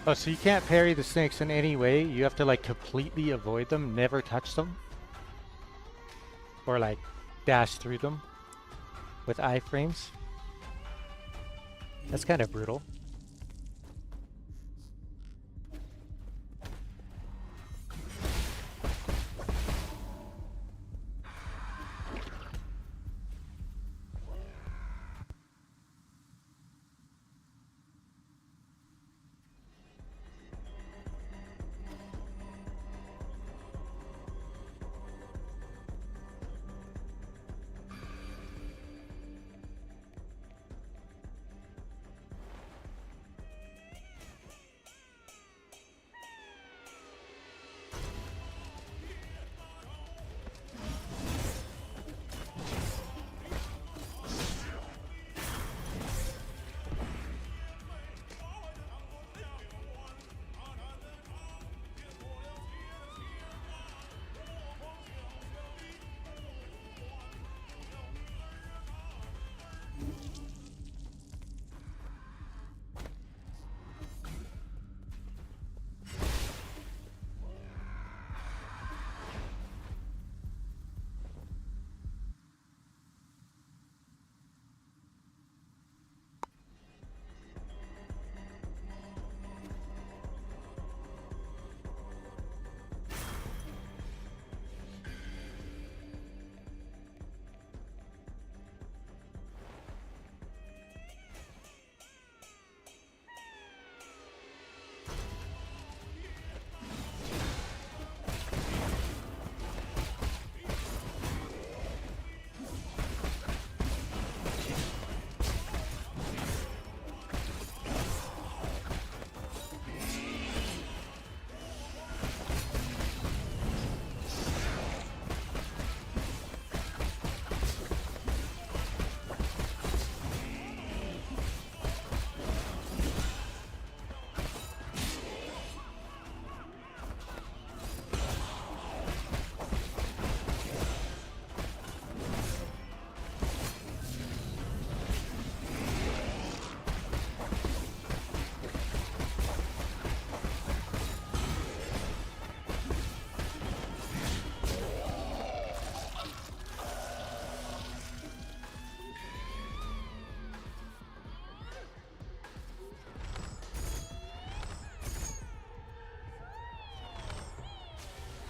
Oh, so you can't parry the snakes in any way? You have to like completely avoid them, never touch them? Or like dash through them with iframes? That's kind of brutal.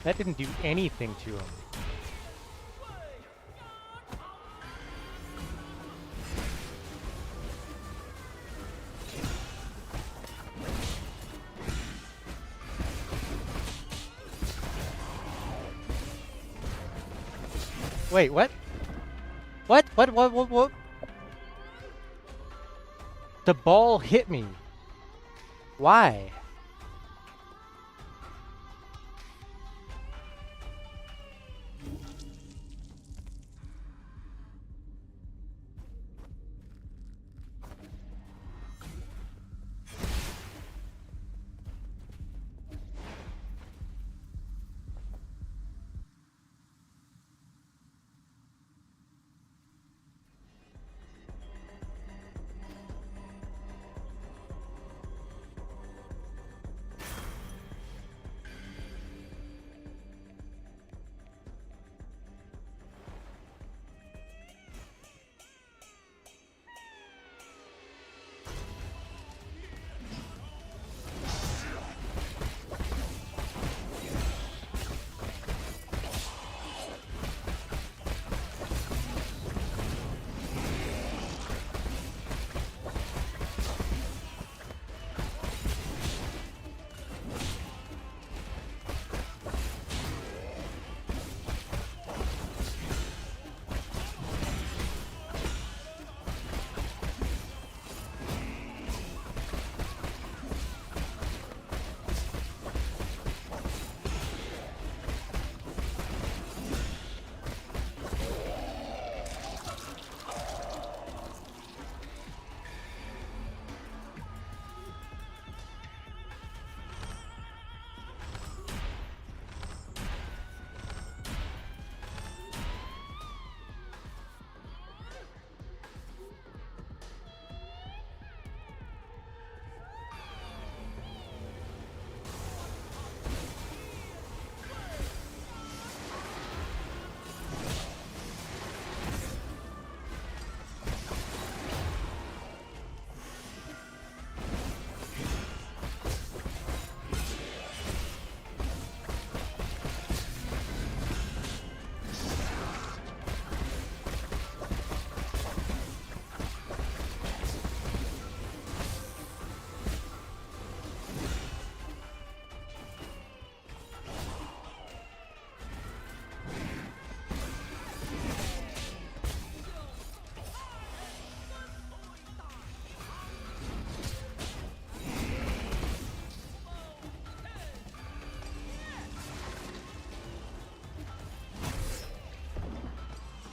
That didn't do anything to him. Wait, what? What? What? The ball hit me. Why?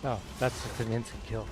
Oh, that's just an instant kill.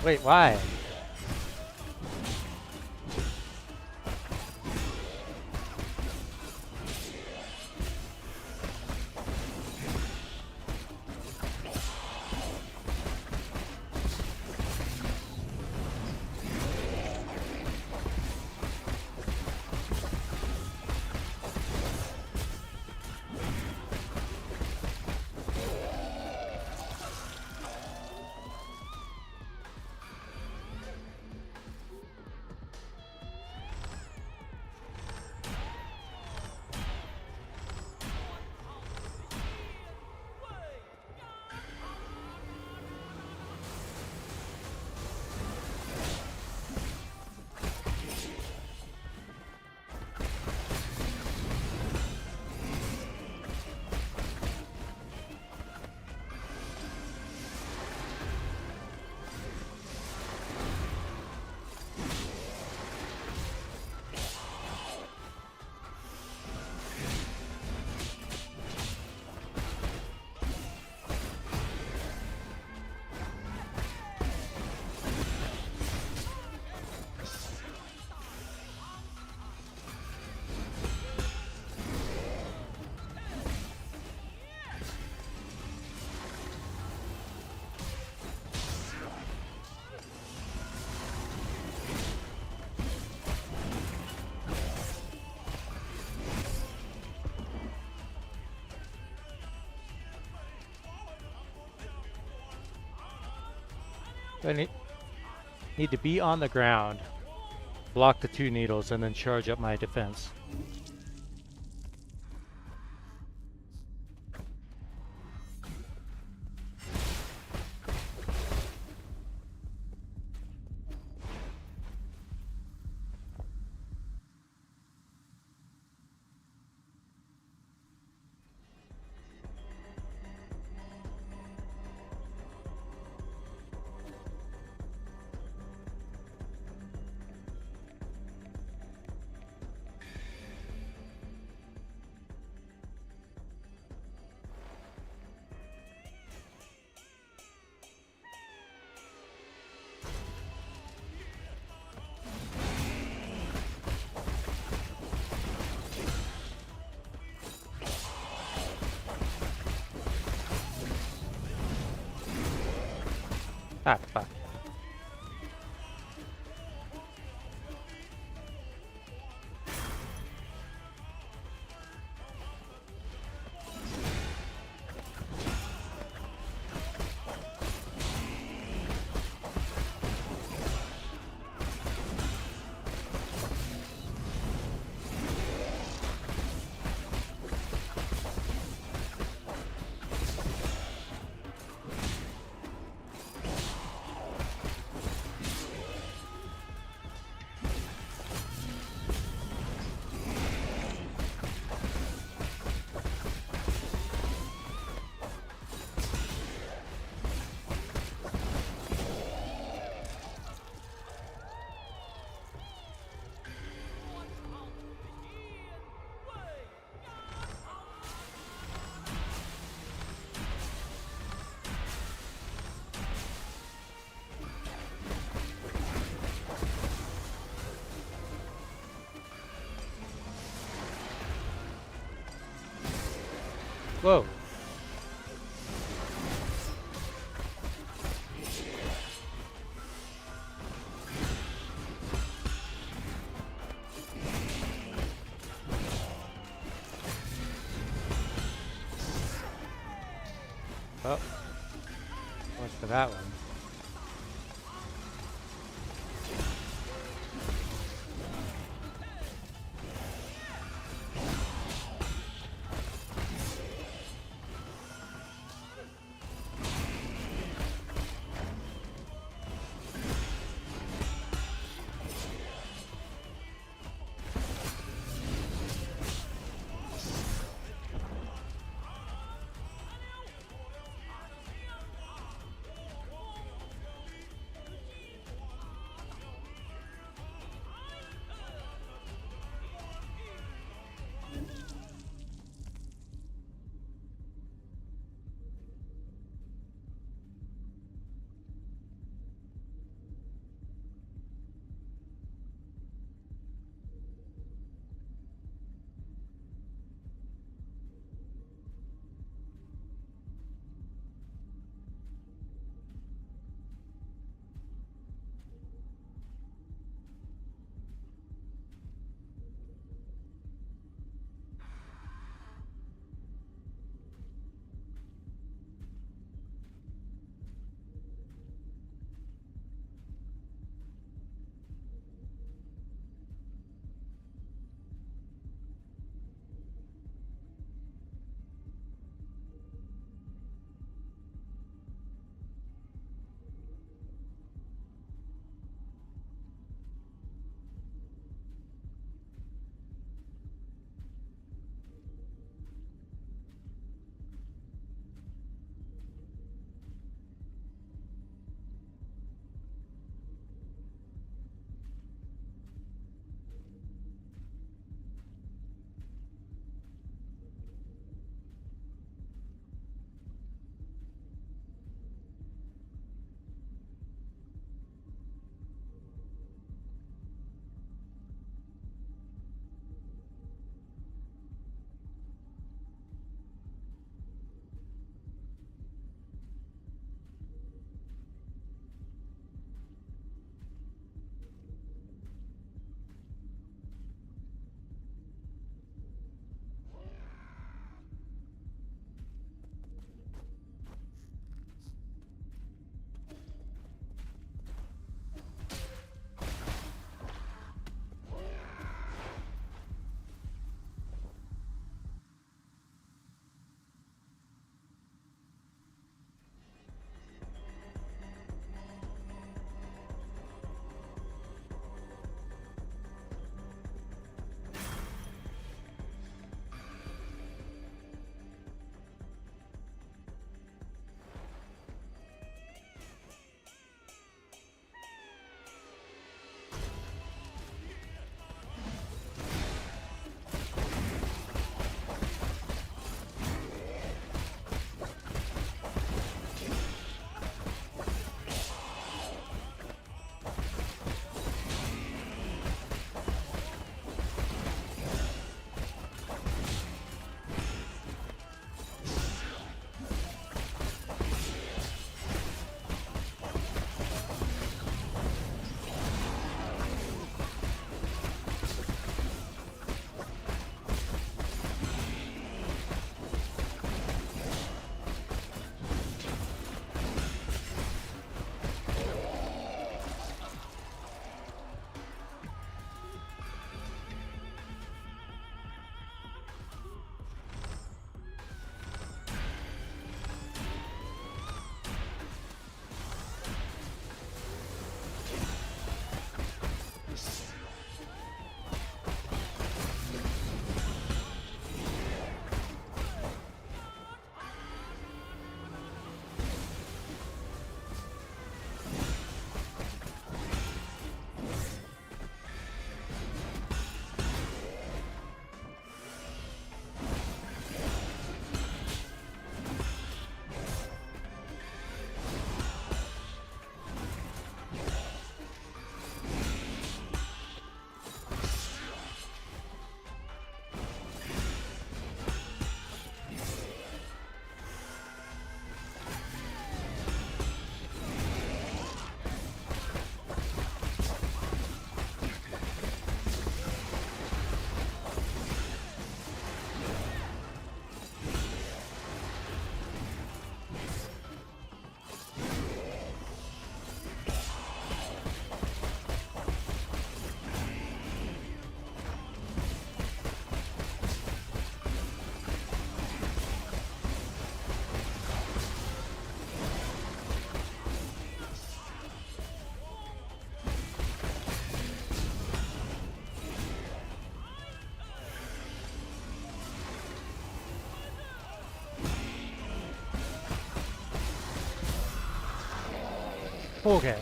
Wait, why? I need to be on the ground, block the 2 needles, and then charge up my defense. Ah, fuck. Whoa. Oh. What's for that one? Okay.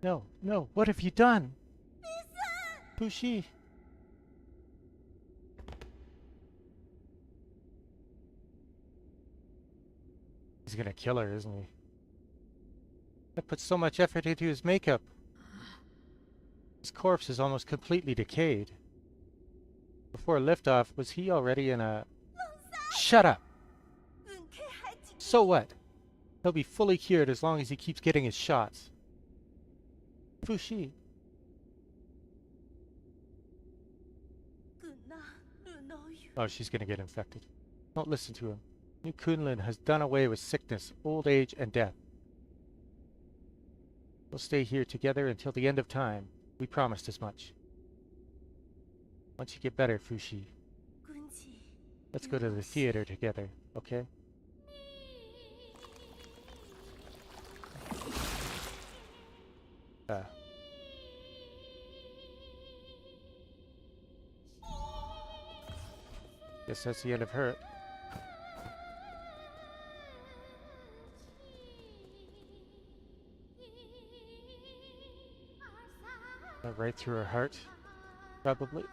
No, no, what have you done? Fushi. He's gonna kill her, isn't he? I put so much effort into his makeup. His corpse is almost completely decayed. Before liftoff, was he already in a... Shut up! So what? He'll be fully cured as long as he keeps getting his shots. Fushi. Oh, she's gonna get infected. Don't listen to him. New Kunlun has done away with sickness, old age, and death. We'll stay here together until the end of time. We promised as much. Once you get better, Fushi, let's go to the theater together, okay? Guess that's the end of her. Right through her heart, probably.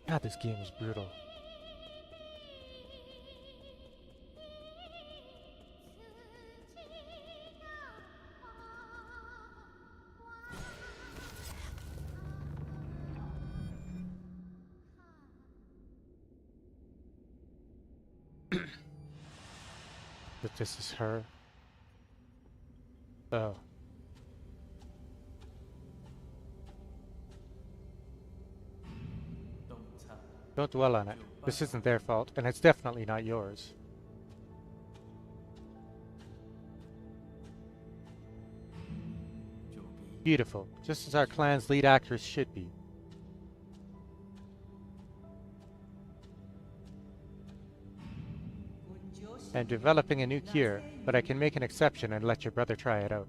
God, this game is brutal. But this is her. Oh. Don't dwell on it. This isn't their fault, and it's definitely not yours. Beautiful, just as our clan's lead actress should be. I'm developing a new cure, but I can make an exception and let your brother try it out.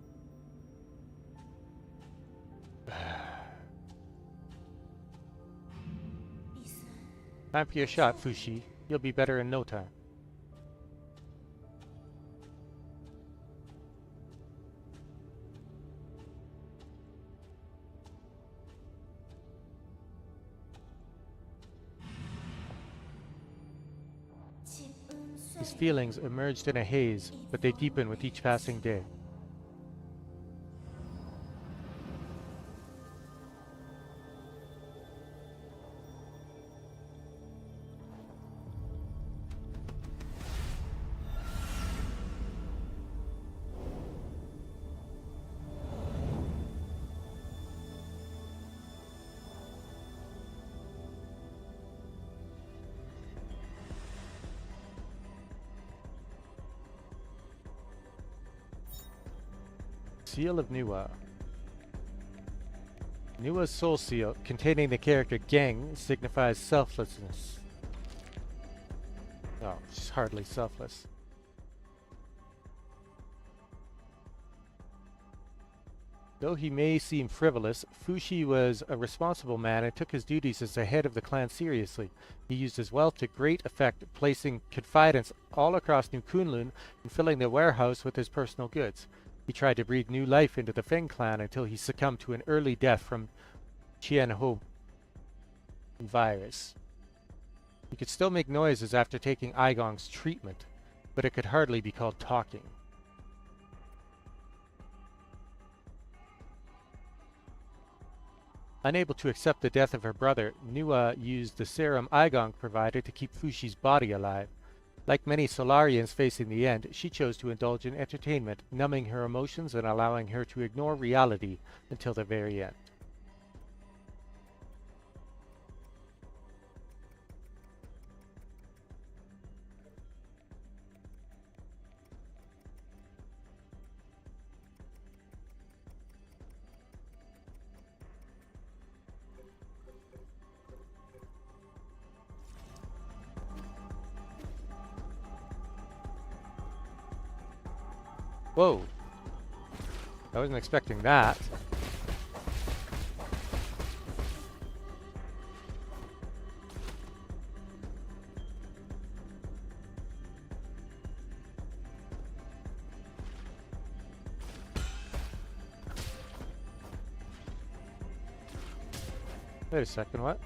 Time for your shot, Fushi. You'll be better in no time. His feelings emerged in a haze, but they deepen with each passing day. Seal of Nuwa. Nuwa's soul seal, containing the character Geng, signifies selflessness. Oh, she's hardly selfless. Though he may seem frivolous, Fushi was a responsible man and took his duties as the head of the clan seriously. He used his wealth to great effect, placing confidence all across New Kunlun and filling the warehouse with his personal goods. He tried to breathe new life into the Feng clan until he succumbed to an early death from Qianho virus. He could still make noises after taking Aigong's treatment, but it could hardly be called talking. Unable to accept the death of her brother, Nuwa used the serum Aigong provided to keep Fushi's body alive. Like many Solarians facing the end, she chose to indulge in entertainment, numbing her emotions and allowing her to ignore reality until the very end. Whoa. I wasn't expecting that. Wait a second, what?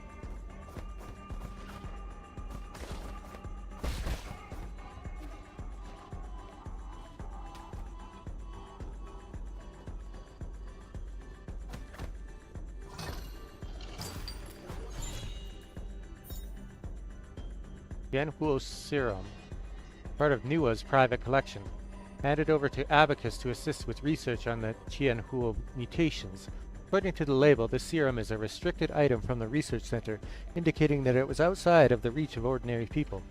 Yanhuo serum, part of Nua's private collection. Handed over to Abacus to assist with research on the Tianhuo mutations. According to the label, the serum is a restricted item from the research center, indicating that it was outside of the reach of ordinary people.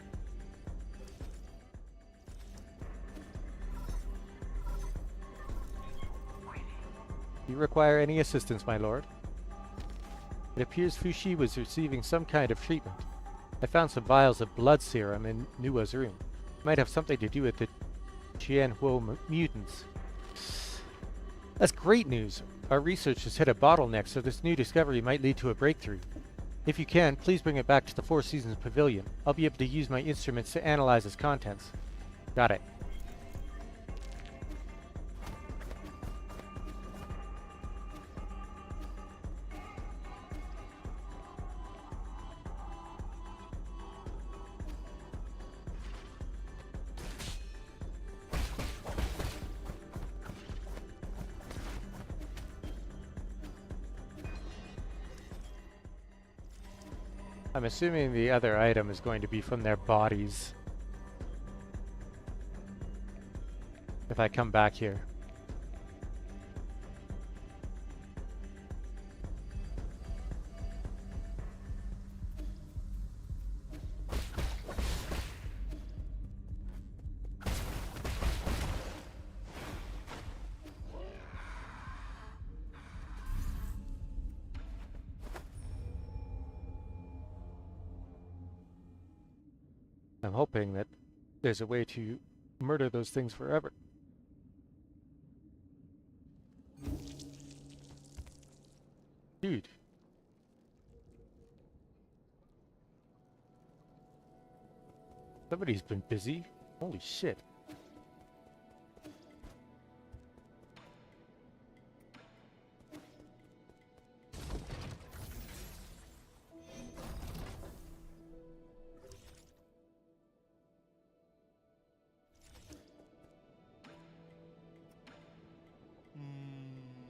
Do you require any assistance, my lord? It appears Fushi was receiving some kind of treatment. I found some vials of blood serum in Nua's room. It might have something to do with the Tianhuo mutants. That's great news. Our research has hit a bottleneck, so this new discovery might lead to a breakthrough. If you can, please bring it back to the Four Seasons Pavilion. I'll be able to use my instruments to analyze its contents. Got it. I'm assuming the other item is going to be from their bodies. If I come back here. I'm hoping that there's a way to murder those things forever. Dude. Somebody's been busy. Holy shit.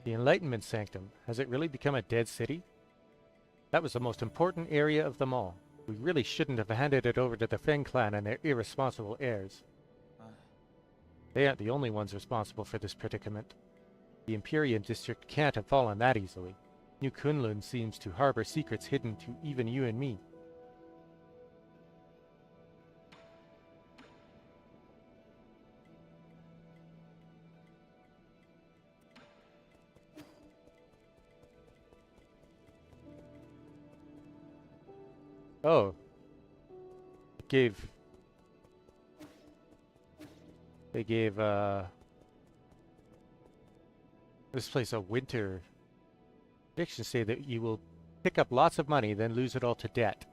The Enlightenment Sanctum. Has it really become a dead city? That was the most important area of them all. We really shouldn't have handed it over to the Feng clan and their irresponsible heirs. They aren't the only ones responsible for this predicament. The Empyrean district can't have fallen that easily. New Kunlun seems to harbor secrets hidden to even you and me. Oh. They gave, this place a winter. Predictions say that you will pick up lots of money, then lose it all to debt.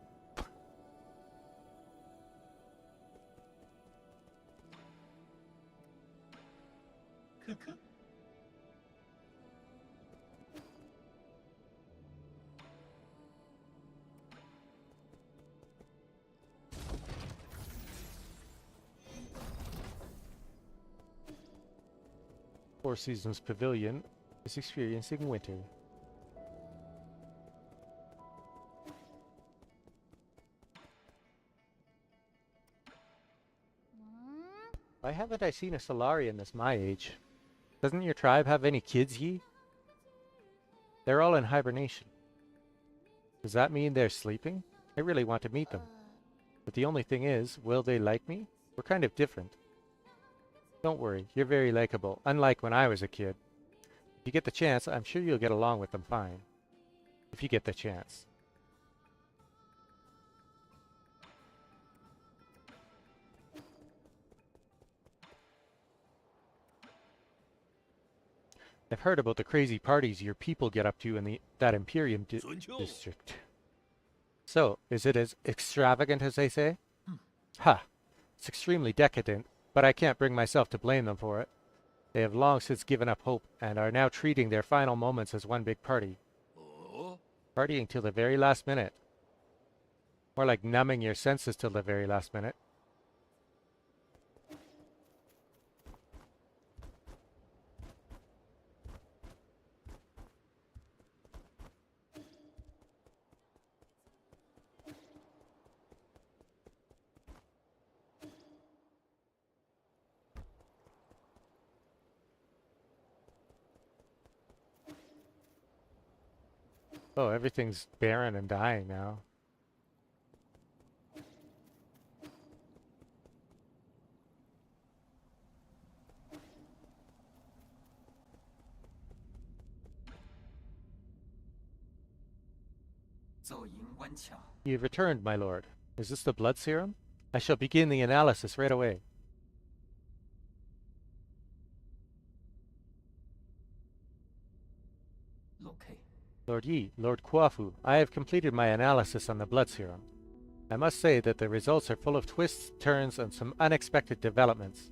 Four Seasons Pavilion is experiencing winter. Why haven't I seen a Solarian that's my age? Doesn't your tribe have any kids, ye? They're all in hibernation. Does that mean they're sleeping? I really want to meet them. But the only thing is, will they like me? We're kind of different. Don't worry, you're very likable, unlike when I was a kid. If you get the chance, I'm sure you'll get along with them fine. If you get the chance. I've heard about the crazy parties your people get up to in that Imperium district. So, is it as extravagant as they say? Ha! It's extremely decadent, but I can't bring myself to blame them for it. They have long since given up hope and are now treating their final moments as one big party. Partying till the very last minute. More like numbing your senses till the very last minute. Oh, everything's barren and dying now. You've returned, my lord. Is this the blood serum? I shall begin the analysis right away. Lord Yi, Lord Kuafu, I have completed my analysis on the blood serum. I must say that the results are full of twists, turns, and some unexpected developments.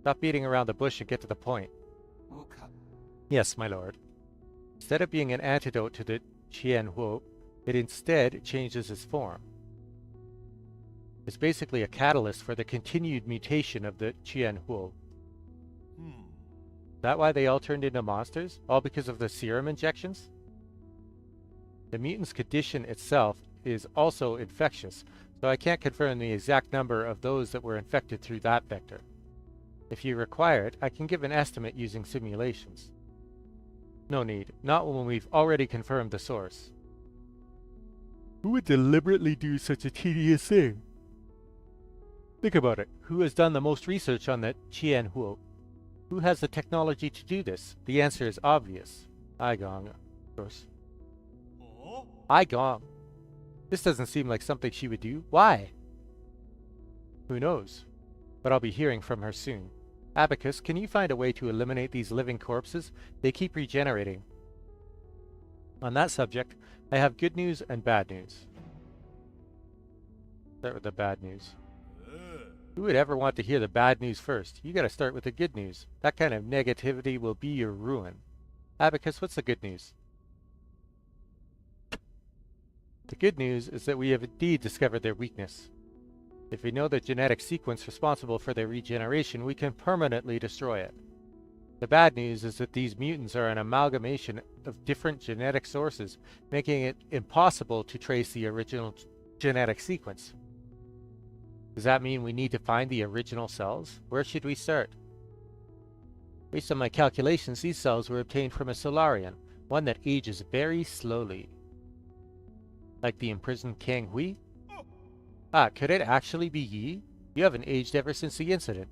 Stop beating around the bush and get to the point. Yes, my lord. Instead of being an antidote to the Qianhuo, it instead changes its form. It's basically a catalyst for the continued mutation of the Qianhuo. Is that why they all turned into monsters? All because of the serum injections? The mutant's condition itself is also infectious, so I can't confirm the exact number of those that were infected through that vector. If you require it, I can give an estimate using simulations. No need, not when we've already confirmed the source. Who would deliberately do such a tedious thing? Think about it. Who has done the most research on the Qianhuo? Who has the technology to do this? The answer is obvious. Aigong, of course. Aigong? This doesn't seem like something she would do. Why? Who knows? But I'll be hearing from her soon. Abacus, can you find a way to eliminate these living corpses? They keep regenerating. On that subject, I have good news and bad news. Start with the bad news. Who would ever want to hear the bad news first? You gotta start with the good news. That kind of negativity will be your ruin. Abacus, what's the good news? The good news is that we have indeed discovered their weakness. If we know the genetic sequence responsible for their regeneration, we can permanently destroy it. The bad news is that these mutants are an amalgamation of different genetic sources, making it impossible to trace the original genetic sequence. Does that mean we need to find the original cells? Where should we start? Based on my calculations, these cells were obtained from a Solarian, one that ages very slowly. Like the imprisoned Kang Hui? Ah, could it actually be Yi? You haven't aged ever since the incident.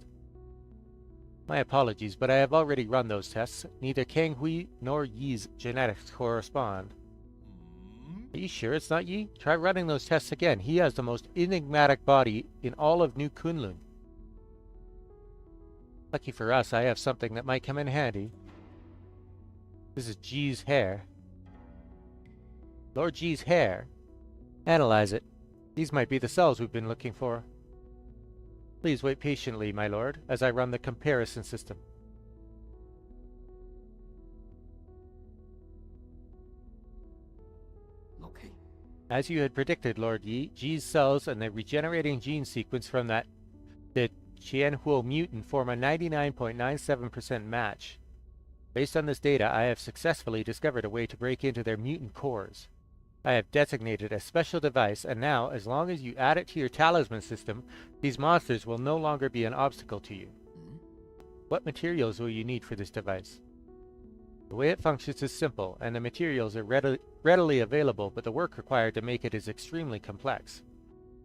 My apologies, but I have already run those tests. Neither Kang Hui nor Yi's genetics correspond. Are you sure it's not Yi? Try running those tests again. He has the most enigmatic body in all of New Kunlun. Lucky for us, I have something that might come in handy. This is Ji's hair. Lord Ji's hair. Analyze it. These might be the cells we've been looking for. Please wait patiently, my lord, as I run the comparison system. Okay. As you had predicted, Lord Yi, Ji's cells and the regenerating gene sequence from the Qianhuo mutant form a 99.97% match. Based on this data, I have successfully discovered a way to break into their mutant cores. I have designated a special device, and now, as long as you add it to your talisman system, these monsters will no longer be an obstacle to you. What materials will you need for this device? The way it functions is simple, and the materials are readily available, but the work required to make it is extremely complex.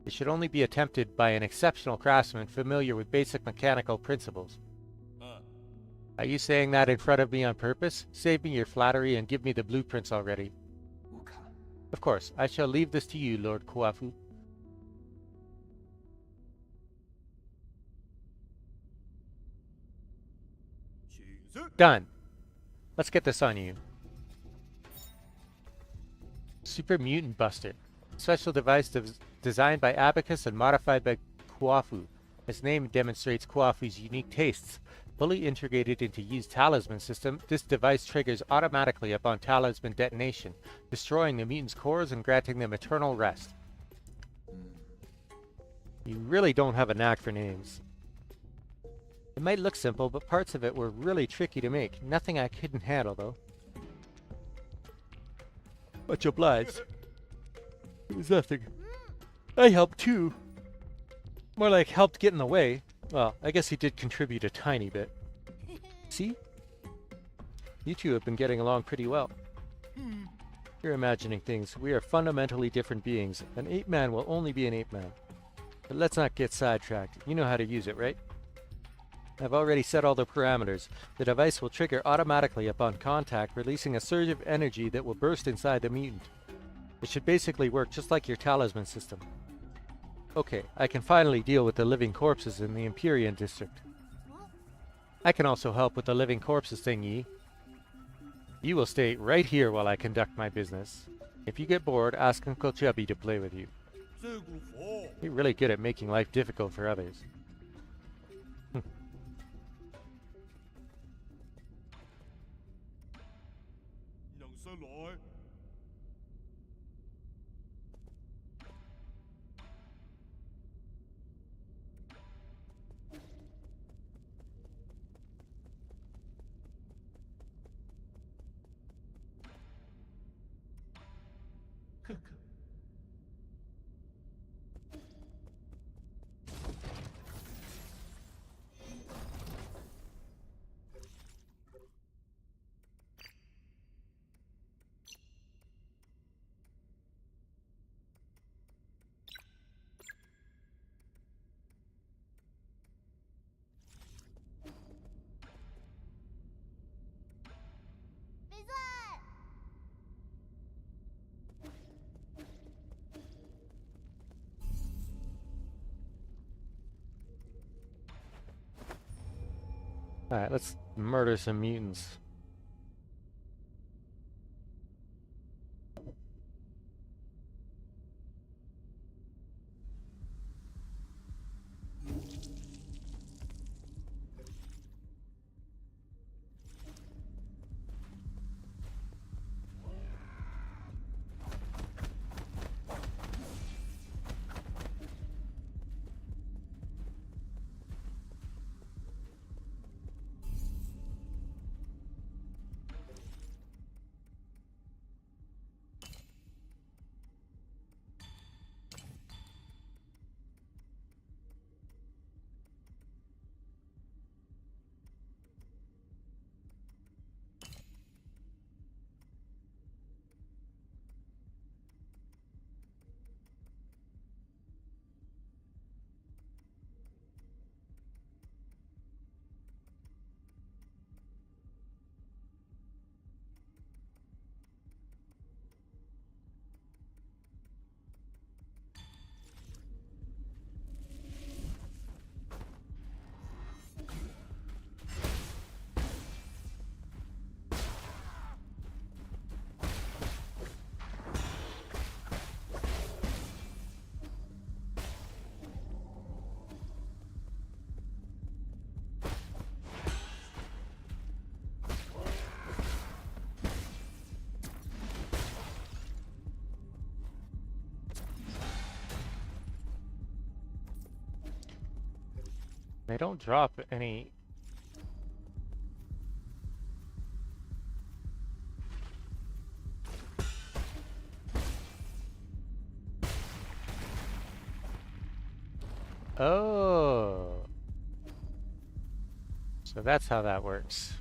It should only be attempted by an exceptional craftsman familiar with basic mechanical principles. Are you saying that in front of me on purpose? Save me your flattery and give me the blueprints already. Of course, I shall leave this to you, Lord Kuafu. Done. Let's get this on you. Super Mutant Buster. Special device designed by Abacus and modified by Kuafu. Its name demonstrates Kuafu's unique tastes. Fully integrated into Yi's talisman system, this device triggers automatically upon talisman detonation, destroying the mutant's cores and granting them eternal rest. You really don't have a knack for names. It might look simple, but parts of it were really tricky to make. Nothing I couldn't handle, though. Much obliged. It was nothing. I helped too. More like helped get in the way. Well, I guess he did contribute a tiny bit. See? You two have been getting along pretty well. You're imagining things. We are fundamentally different beings. An ape-man will only be an ape-man. But let's not get sidetracked. You know how to use it, right? I've already set all the parameters. The device will trigger automatically upon contact, releasing a surge of energy that will burst inside the mutant. It should basically work just like your talisman system. Okay, I can finally deal with the living corpses in the Empyrean district. I can also help with the living corpses thing, Yi. You will stay right here while I conduct my business. If you get bored, ask Uncle Chubby to play with you. You're really good at making life difficult for others. Alright, let's murder some mutants. They don't drop any... Oh! So that's how that works.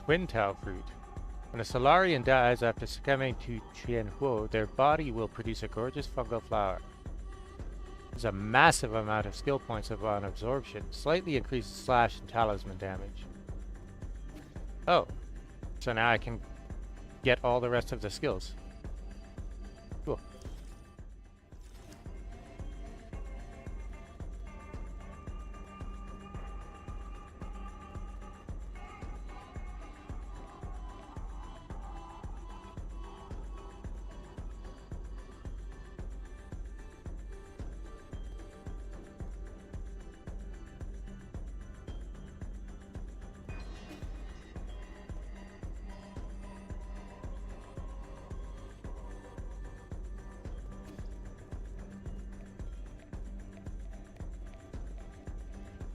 Twin Tao fruit. When a Solarian dies after succumbing to Qianhuo, their body will produce a gorgeous fungal flower. There's a massive amount of skill points upon absorption. Slightly increases slash and talisman damage. Oh. So now I can get all the rest of the skills. Cool.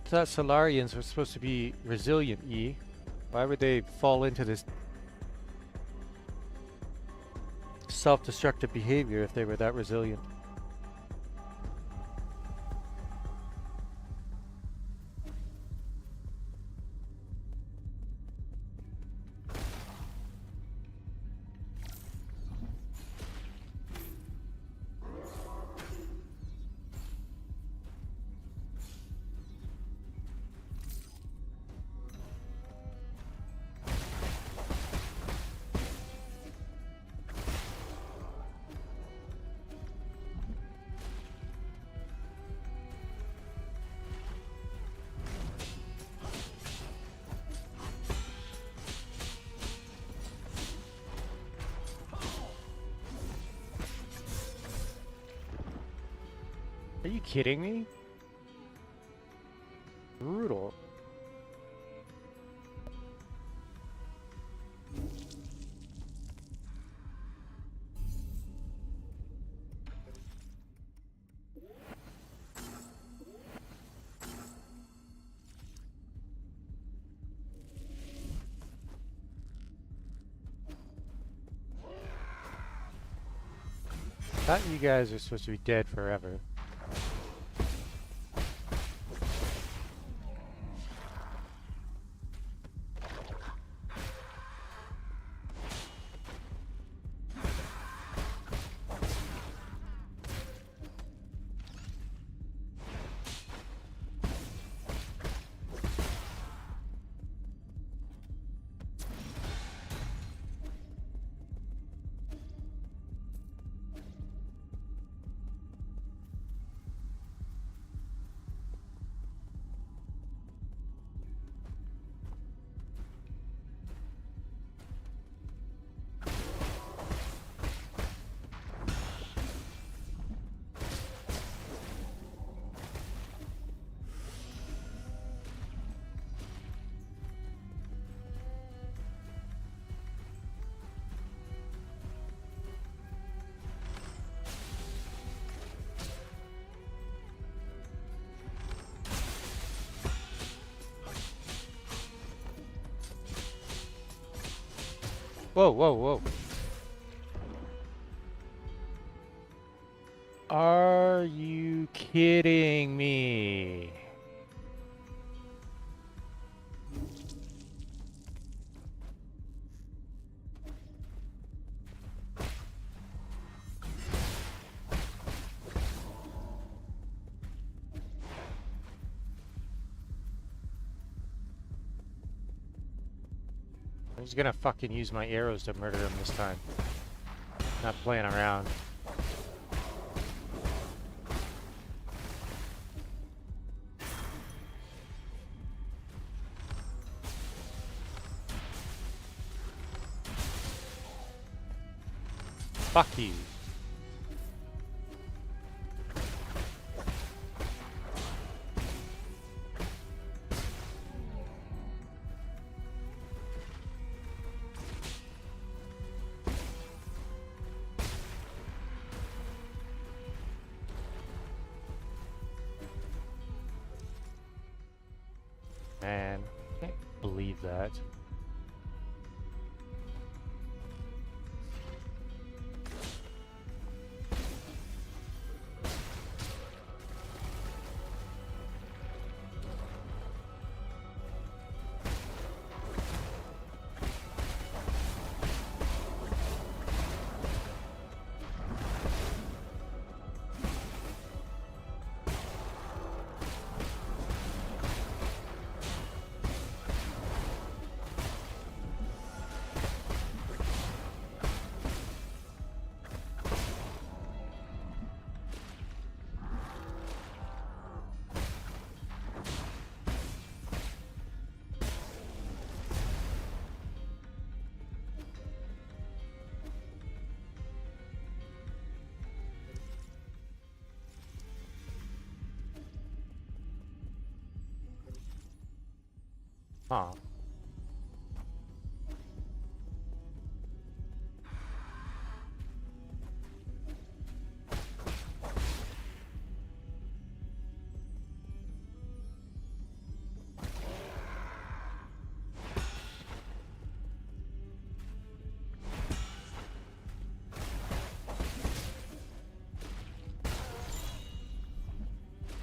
I thought Solarians were supposed to be resilient, E. Why would they fall into this self-destructive behavior if they were that resilient? Are you kidding me? Brutal. Thought you guys are supposed to be dead forever. Whoa, whoa, whoa. Are you kidding me? I'm just gonna fucking use my arrows to murder him this time. Not playing around. Fuck you. Man, I can't believe that. Huh.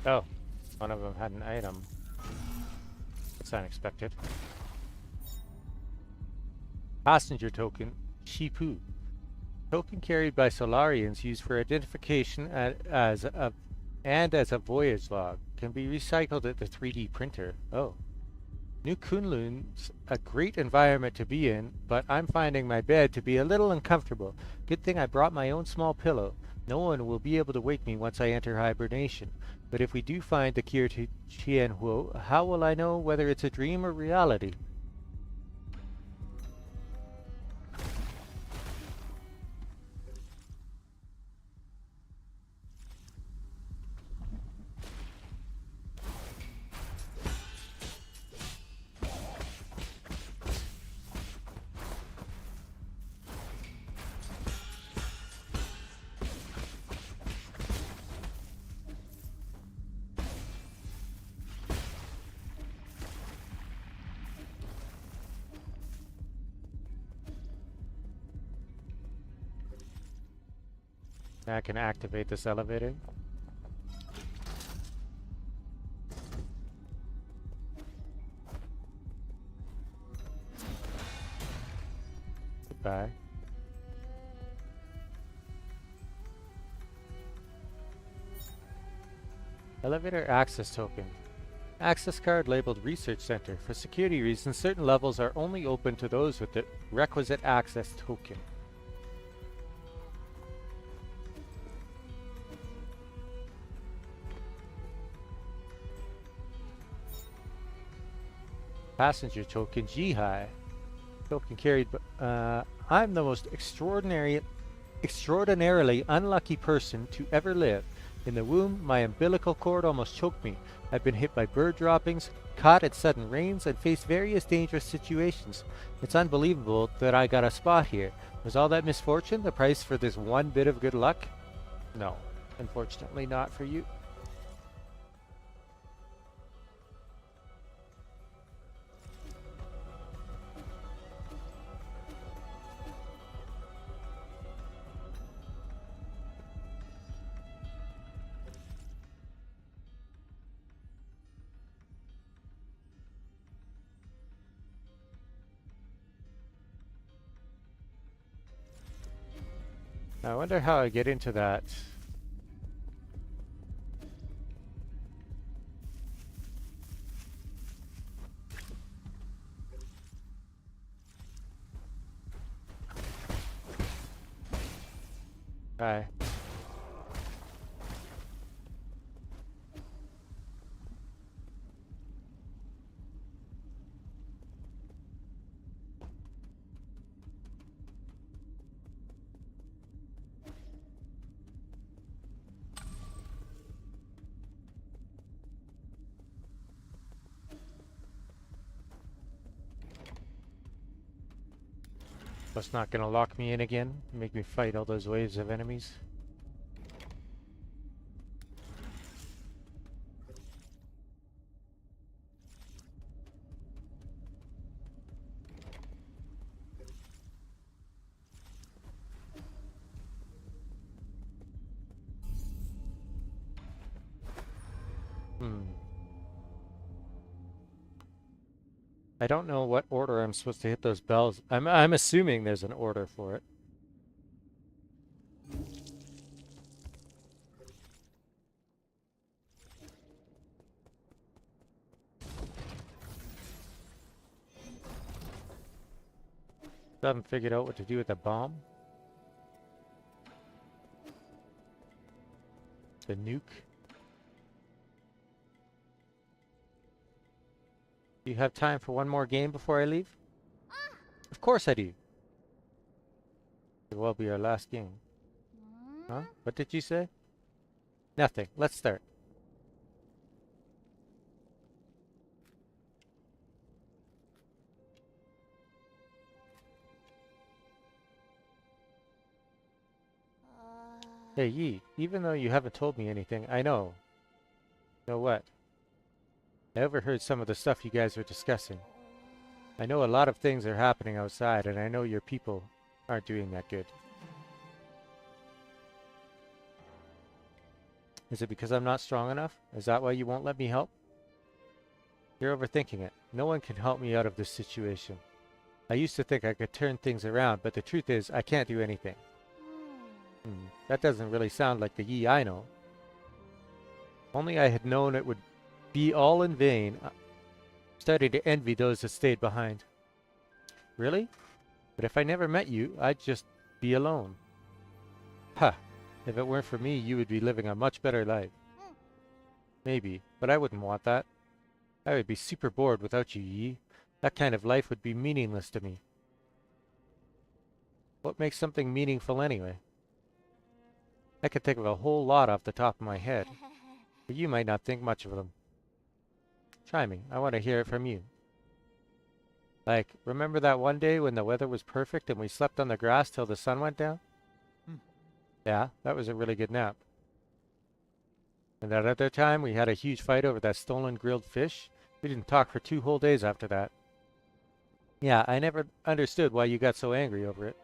Oh, one of them had an item. That's unexpected. Passenger token, Shipu. Token carried by Solarians used for identification as a voyage log. Can be recycled at the 3D printer. Oh. New Kunlun's a great environment to be in, but I'm finding my bed to be a little uncomfortable. Good thing I brought my own small pillow. No one will be able to wake me once I enter hibernation. But if we do find the cure to Qianhuo, how will I know whether it's a dream or reality? I can activate this elevator. Goodbye. Elevator access token. Access card labeled Research Center. For security reasons, certain levels are only open to those with the requisite access token. Passenger token, Jihai. Token carried I'm the most extraordinarily unlucky person to ever live. In the womb, my umbilical cord almost choked me. I've been hit by bird droppings, caught at sudden rains, and faced various dangerous situations. It's unbelievable that I got a spot here. Was all that misfortune the price for this one bit of good luck? No, unfortunately not for you. I wonder how I get into that. Hi. That's not gonna lock me in again, make me fight all those waves of enemies. I don't know what order I'm supposed to hit those bells. I'm assuming there's an order for it. Still haven't figured out what to do with the bomb. The nuke. Do you have time for one more game before I leave? Of course I do. It will be our last game. Huh? What did you say? Nothing. Let's start. Hey, Yi, even though you haven't told me anything, I know. Know what? I overheard some of the stuff you guys were discussing. I know a lot of things are happening outside, and I know your people aren't doing that good. Is it because I'm not strong enough? Is that why you won't let me help? You're overthinking it. No one can help me out of this situation. I used to think I could turn things around, but the truth is, I can't do anything. That doesn't really sound like the Yi I know. Only I had known it would be all in vain. I'm starting to envy those that stayed behind. Really? But if I never met you, I'd just be alone. Ha! If it weren't for me, you would be living a much better life. Maybe, but I wouldn't want that. I would be super bored without you, Yi. That kind of life would be meaningless to me. What makes something meaningful anyway? I could think of a whole lot off the top of my head, but you might not think much of them. Try me. I want to hear it from you. Like, remember that one day when the weather was perfect and we slept on the grass till the sun went down? Yeah, that was a really good nap. And that other time we had a huge fight over that stolen grilled fish? We didn't talk for 2 whole days after that. Yeah, I never understood why you got so angry over it.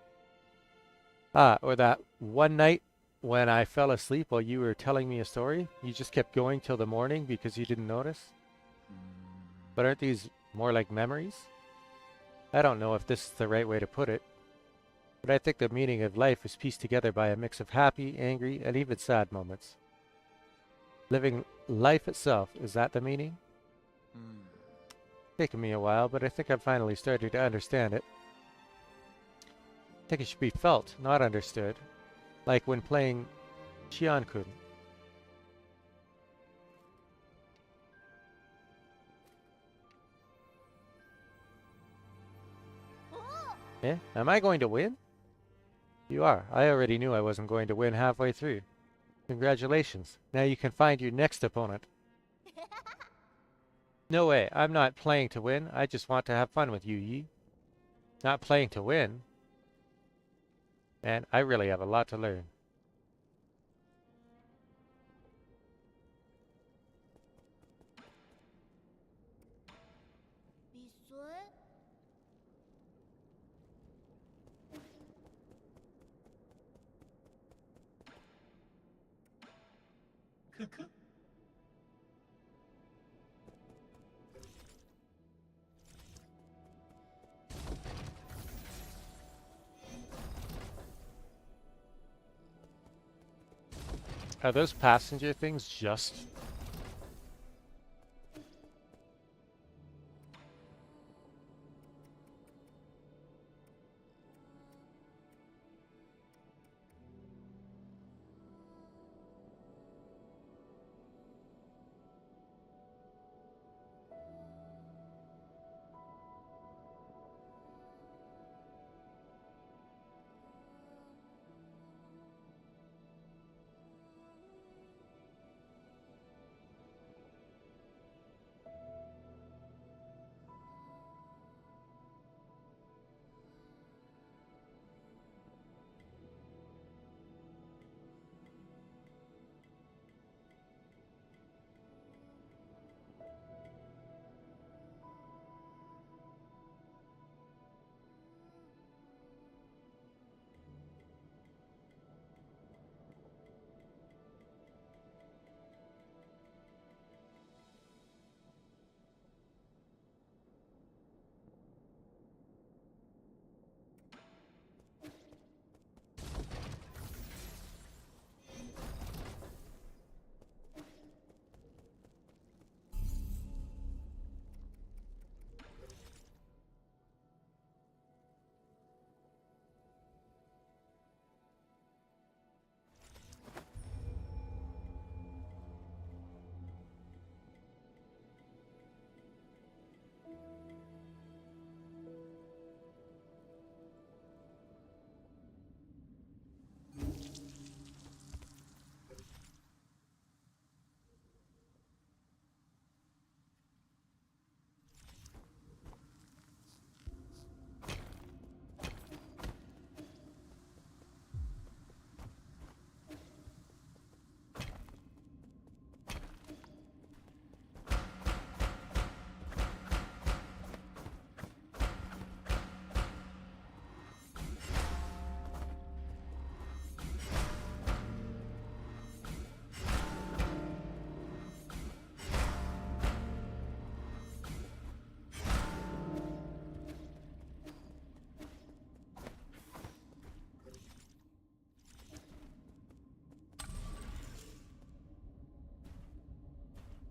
Ah, or that one night when I fell asleep while you were telling me a story? You just kept going till the morning because you didn't notice? But aren't these more like memories? I don't know if this is the right way to put it, but I think the meaning of life is pieced together by a mix of happy, angry, and even sad moments. Living life itself, is that the meaning? Taken me a while, but I think I'm finally starting to understand it. I think it should be felt, not understood. Like when playing Chian-kun. Eh? Am I going to win? You are. I already knew I wasn't going to win halfway through. Congratulations. Now you can find your next opponent. No way. I'm not playing to win. I just want to have fun with you, Yi. Not playing to win. Man, I really have a lot to learn. Are those passenger things just...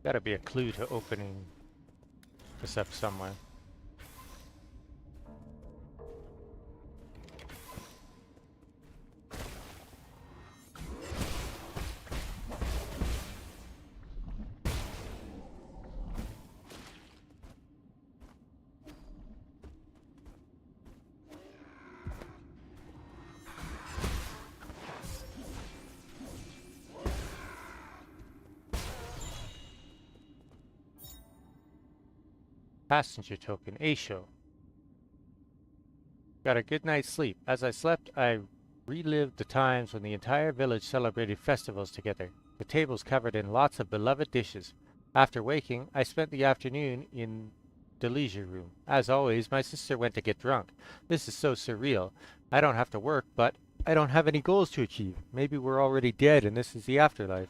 Gotta be a clue to opening this up somewhere. Passenger token, A-show. Got a good night's sleep. As I slept, I relived the times when the entire village celebrated festivals together, the tables covered in lots of beloved dishes. After waking, I spent the afternoon in the leisure room. As always, my sister went to get drunk. This is so surreal. I don't have to work, but I don't have any goals to achieve. Maybe we're already dead and this is the afterlife.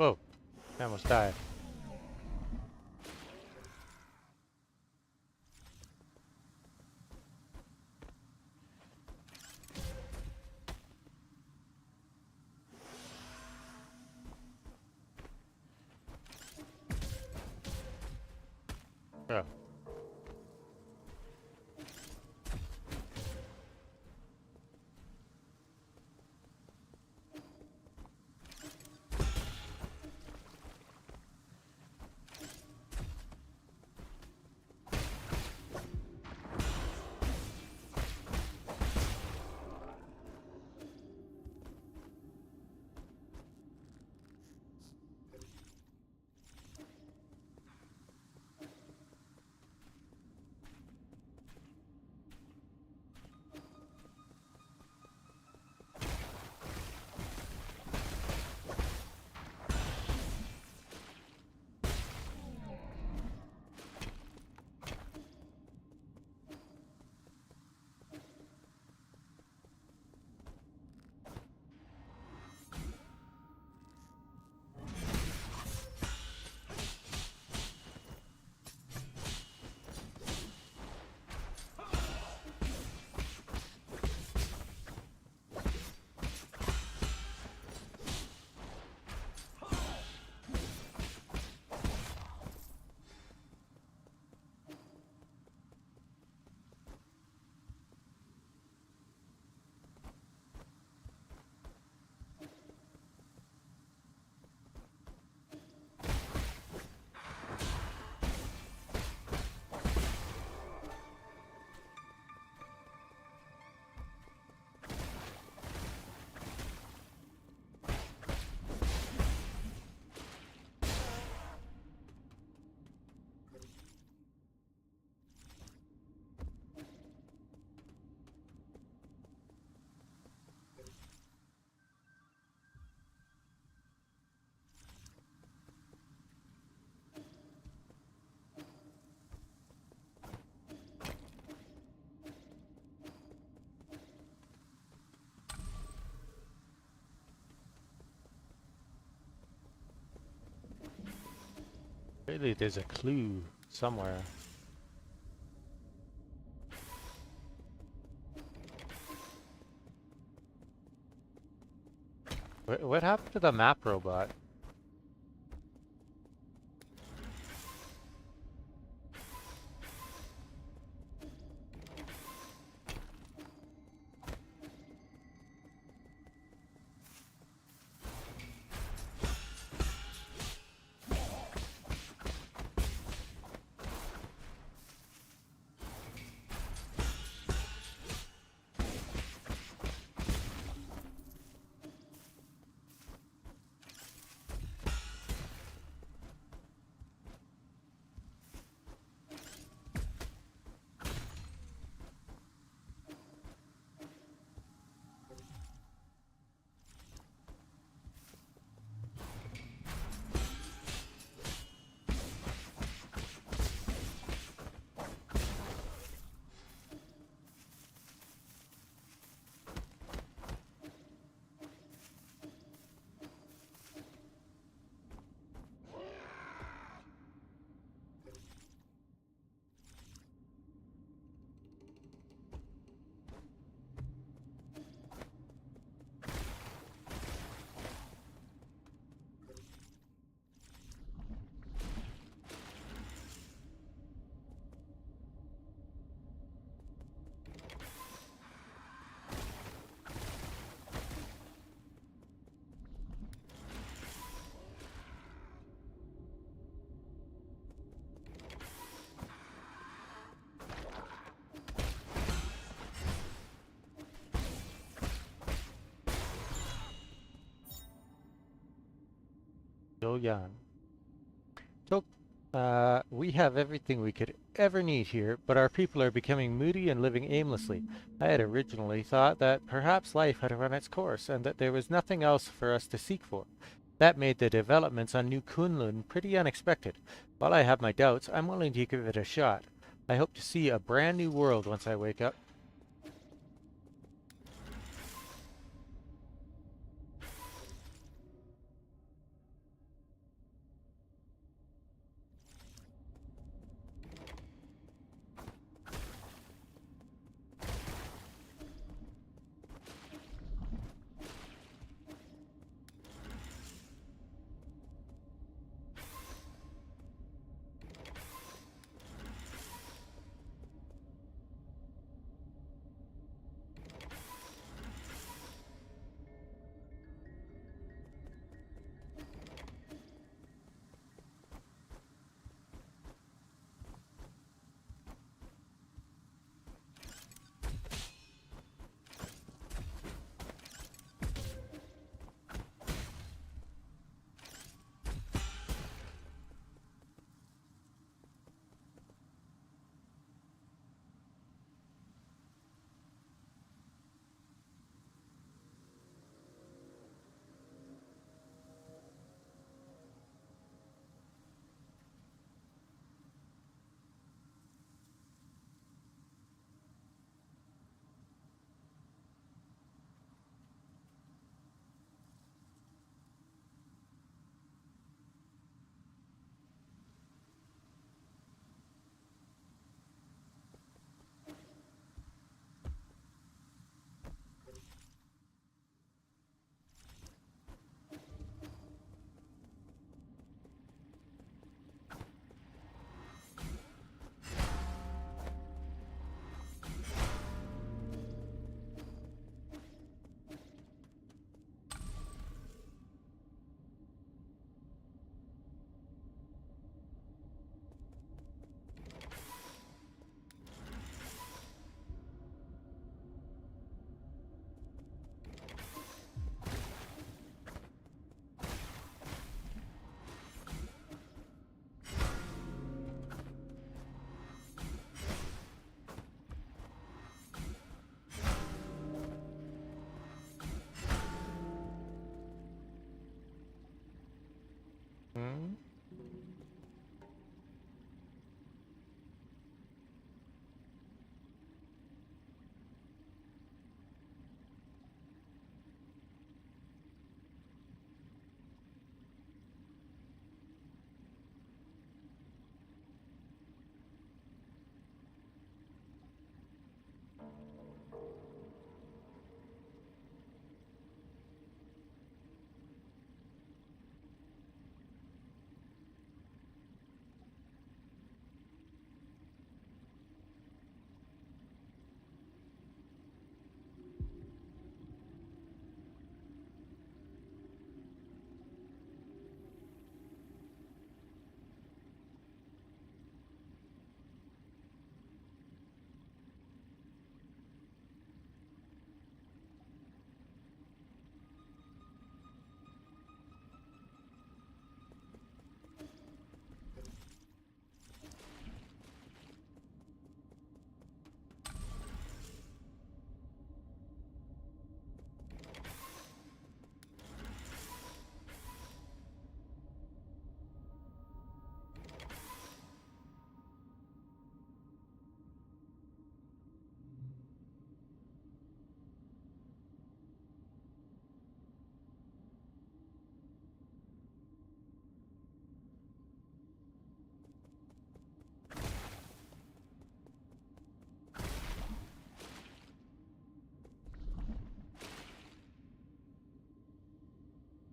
Whoa, I almost died. Oh. Maybe there's a clue somewhere. What happened to the map robot? Yan. So, we have everything we could ever need here, but our people are becoming moody and living aimlessly. I had originally thought that perhaps life had run its course, and that there was nothing else for us to seek for. That made the developments on New Kunlun pretty unexpected. While I have my doubts, I'm willing to give it a shot. I hope to see a brand new world once I wake up.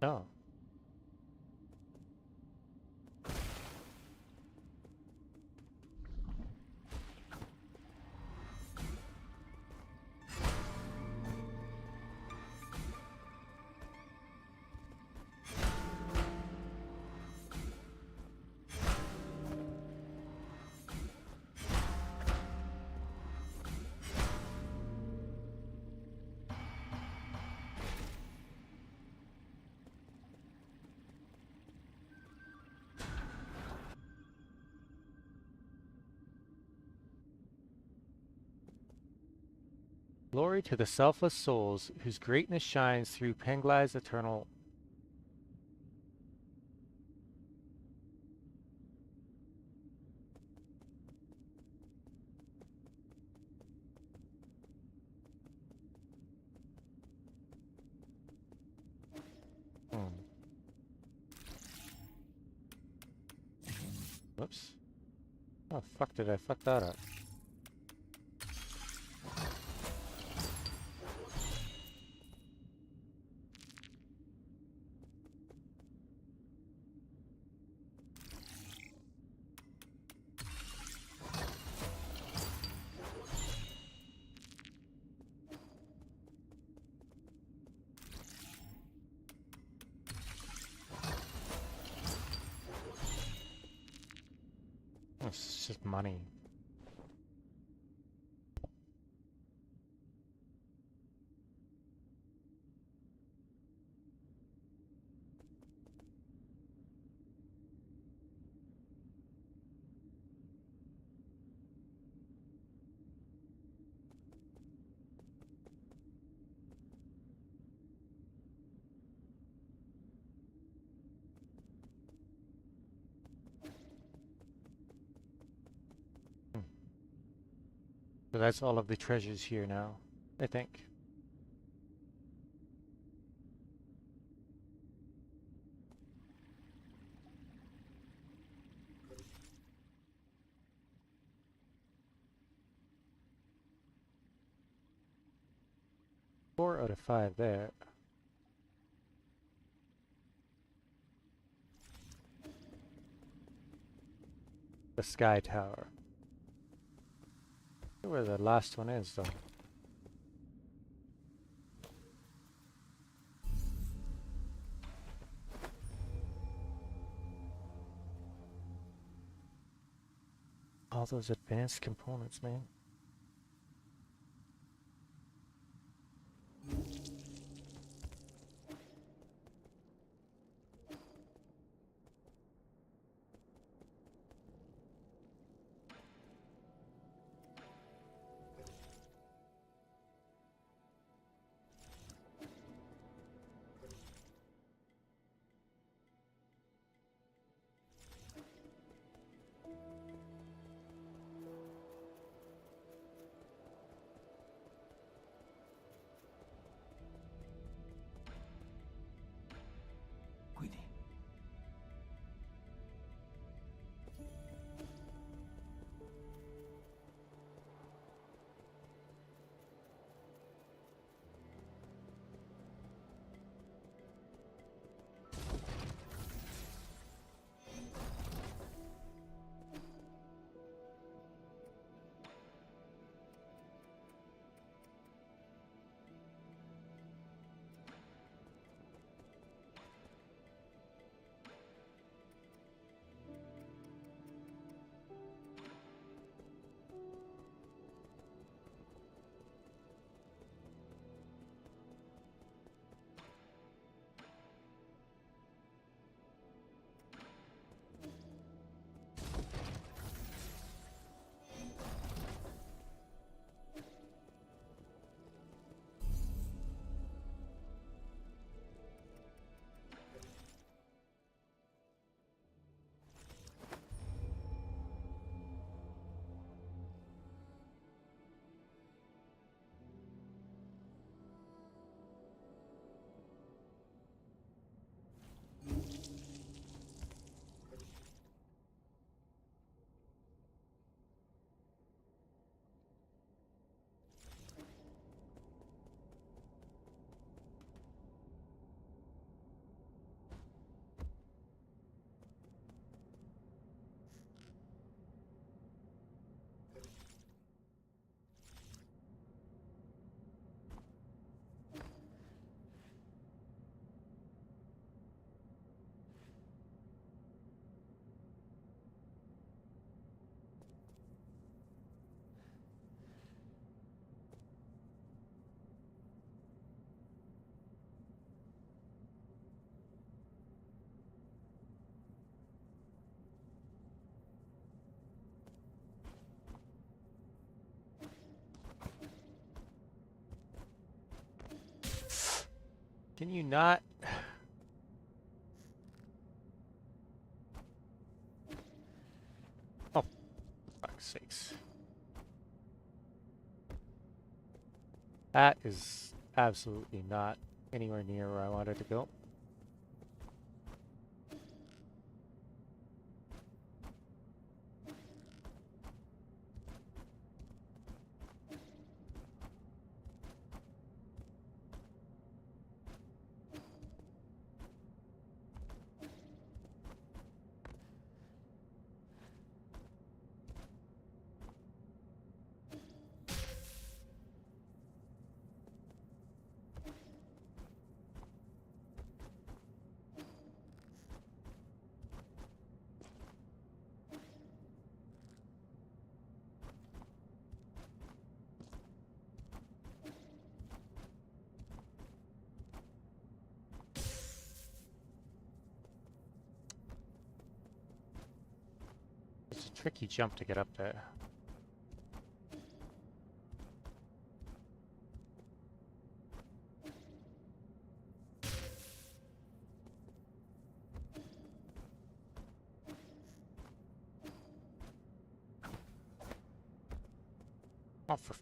Oh. Glory to the selfless souls whose greatness shines through Penglai's eternal. Hmm. Whoops. Oh, fuck, did I fuck that up? It's just money. Hmm. So that's all of the treasures here now, I think. Four out of five there. The Sky Tower. I wonder where the last one is, though. All those advanced components, man. Can you not? Oh, fuck's sakes. That is absolutely not anywhere near where I wanted to go. It's a tricky jump to get up there. Oh, for...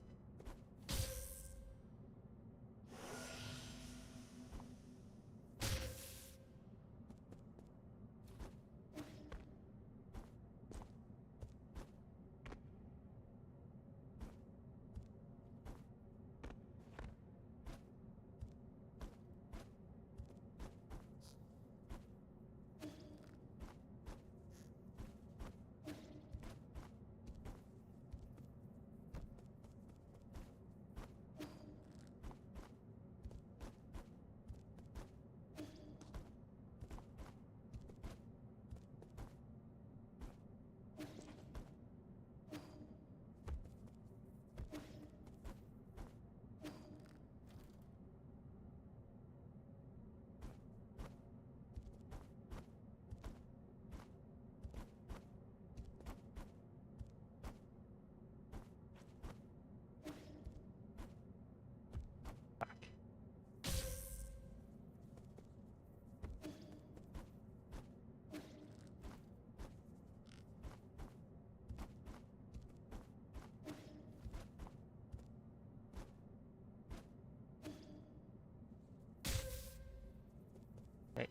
Fuck. Right.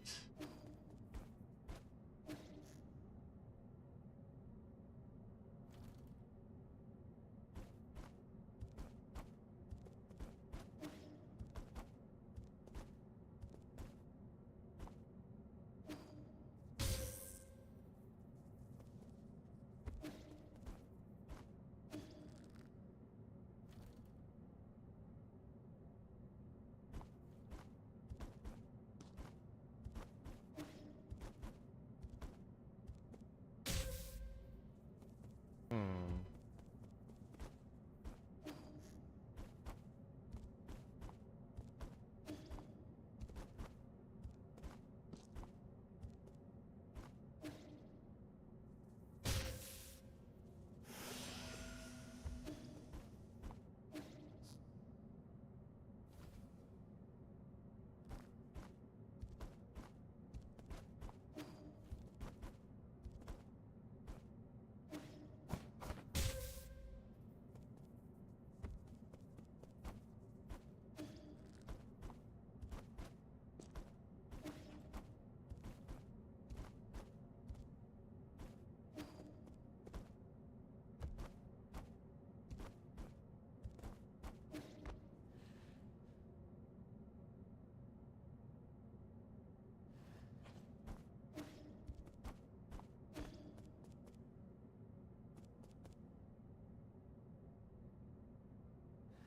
Hmm.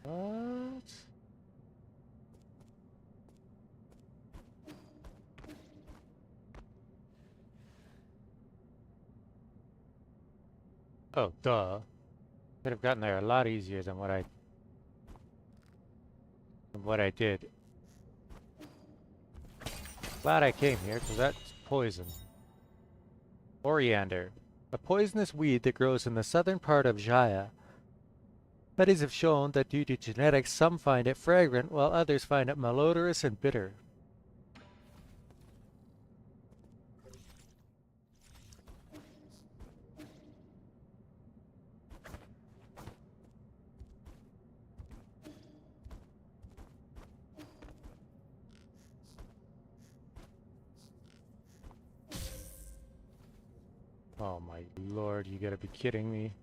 What? Oh, duh. Could have gotten there a lot easier than what I did. Glad I came here, because that's poison. Coriander. A poisonous weed that grows in the southern part of Jaya. Studies have shown that due to genetics, some find it fragrant, while others find it malodorous and bitter. Oh my lord, you gotta be kidding me.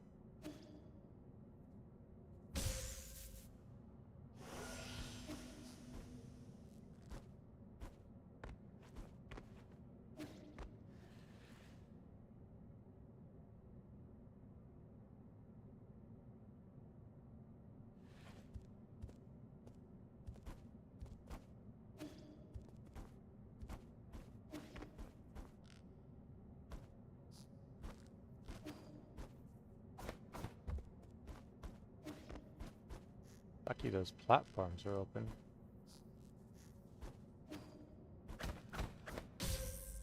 Lucky those platforms are open.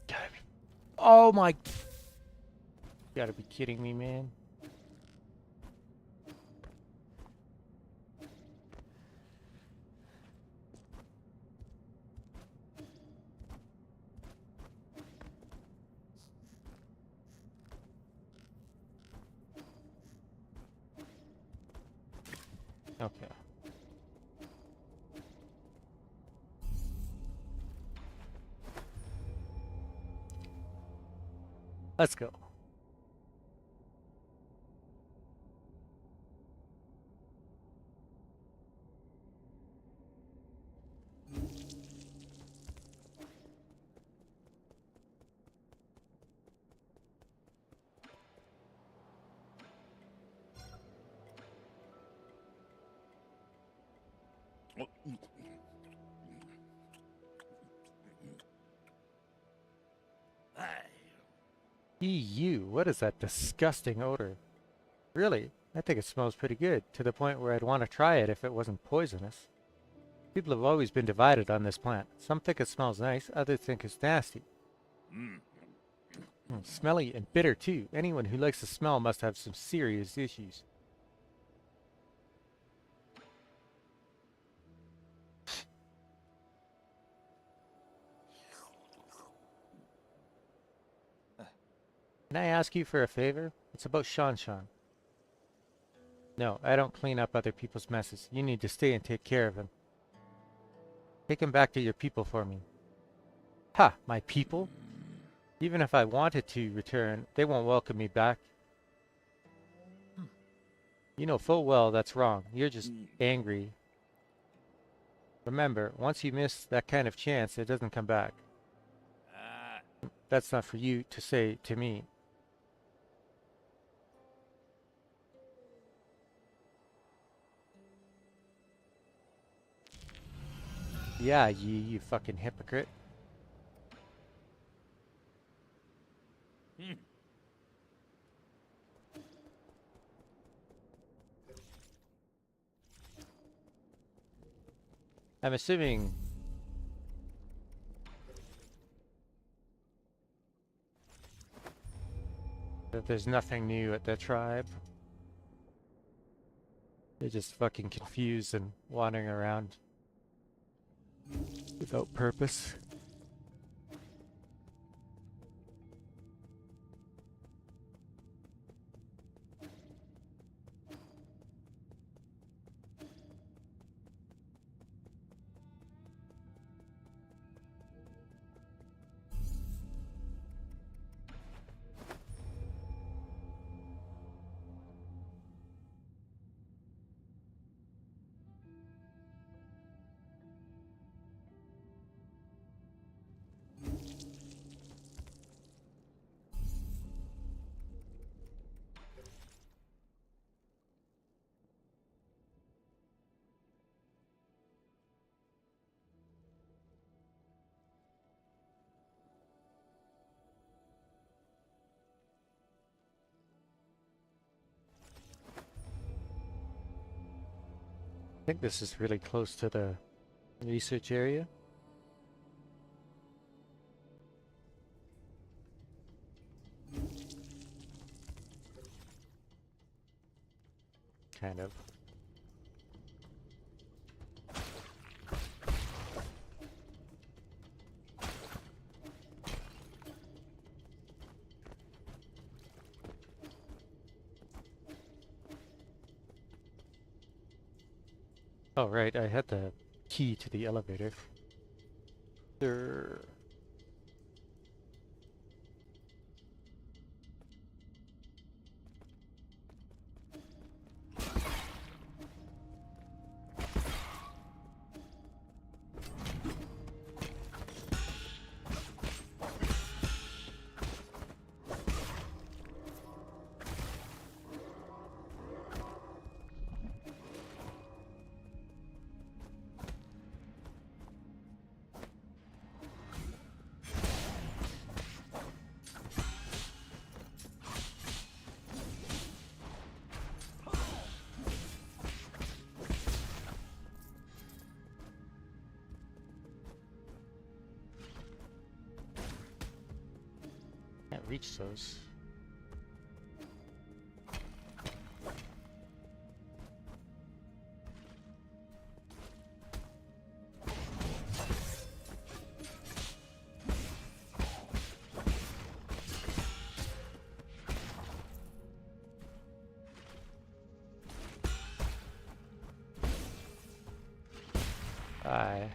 Gotta be. Oh my. You gotta be kidding me, man. Okay. Let's go. EU, what is that disgusting odor? Really? I think it smells pretty good, to the point where I'd want to try it if it wasn't poisonous. People have always been divided on this plant. Some think it smells nice, others think it's nasty. Smelly and bitter too. Anyone who likes the smell must have some serious issues. Can I ask you for a favor? It's about Shan Shan. No, I don't clean up other people's messes. You need to stay and take care of him. Take him back to your people for me. Ha! My people? Even if I wanted to return, they won't welcome me back. You know full well that's wrong. You're just angry. Remember, once you miss that kind of chance, it doesn't come back. That's not for you to say to me. Yeah, you fucking hypocrite. I'm assuming that there's nothing new at the tribe. They're just fucking confused and wandering around without purpose. I think this is really close to the research area. Kind of. Oh, right, I had the key to the elevator. There. reach those. Bye.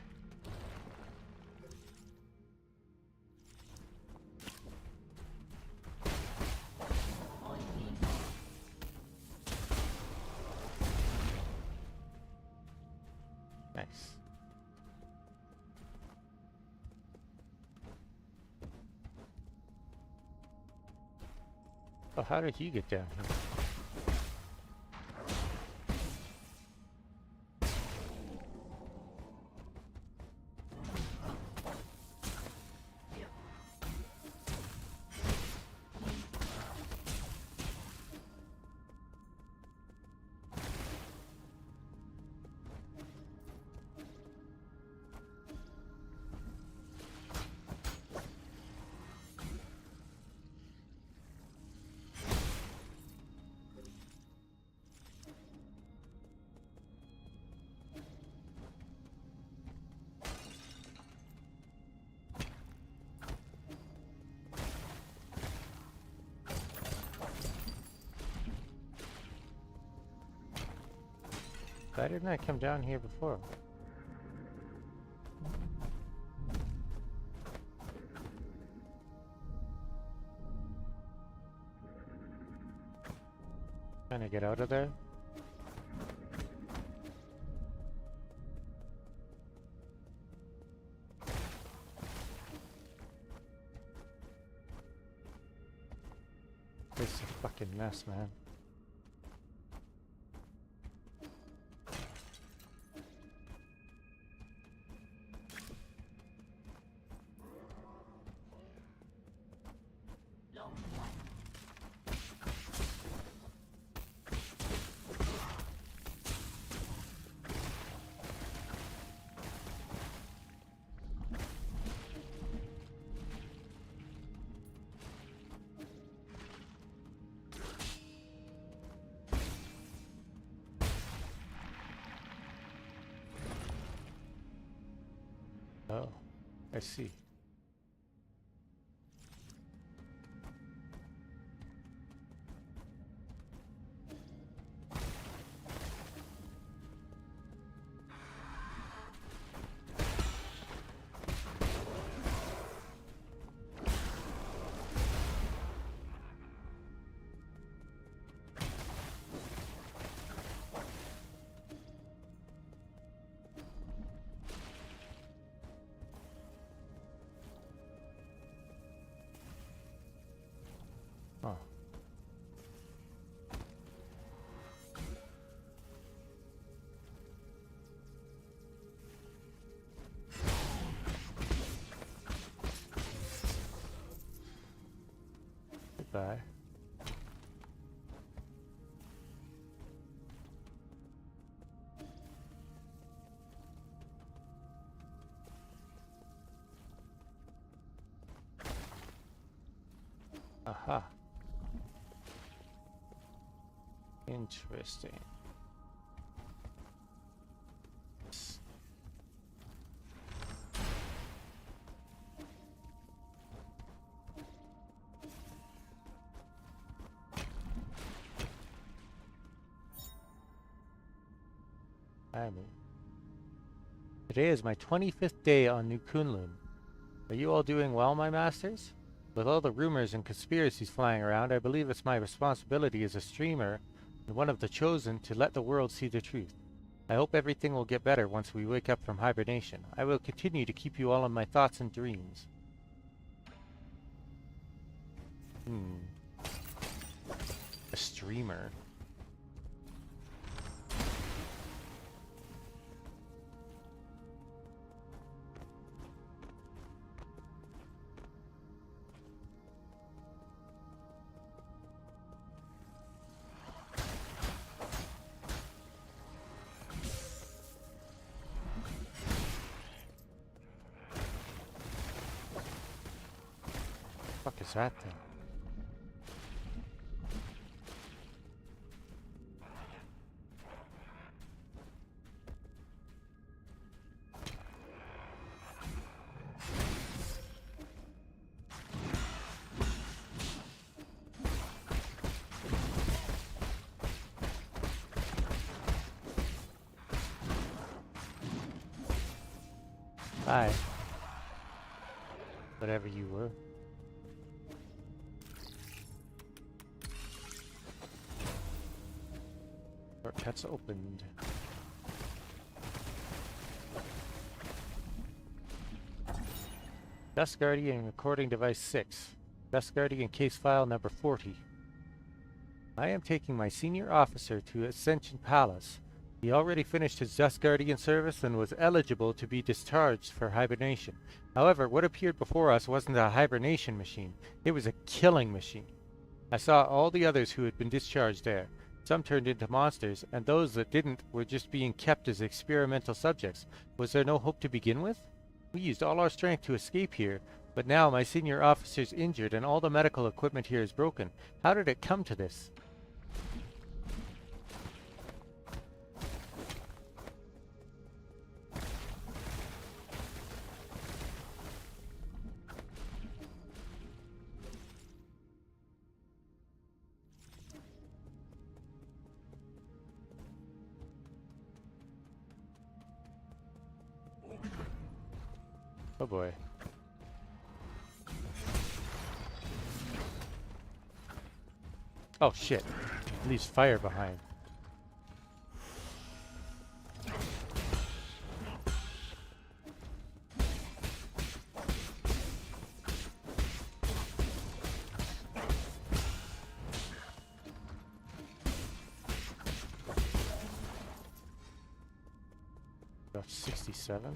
Nice. Oh, how did he get down here? Why didn't I come down here before? Trying to get out of there? This is a fucking mess, man. Oh, I see. Oh. Goodbye. Aha. Interesting. Today is my 25th day on New Kunlun. Are you all doing well, my masters? With all the rumors and conspiracies flying around, I believe it's my responsibility as a streamer and one of the chosen to let the world see the truth. I hope everything will get better once we wake up from hibernation. I will continue to keep you all in my thoughts and dreams. A streamer. What the fuck is that thing? Hi. Whatever you were. Shortcuts opened. Dust Guardian recording device 6. Dust Guardian case file number 40. I am taking my senior officer to Ascension Palace. He already finished his Dust Guardian service and was eligible to be discharged for hibernation. However, what appeared before us wasn't a hibernation machine. It was a killing machine. I saw all the others who had been discharged there. Some turned into monsters, and those that didn't were just being kept as experimental subjects. Was there no hope to begin with? We used all our strength to escape here, but now my senior officer's injured and all the medical equipment here is broken. How did it come to this? Oh boy. Oh shit. It leaves fire behind. About 67.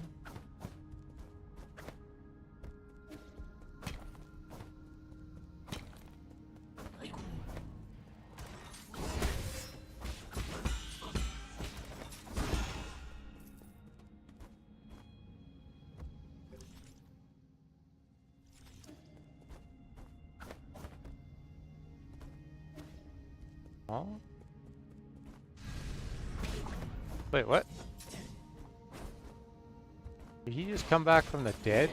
Oh? Wait, what? Did he just come back from the dead?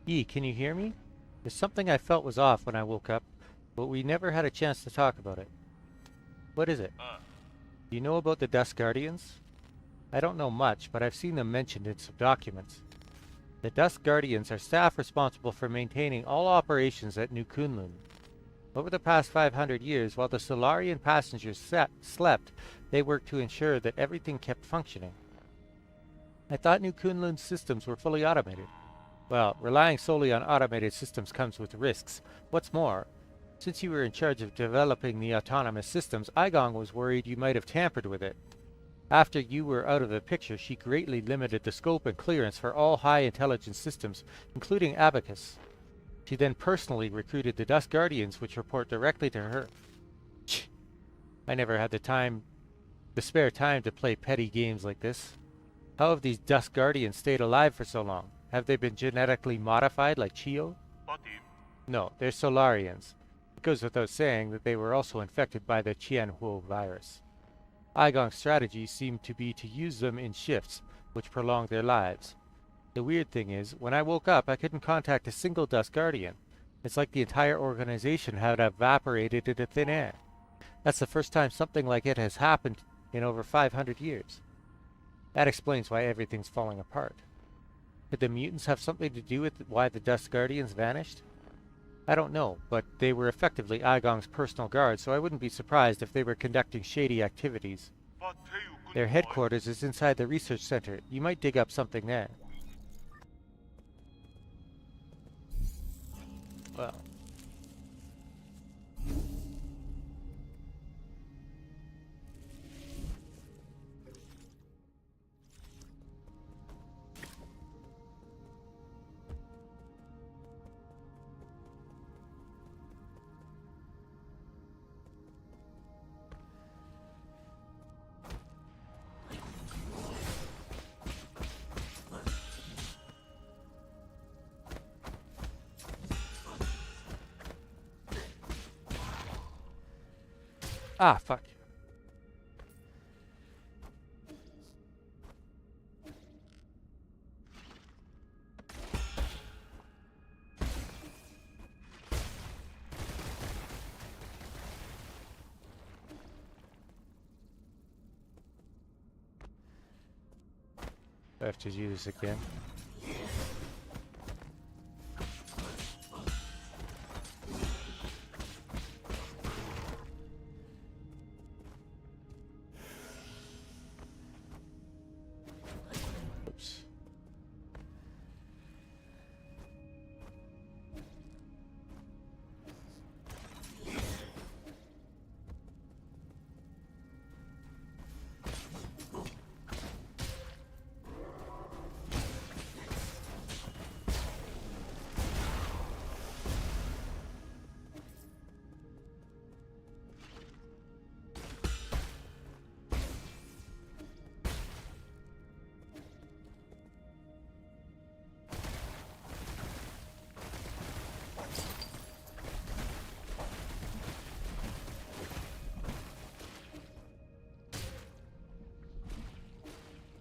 Yi, can you hear me? There's something I felt was off when I woke up, but we never had a chance to talk about it. What is it? Do you know about the Dust Guardians? I don't know much, but I've seen them mentioned in some documents. The Dust Guardians are staff responsible for maintaining all operations at New Kunlun. Over the past 500 years, while the Solarian passengers slept, they worked to ensure that everything kept functioning. I thought New Kunlun's systems were fully automated. Well, relying solely on automated systems comes with risks. What's more, since you were in charge of developing the autonomous systems, Aigong was worried you might have tampered with it. After you were out of the picture, she greatly limited the scope and clearance for all high-intelligence systems, including Abacus. She then personally recruited the Dust Guardians, which report directly to her. I never had the spare time to play petty games like this. How have these Dust Guardians stayed alive for so long? Have they been genetically modified like Chio? No, they're Solarians. It goes without saying that they were also infected by the Qianhuo virus. Aigong's strategy seemed to be to use them in shifts, which prolonged their lives. The weird thing is, when I woke up, I couldn't contact a single Dust Guardian. It's like the entire organization had evaporated into thin air. That's the first time something like it has happened in over 500 years. That explains why everything's falling apart. Could the mutants have something to do with why the Dust Guardians vanished? I don't know, but they were effectively Aigong's personal guard, so I wouldn't be surprised if they were conducting shady activities. Their headquarters is inside the research center. You might dig up something there. Well. Ah, fuck. I have to use this again. Oops.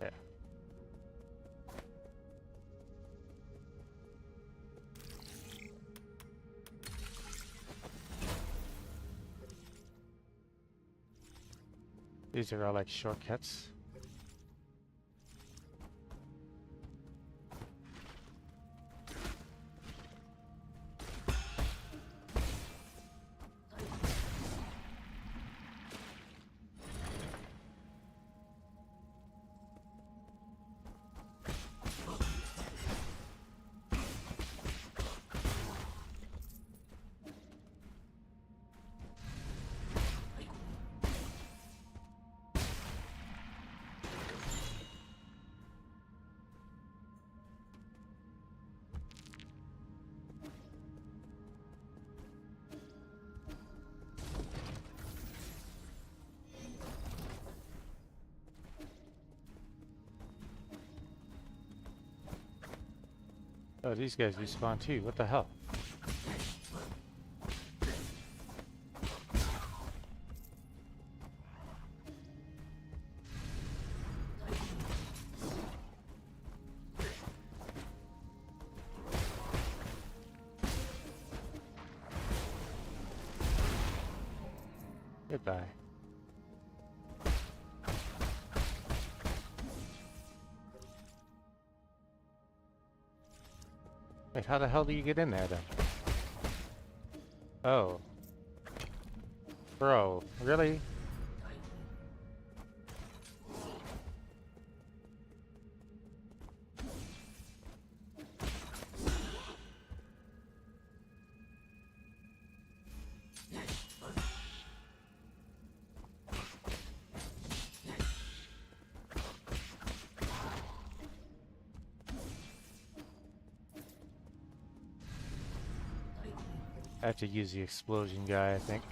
Yeah. These are all like shortcuts. Oh, these guys respawn too. What the hell? Goodbye. Wait, how the hell do you get in there then? Oh. Bro, really? I have to use the explosion guy, I think.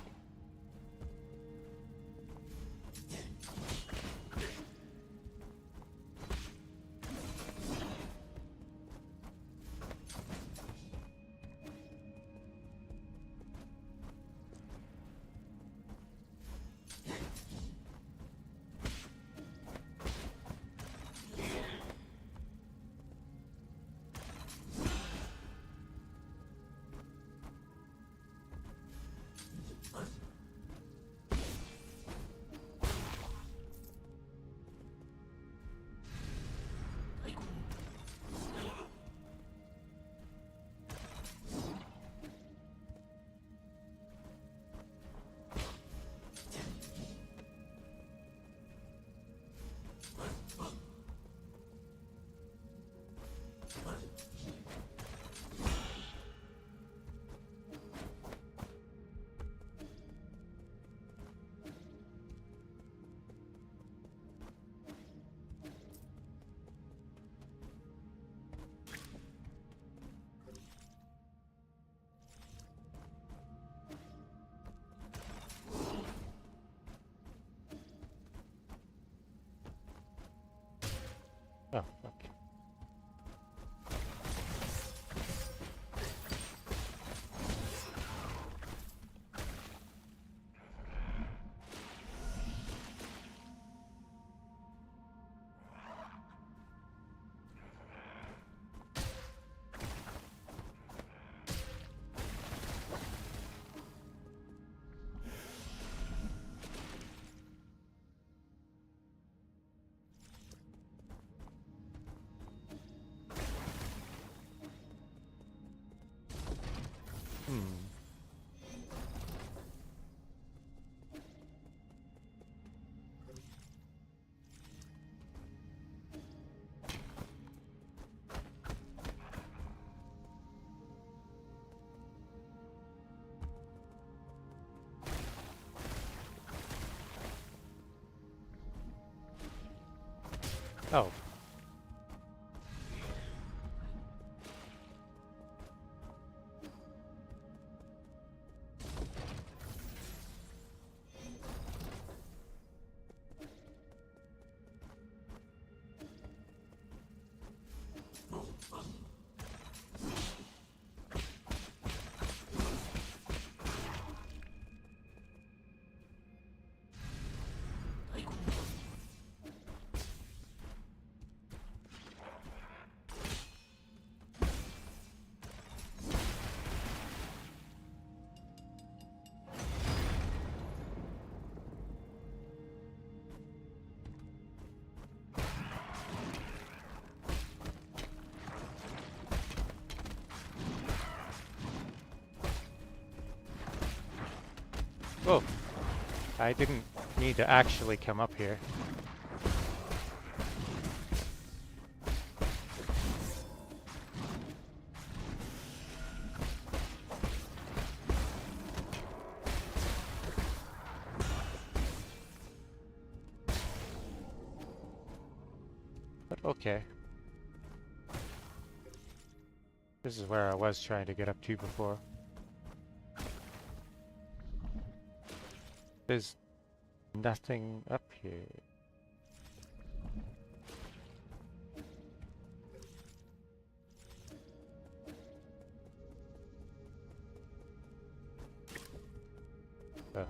Oh. Whoa. I didn't need to actually come up here. But okay. This is where I was trying to get up to before. There's nothing up here. Oh.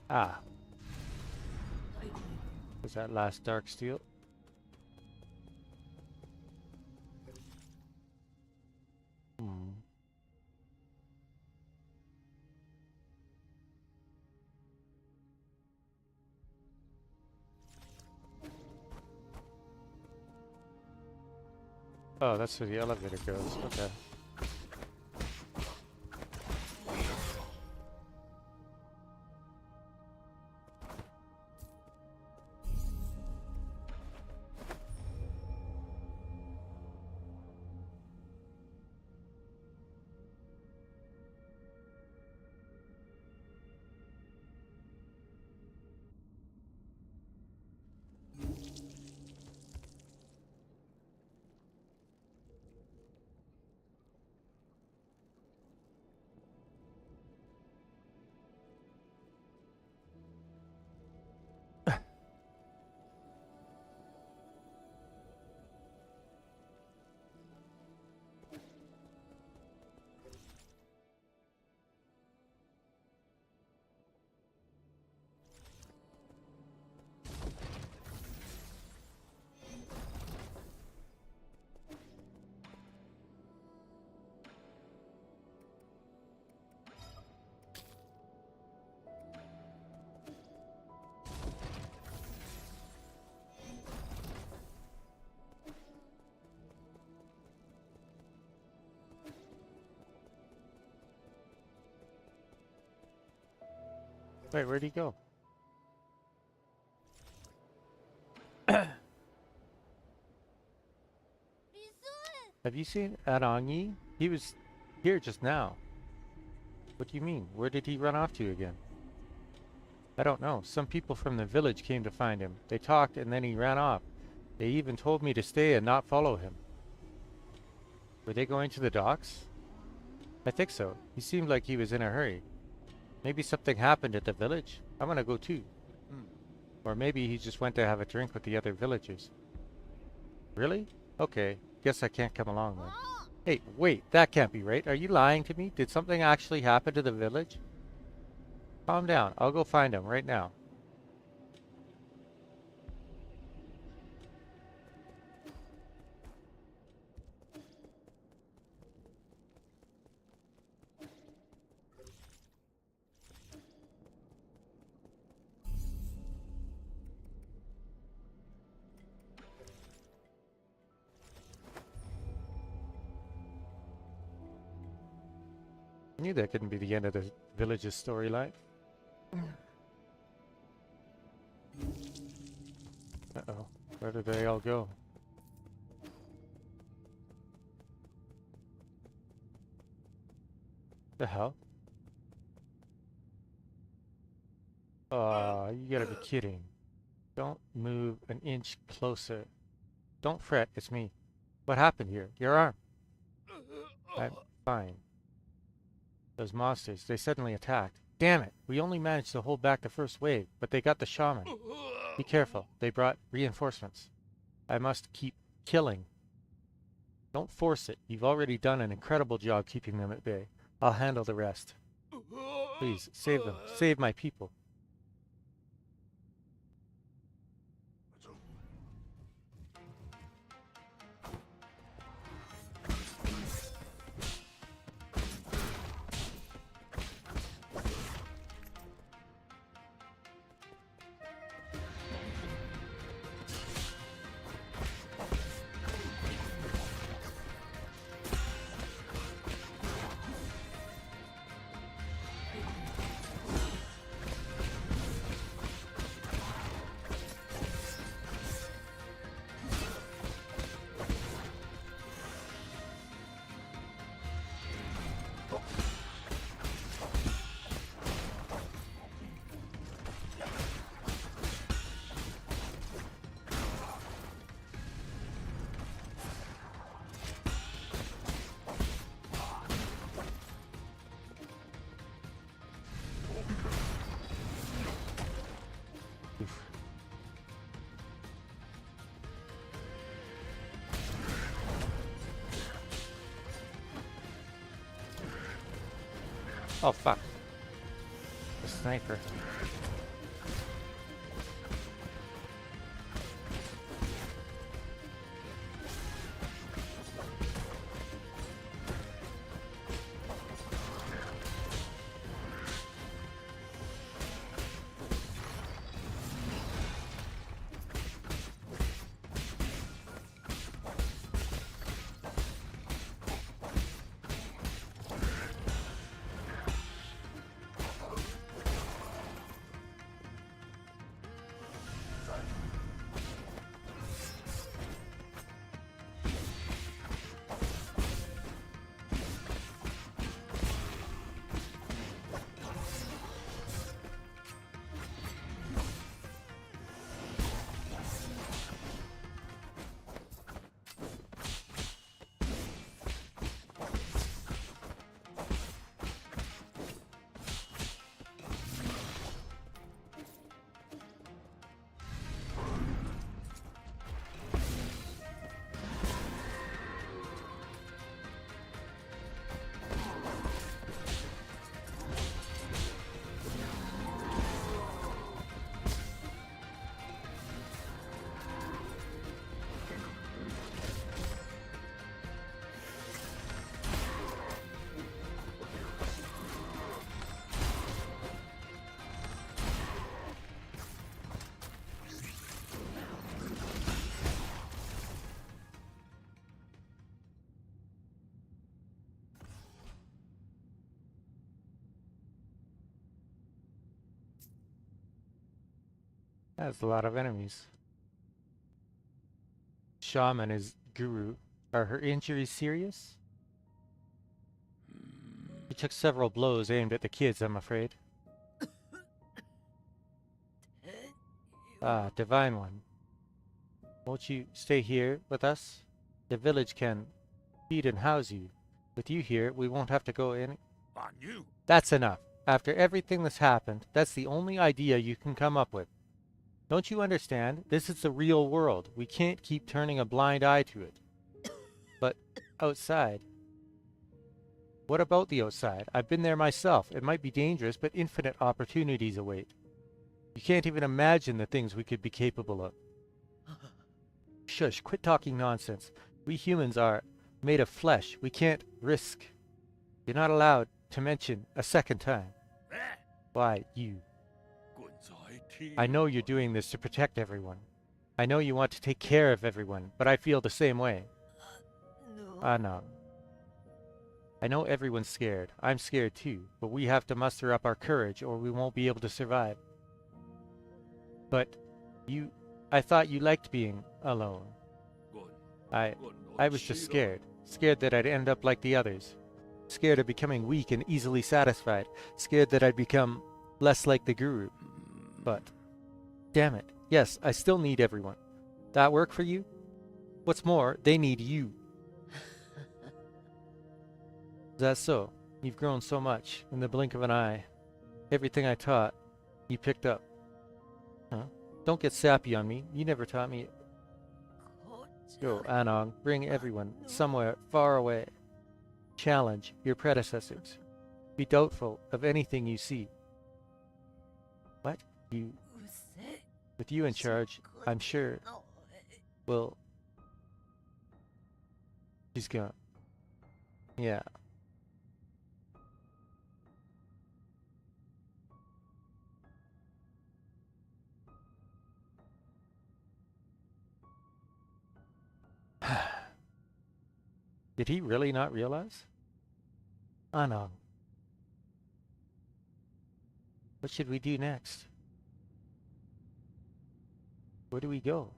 Ah. Was that last dark steel? Hmm. Oh, that's where the elevator goes. Okay. Wait, where'd he go? Have you seen Arangi? He was here just now. What do you mean? Where did he run off to again? I don't know. Some people from the village came to find him. They talked and then he ran off. They even told me to stay and not follow him. Were they going to the docks? I think so. He seemed like he was in a hurry. Maybe something happened at the village. I'm gonna go too. Or maybe he just went to have a drink with the other villagers. Really? Okay. Guess I can't come along then. Hey, wait, that can't be right. Are you lying to me? Did something actually happen to the village? Calm down. I'll go find him right now. I knew that couldn't be the end of the village's storyline. Uh-oh. Where did they all go? The hell? You gotta be kidding. Don't move an inch closer. Don't fret, it's me. What happened here? Your arm. I'm fine. Those monsters, they suddenly attacked. Damn it! We only managed to hold back the first wave, but they got the shaman. Be careful. They brought reinforcements. I must keep killing. Don't force it. You've already done an incredible job keeping them at bay. I'll handle the rest. Please, save them. Save my people. Oof. Oh, fuck. The sniper. That's a lot of enemies. Shaman is guru. Are her injuries serious? He took several blows aimed at the kids, I'm afraid. Ah, Divine One. Won't you stay here with us? The village can feed and house you. With you here, we won't have to go in. On you. That's enough. After everything that's happened, that's the only idea you can come up with. Don't you understand? This is the real world. We can't keep turning a blind eye to it. But outside, What about the outside? I've been there myself. It might be dangerous, but infinite opportunities await. You can't even imagine the things we could be capable of. Shush, quit talking nonsense. We humans are made of flesh. We can't risk. You're not allowed to mention a second time. Why, you? I know you're doing this to protect everyone. I know you want to take care of everyone, but I feel the same way. No. I know everyone's scared. I'm scared too, but we have to muster up our courage or we won't be able to survive. But I thought you liked being alone. I was just scared. Scared that I'd end up like the others. Scared of becoming weak and easily satisfied. Scared that I'd become less like the guru. But, damn it, yes, I still need everyone. That work for you? What's more, they need you. Is that so? You've grown so much in the blink of an eye. Everything I taught, you picked up. Huh? Don't get sappy on me. You never taught me. Go, Anong, bring everyone somewhere far away. Challenge your predecessors. Be doubtful of anything you see. What? You... With you in charge, I'm sure... Well... She's gone. Yeah. Did he really not realize? Anong. What should we do next? Where do we go?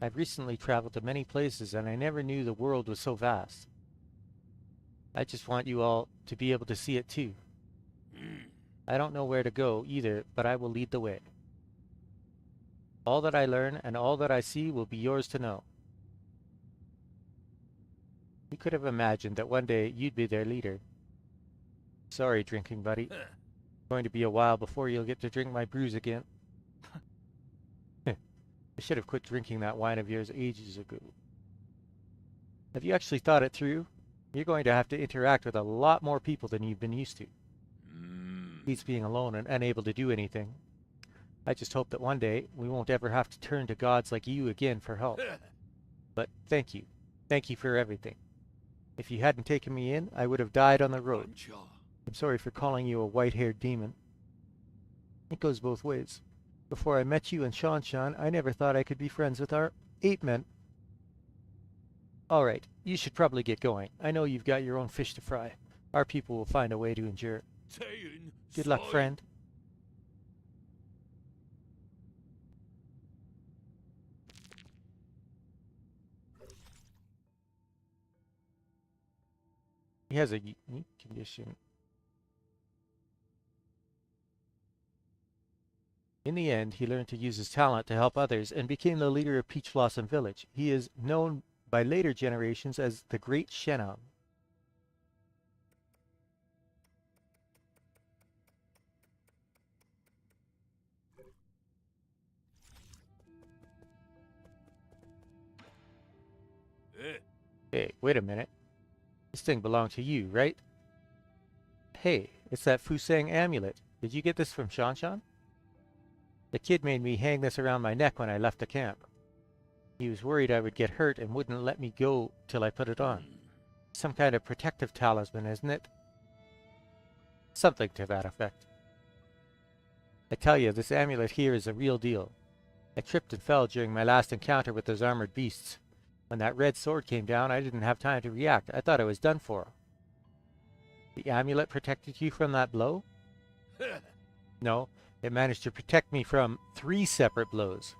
I've recently traveled to many places and I never knew the world was so vast. I just want you all to be able to see it too. I don't know where to go either, but I will lead the way. All that I learn and all that I see will be yours to know. You could have imagined that one day you'd be their leader. Sorry, drinking buddy. Going to be a while before you'll get to drink my brews again. I should have quit drinking that wine of yours ages ago. Have you actually thought it through? You're going to have to interact with a lot more people than you've been used to. Beats being alone and unable to do anything. I just hope that one day we won't ever have to turn to gods like you again for help. But thank you. Thank you for everything. If you hadn't taken me in, I would have died on the road. I'm sorry for calling you a white-haired demon. It goes both ways. Before I met you and Shan, I never thought I could be friends with our ape men. All right, you should probably get going. I know you've got your own fish to fry. Our people will find a way to endure. Good luck, friend. He has a unique condition. In the end, he learned to use his talent to help others and became the leader of Peach Blossom Village. He is known by later generations as the Great Shenam. Hey, wait a minute. This thing belonged to you, right? Hey, it's that Fusang amulet. Did you get this from Shan? The kid made me hang this around my neck when I left the camp. He was worried I would get hurt and wouldn't let me go till I put it on. Some kind of protective talisman, isn't it? Something to that effect. I tell you, this amulet here is a real deal. I tripped and fell during my last encounter with those armored beasts. When that red sword came down, I didn't have time to react. I thought I was done for. The amulet protected you from that blow? No, it managed to protect me from 3 separate blows.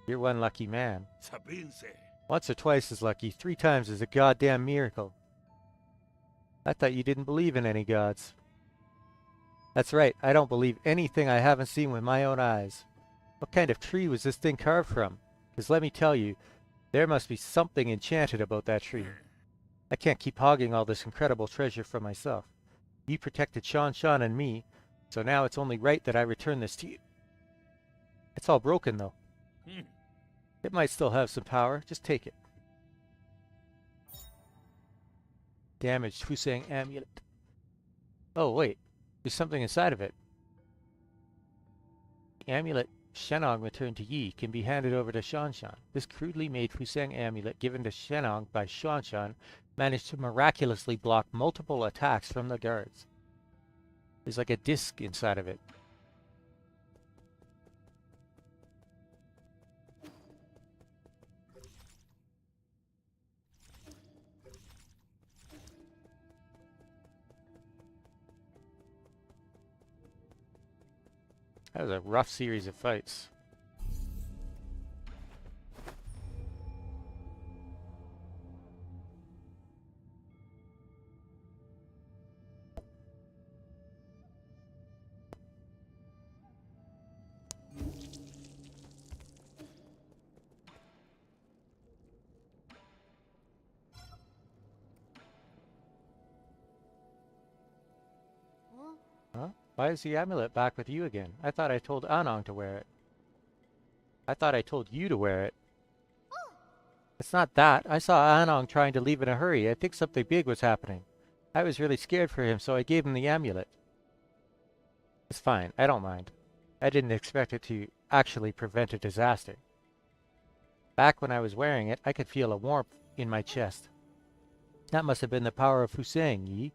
You're one lucky man. Once or twice as lucky, 3 times is a goddamn miracle. I thought you didn't believe in any gods. That's right, I don't believe anything I haven't seen with my own eyes. What kind of tree was this thing carved from? Because let me tell you, there must be something enchanted about that tree. I can't keep hogging all this incredible treasure for myself. You protected Shan and me, so now it's only right that I return this to you. It's all broken, though. It might still have some power. Just take it. Damaged Fusang amulet. Oh, wait. There's something inside of it. The amulet Shenong returned to Yi can be handed over to Shanshan. This crudely made Fusang amulet given to Shenong by Shanshan managed to miraculously block multiple attacks from the guards. There's like a disc inside of it. That was a rough series of fights. Huh? Why is the amulet back with you again? I thought I told Anong to wear it. I thought I told you to wear it. It's not that. I saw Anong trying to leave in a hurry. I think something big was happening. I was really scared for him, so I gave him the amulet. It's fine. I don't mind. I didn't expect it to actually prevent a disaster. Back when I was wearing it, I could feel a warmth in my chest. That must have been the power of Fusang, Yi.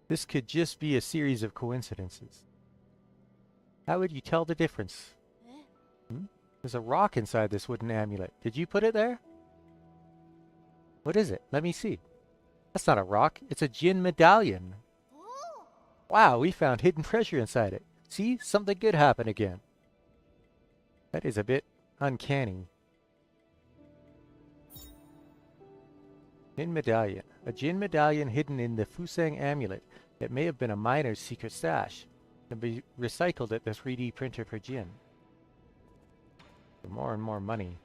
This could just be a series of coincidences. How would you tell the difference? There's a rock inside this wooden amulet. Did you put it there? What is it? Let me see. That's not a rock. It's a Jin medallion. Wow, we found hidden treasure inside it. See? Something good happened again. That is a bit uncanny. Jin medallion. A Jin medallion hidden in the Fusang amulet. It may have been a miner's secret stash. It can be recycled at the 3D printer for Jin. For more and more money.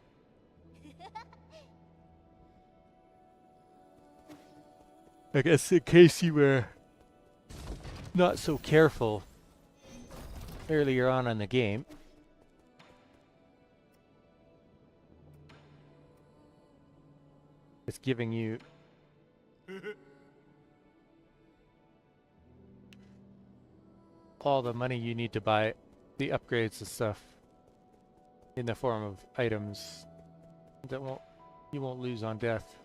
I guess in case you were not so careful earlier on in the game. It's giving you all the money you need to buy the upgrades and stuff in the form of items that you won't lose on death.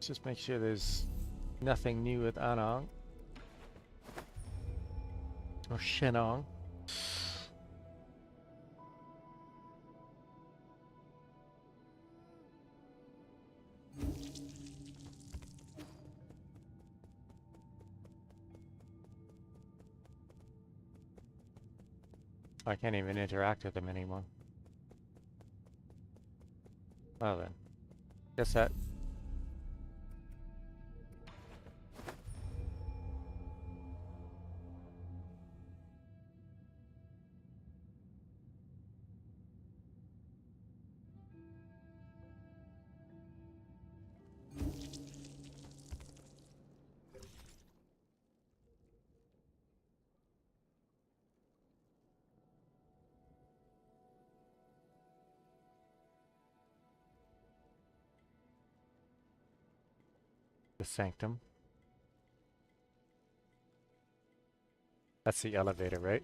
Just make sure there's nothing new with Anong or Shenong. I can't even interact with them anymore. Well then, guess that. The sanctum. That's the elevator, right?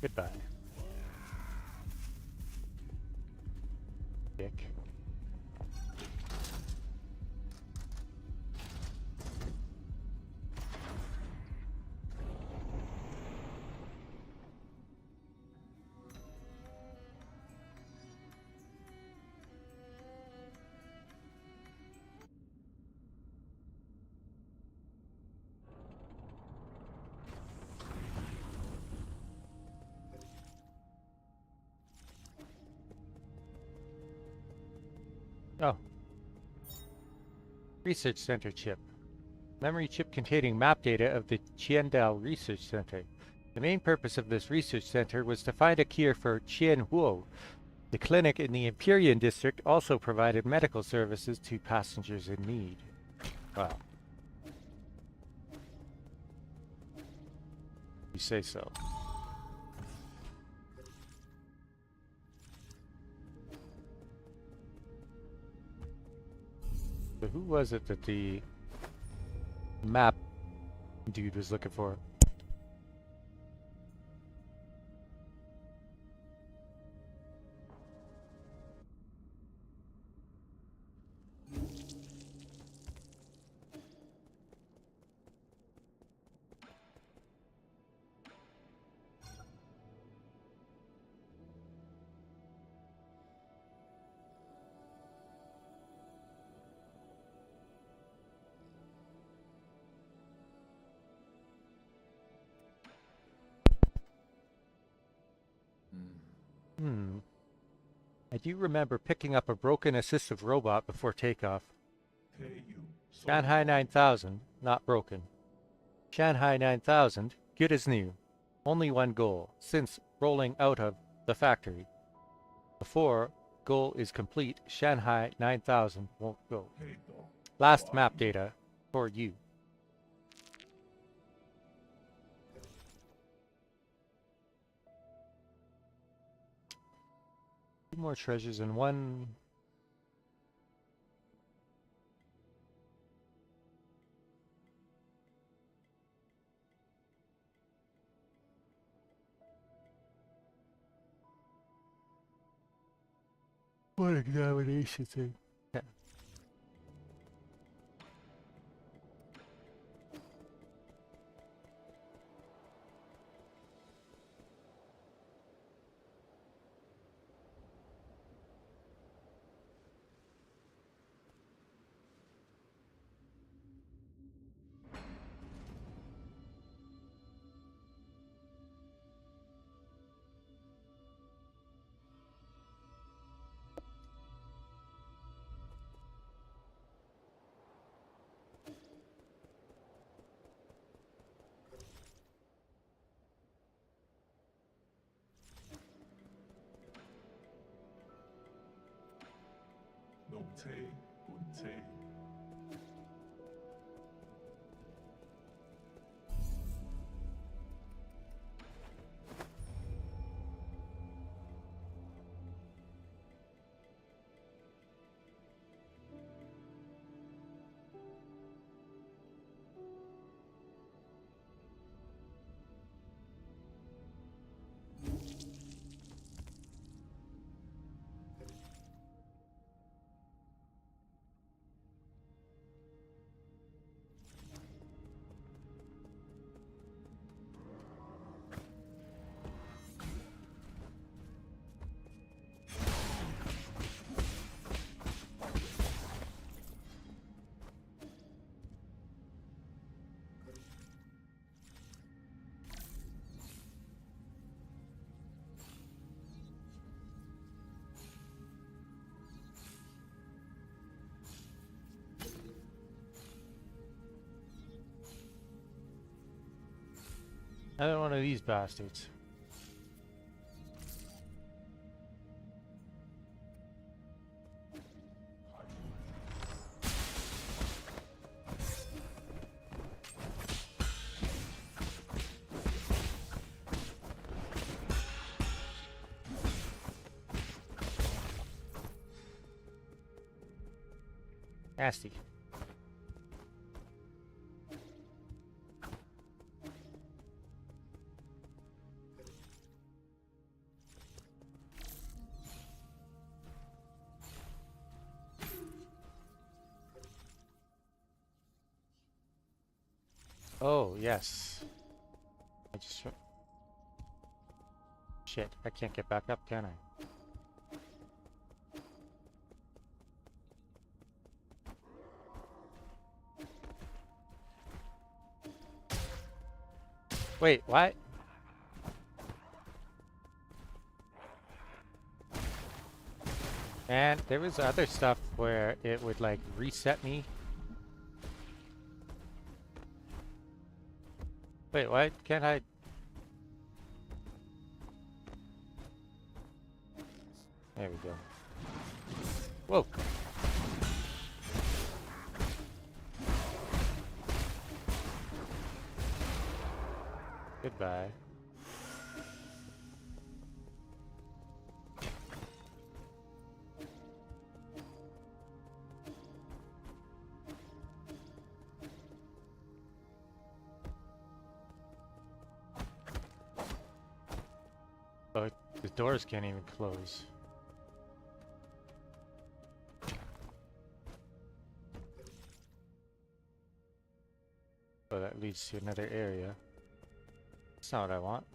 Goodbye. Dick. Oh. Research Center chip. Memory chip containing map data of the Qiandao Research Center. The main purpose of this research center was to find a cure for Qianhuo. The clinic in the Empyrean district also provided medical services to passengers in need. Wow. You say so. So who was it that the map dude was looking for? I do remember picking up a broken assistive robot before takeoff. Shanghai 9000, not broken. Shanghai 9000, good as new. Only one goal, since rolling out of the factory. Before goal is complete, Shanghai 9000 won't go. Last map data for you. 2 more treasures and 1... What examination thing? Yeah. Another one of these bastards. Nasty. Oh, yes. I just... Shit, I can't get back up, can I? Wait, what? And there was other stuff where it would like reset me. Wait, what? Can't I? There we go. Whoa. Goodbye. Oh, the doors can't even close. Oh, that leads to another area. That's not what I want.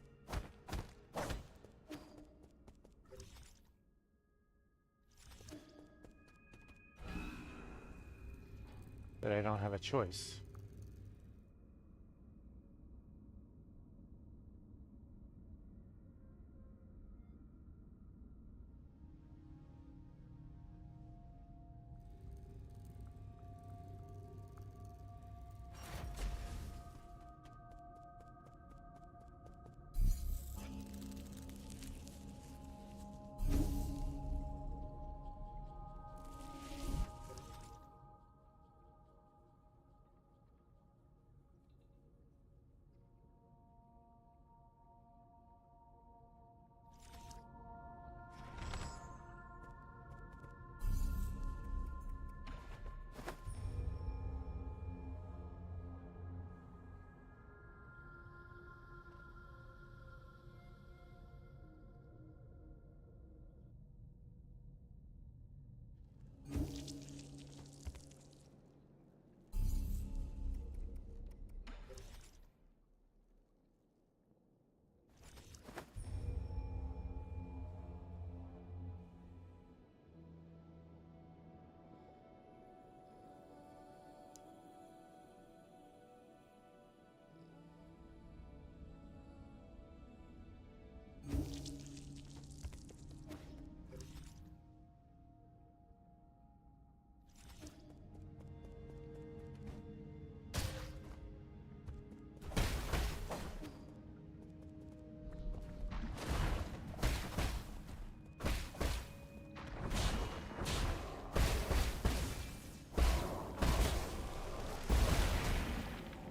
But I don't have a choice.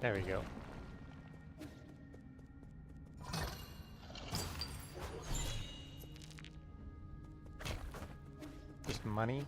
There we go. Just money.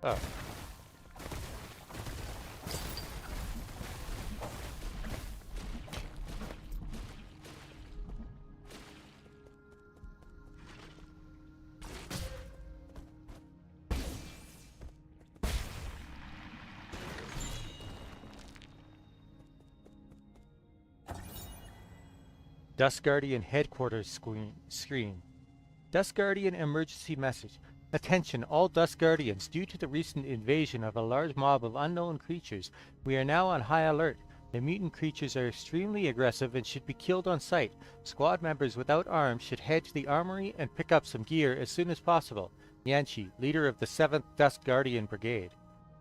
Oh. Dust Guardian headquarters screen. Dust Guardian emergency message. Attention, all Dust Guardians. Due to the recent invasion of a large mob of unknown creatures, we are now on high alert. The mutant creatures are extremely aggressive and should be killed on sight. Squad members without arms should head to the armory and pick up some gear as soon as possible. Yanchi, leader of the 7th Dust Guardian Brigade.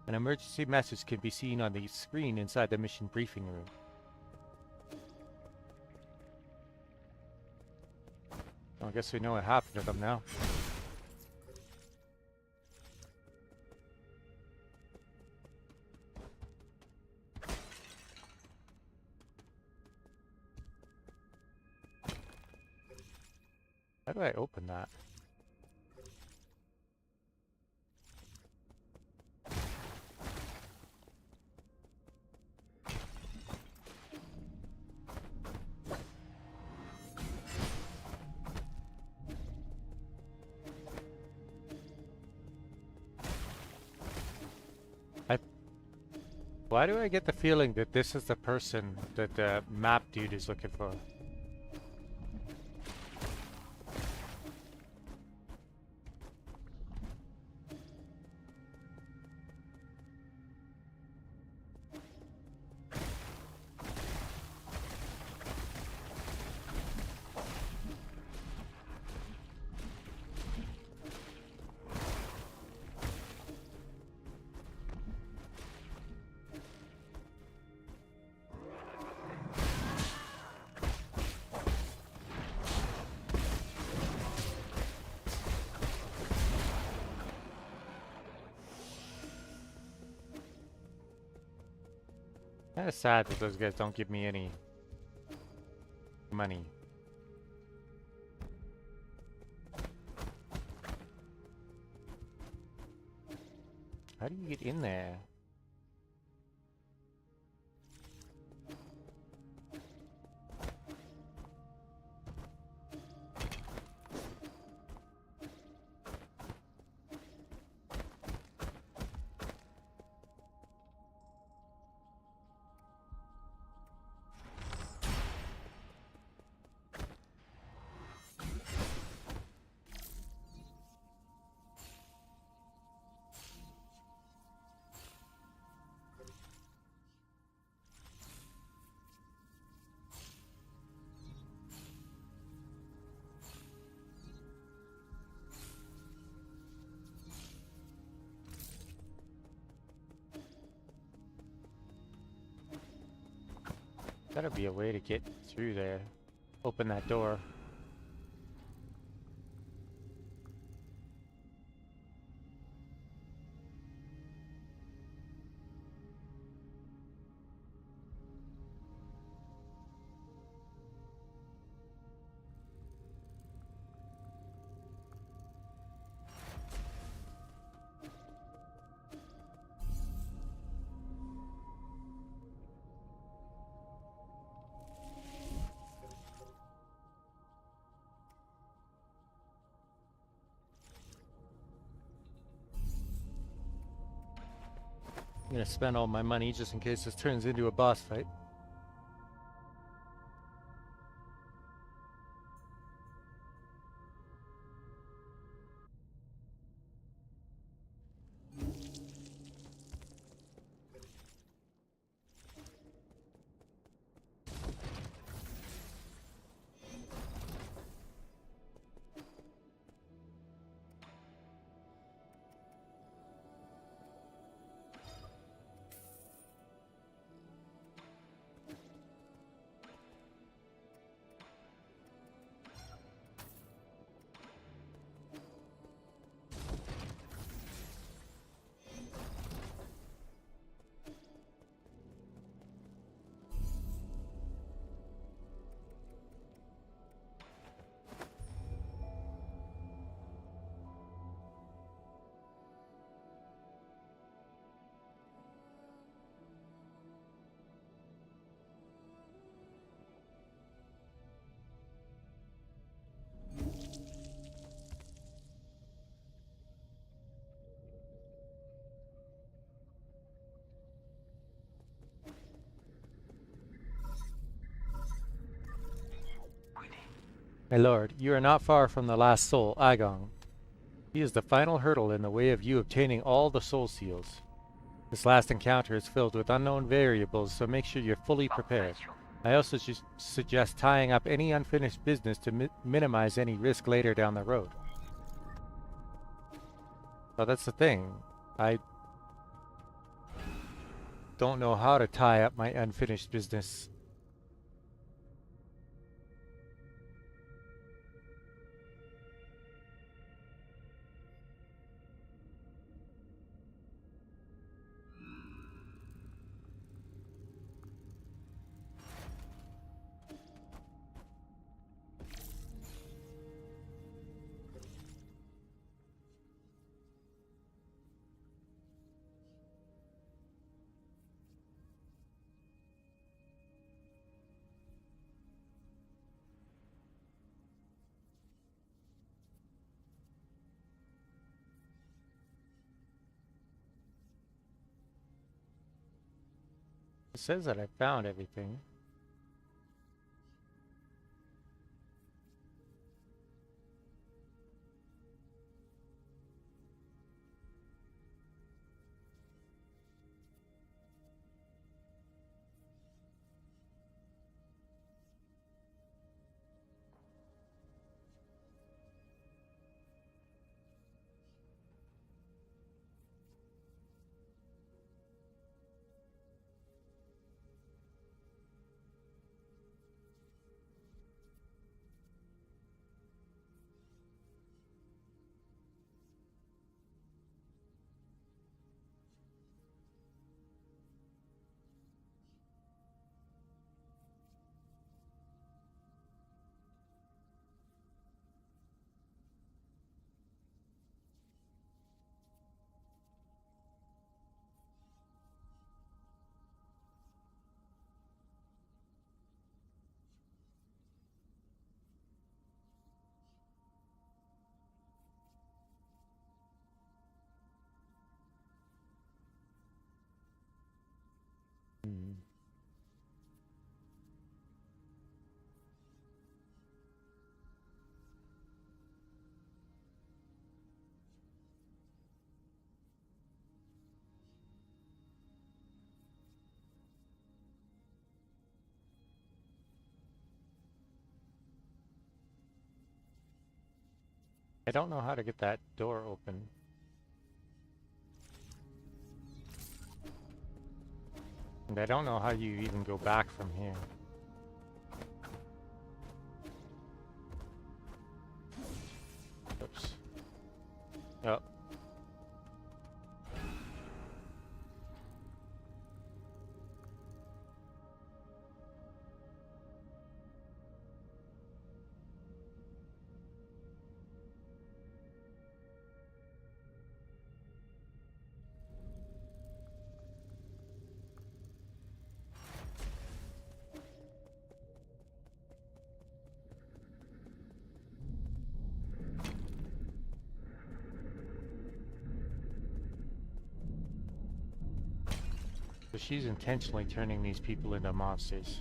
An emergency message can be seen on the screen inside the mission briefing room. Well, I guess we know what happened to them now. How do I open that? Why do I get the feeling that this is the person that the map dude is looking for? Kinda sad that those guys don't give me any money. How do you get in there? Gotta be a way to get through there. Open that door. I'm gonna spend all my money just in case this turns into a boss fight. My lord, you are not far from the last soul, Agong. He is the final hurdle in the way of you obtaining all the soul seals. This last encounter is filled with unknown variables, so make sure you're fully prepared. I also suggest tying up any unfinished business to minimize any risk later down the road. So that's the thing. I don't know how to tie up my unfinished business. It says that I found everything. I don't know how to get that door open. And I don't know how you even go back from here. Oops. Oh. So she's intentionally turning these people into monsters.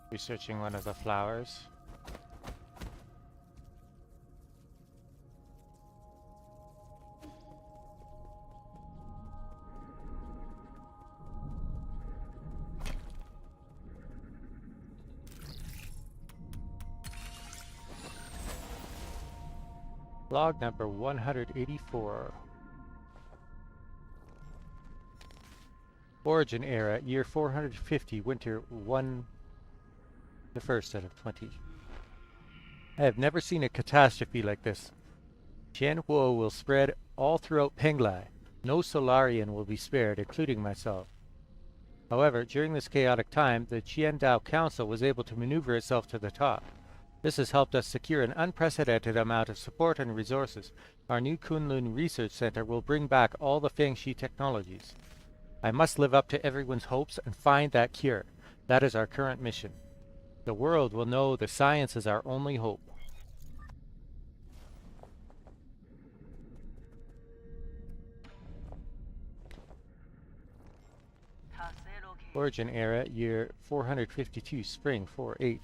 Researching one of the flowers. Log number 184. Origin era, year 450, winter 1, the first out of 20. I have never seen a catastrophe like this. Tianhuo will spread all throughout Penglai. No Solarian will be spared, including myself. However, during this chaotic time, the Qiandao Council was able to maneuver itself to the top. This has helped us secure an unprecedented amount of support and resources. Our new Kunlun Research Center will bring back all the Fengshi technologies. I must live up to everyone's hopes and find that cure. That is our current mission. The world will know the science is our only hope. Origin era, year 452, spring 4-8.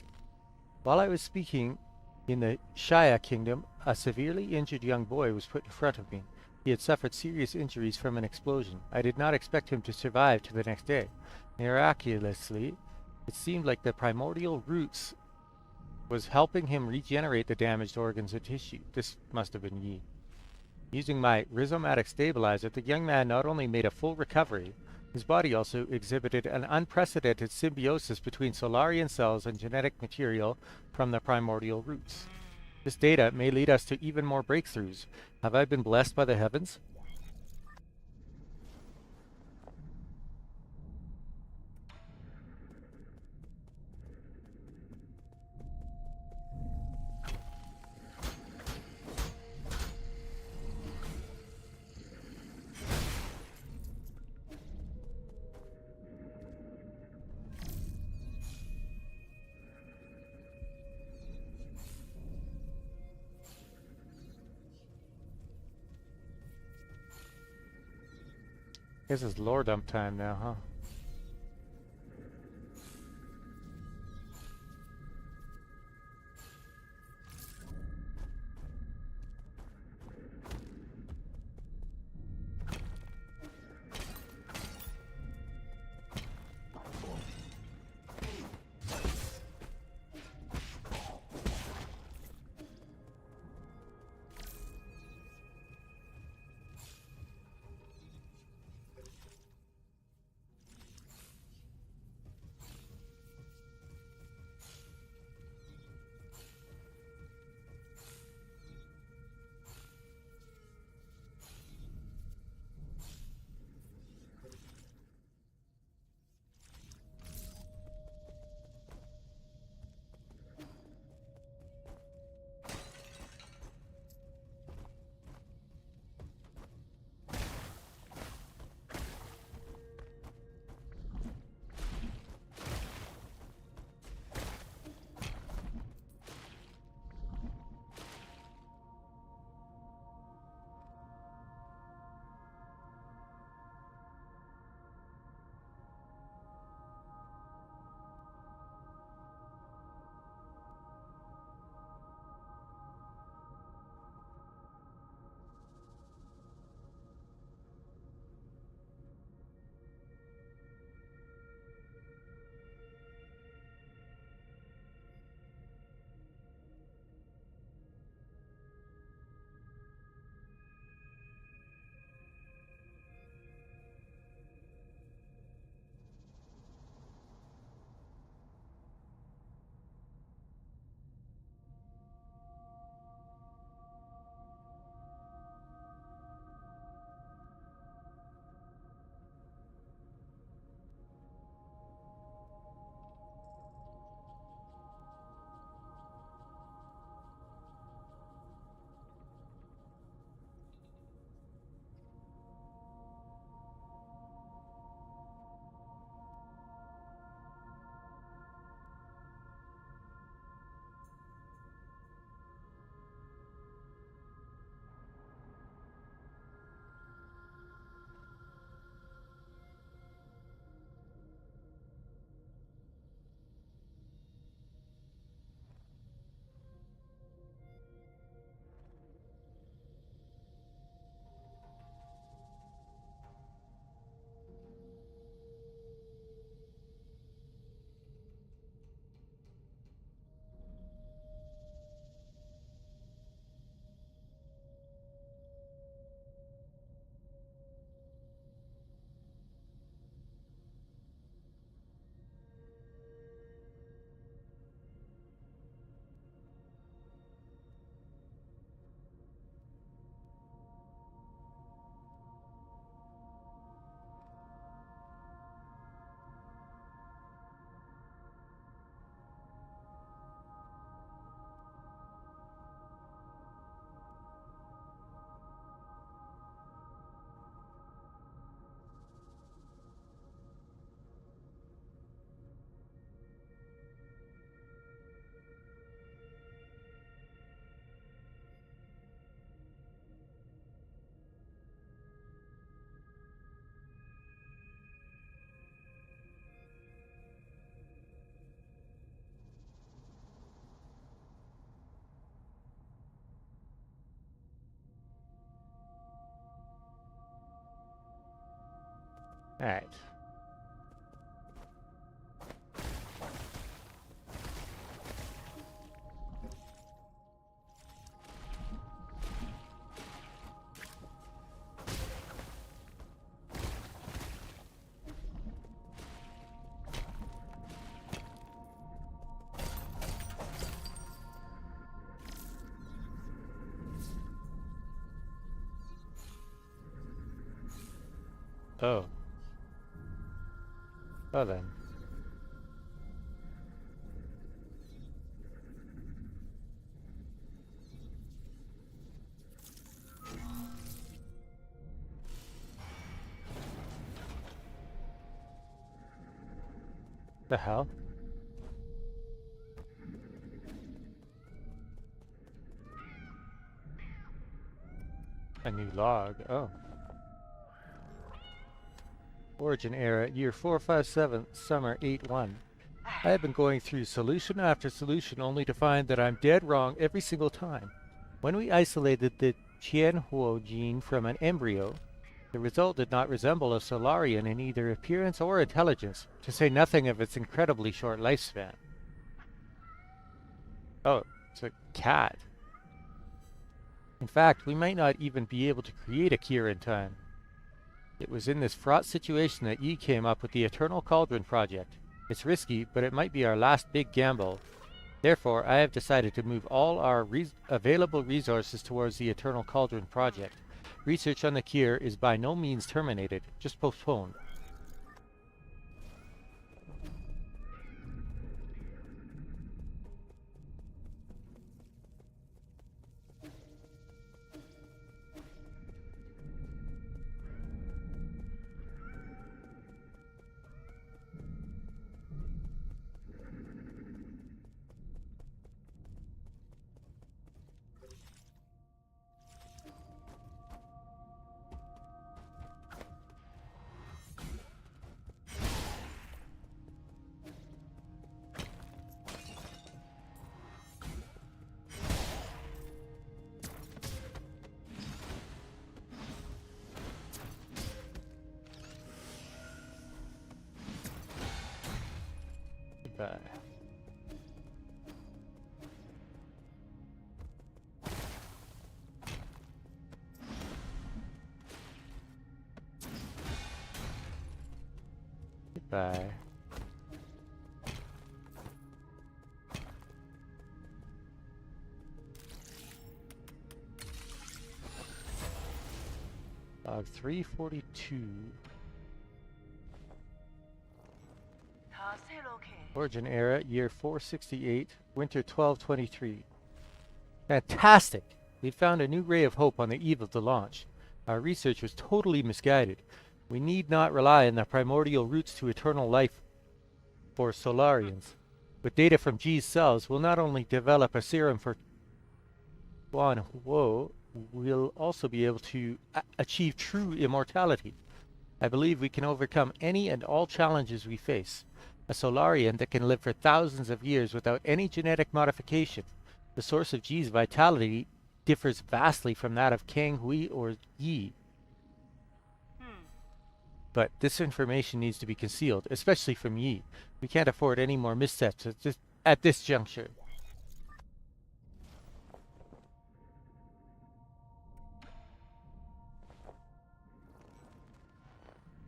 While I was speaking in the Shaya kingdom, a severely injured young boy was put in front of me. He had suffered serious injuries from an explosion. I did not expect him to survive to the next day. Miraculously, it seemed like the primordial roots was helping him regenerate the damaged organs and tissue. This must have been Yi. Using my rhizomatic stabilizer, the young man not only made a full recovery, his body also exhibited an unprecedented symbiosis between Solarian cells and genetic material from the primordial roots. This data may lead us to even more breakthroughs. Have I been blessed by the heavens? This is lore dump time now, huh? Alright. Oh. Oh then. The hell? A new log. Oh. Origin era, year 457, summer 81. I have been going through solution after solution only to find that I'm dead wrong every single time. When we isolated the Tianhuo gene from an embryo, the result did not resemble a Solarian in either appearance or intelligence, to say nothing of its incredibly short lifespan. Oh, it's a cat. In fact, we might not even be able to create a cure in time. It was in this fraught situation that Yi came up with the Eternal Cauldron project. It's risky, but it might be our last big gamble. Therefore, I have decided to move all our available resources towards the Eternal Cauldron project. Research on the cure is by no means terminated, just postponed. Goodbye. Goodbye. Log 342. Origin era, year 468, winter 1223. Fantastic! We found a new ray of hope on the eve of the launch. Our research was totally misguided. We need not rely on the primordial roots to eternal life for Solarians. With data from G's cells, we'll not only develop a serum for Guan Huo, we'll also be able to achieve true immortality. I believe we can overcome any and all challenges we face. A Solarian that can live for thousands of years without any genetic modification. The source of G's vitality differs vastly from that of Kang Hui or Yi. But this information needs to be concealed, especially from Yi. We can't afford any more missteps at this juncture.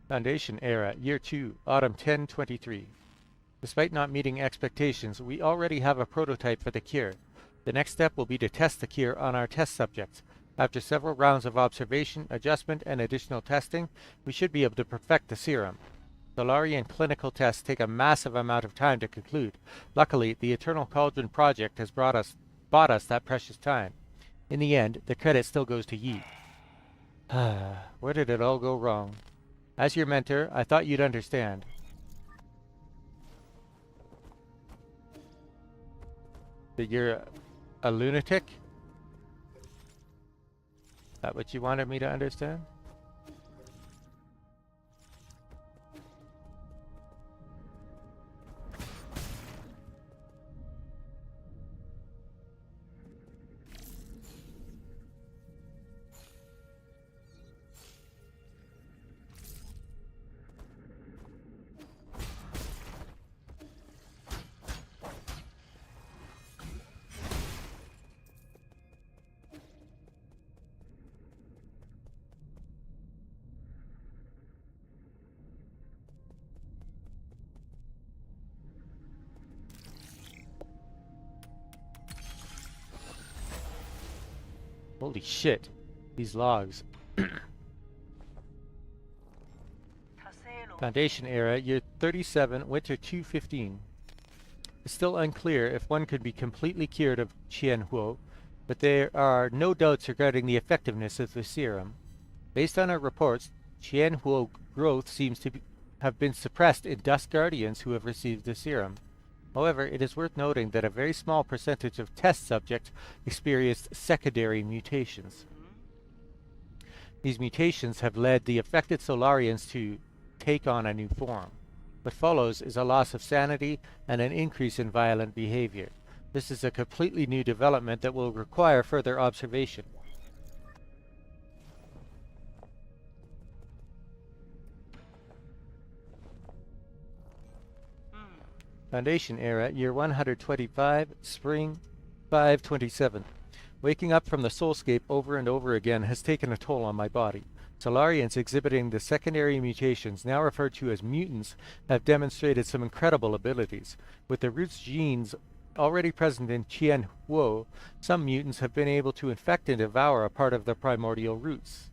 Foundation era, year 2, autumn 1023. Despite not meeting expectations, we already have a prototype for the cure. The next step will be to test the cure on our test subjects. After several rounds of observation, adjustment, and additional testing, we should be able to perfect the serum. Solarian clinical tests take a massive amount of time to conclude. Luckily, the Eternal Cauldron project has bought us that precious time. In the end, the credit still goes to Yi. Where did it all go wrong? As your mentor, I thought you'd understand. That you're a lunatic? Is that what you wanted me to understand? Holy shit. These logs. Foundation era, year 37, winter 215. It's still unclear if one could be completely cured of Qianhuo, but there are no doubts regarding the effectiveness of the serum. Based on our reports, Qianhuo growth seems to have been suppressed in Dust Guardians who have received the serum. However, it is worth noting that a very small percentage of test subjects experienced secondary mutations. These mutations have led the affected Solarians to take on a new form. What follows is a loss of sanity and an increase in violent behavior. This is a completely new development that will require further observation. Foundation era, year 125, spring 527. Waking up from the soulscape over and over again has taken a toll on my body. Solarians exhibiting the secondary mutations, now referred to as mutants, have demonstrated some incredible abilities. With the roots genes already present in Qianhuo, some mutants have been able to infect and devour a part of the primordial roots.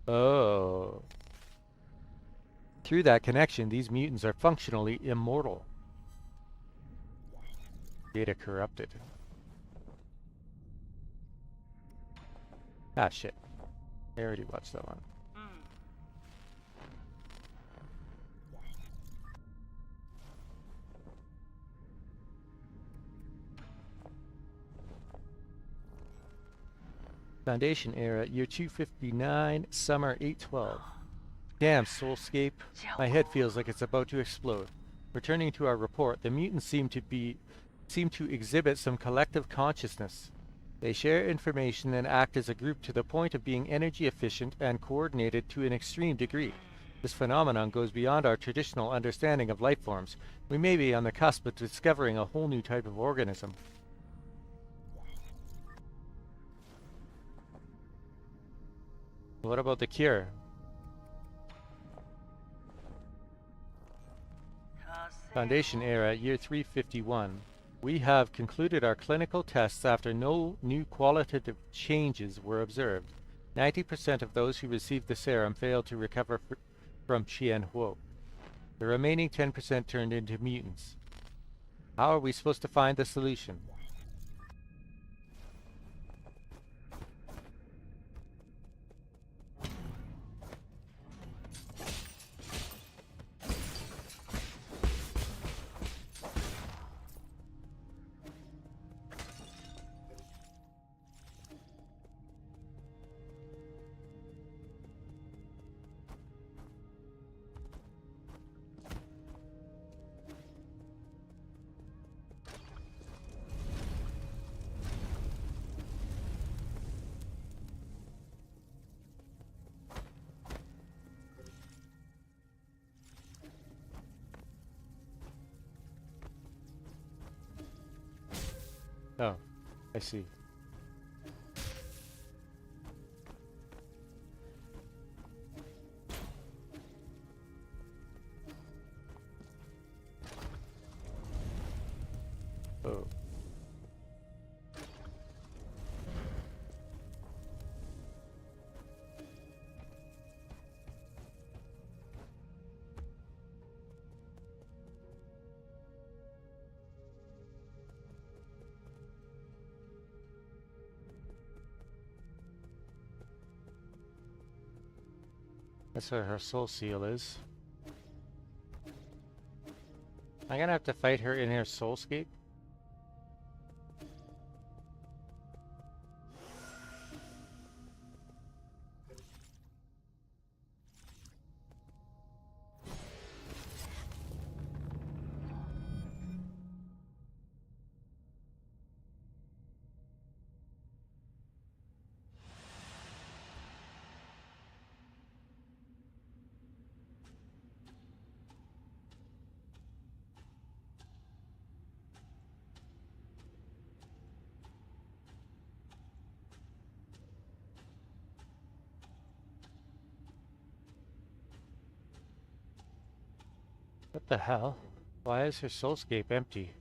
Oh. Through that connection, these mutants are functionally immortal. Data corrupted. Ah, shit. I already watched that one. Foundation era, year 259, summer 812. Damn, Soulscape. My head feels like it's about to explode. Returning to our report, the mutants seem to exhibit some collective consciousness. They share information and act as a group to the point of being energy efficient and coordinated to an extreme degree. This phenomenon goes beyond our traditional understanding of life forms. We may be on the cusp of discovering a whole new type of organism. What about the cure? Foundation era, year 351. We have concluded our clinical tests after no new qualitative changes were observed. 90% of those who received the serum failed to recover from Qianhuo. The remaining 10% turned into mutants. How are we supposed to find the solution? Oh, I see. Oh. That's where her soul seal is. I'm gonna have to fight her in her soulscape. What the hell? Why is her soulscape empty?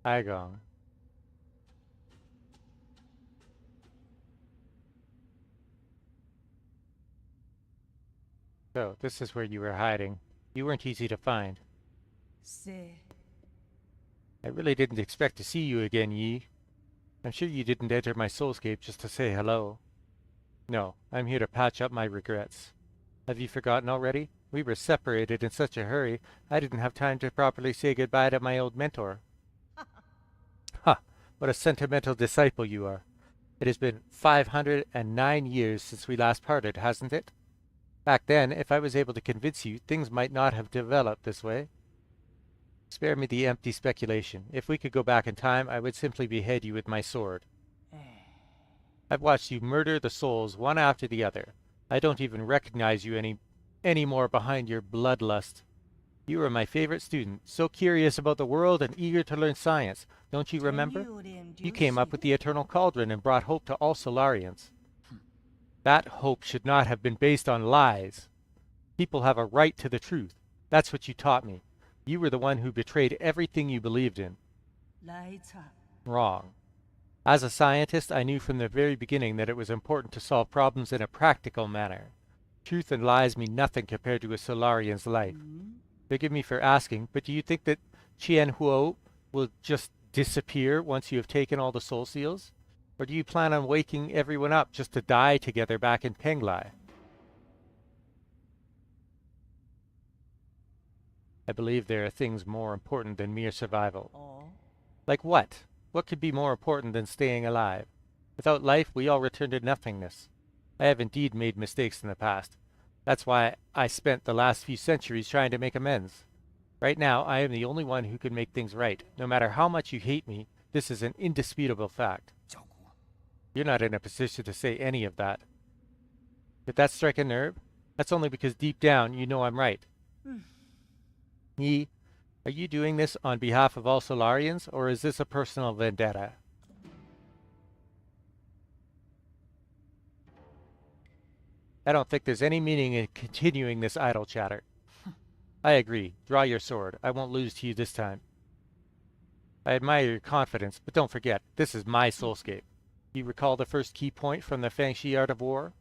Agong. So, this is where you were hiding. You weren't easy to find. I really didn't expect to see you again, Yi. I'm sure you didn't enter my soulscape just to say hello. No, I'm here to patch up my regrets. Have you forgotten already? We were separated in such a hurry, I didn't have time to properly say goodbye to my old mentor. Ha! What a sentimental disciple you are. It has been 509 years since we last parted, hasn't it? Back then, if I was able to convince you, things might not have developed this way. Spare me the empty speculation. If we could go back in time, I would simply behead you with my sword. I've watched you murder the souls one after the other. I don't even recognize you any more behind your bloodlust. You were my favorite student, so curious about the world and eager to learn science. Don't you remember? You came up with the eternal cauldron and brought hope to all Solarians. That hope should not have been based on lies. People have a right to the truth. That's what you taught me. You were the one who betrayed everything you believed in. Wrong. As a scientist, I knew from the very beginning that it was important to solve problems in a practical manner. Truth and lies mean nothing compared to a Solarian's life. Forgive me for asking, but do you think that Qian Huo will just disappear once you have taken all the soul seals? Or do you plan on waking everyone up just to die together back in Penglai? I believe there are things more important than mere survival. Like what? What could be more important than staying alive? Without life, we all return to nothingness. I have indeed made mistakes in the past. That's why I spent the last few centuries trying to make amends. Right now, I am the only one who can make things right. No matter how much you hate me, this is an indisputable fact. You're not in a position to say any of that. Did that strike a nerve? That's only because deep down you know I'm right. Yi, are you doing this on behalf of all Solarians, or is this a personal vendetta? I don't think there's any meaning in continuing this idle chatter. I agree. Draw your sword. I won't lose to you this time. I admire your confidence, but don't forget, this is my soulscape. You recall the first key point from the Fangxi art of war?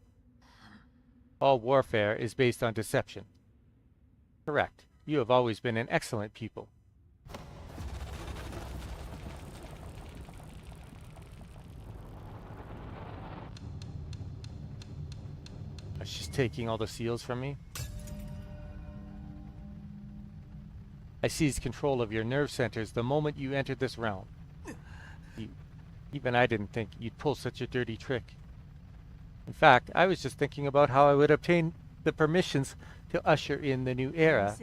All warfare is based on deception. Correct. You have always been an excellent pupil. She's taking all the seals from me. I seized control of your nerve centers the moment you entered this realm. Even I didn't think you'd pull such a dirty trick. In fact, I was just thinking about how I would obtain the permissions to usher in the new era.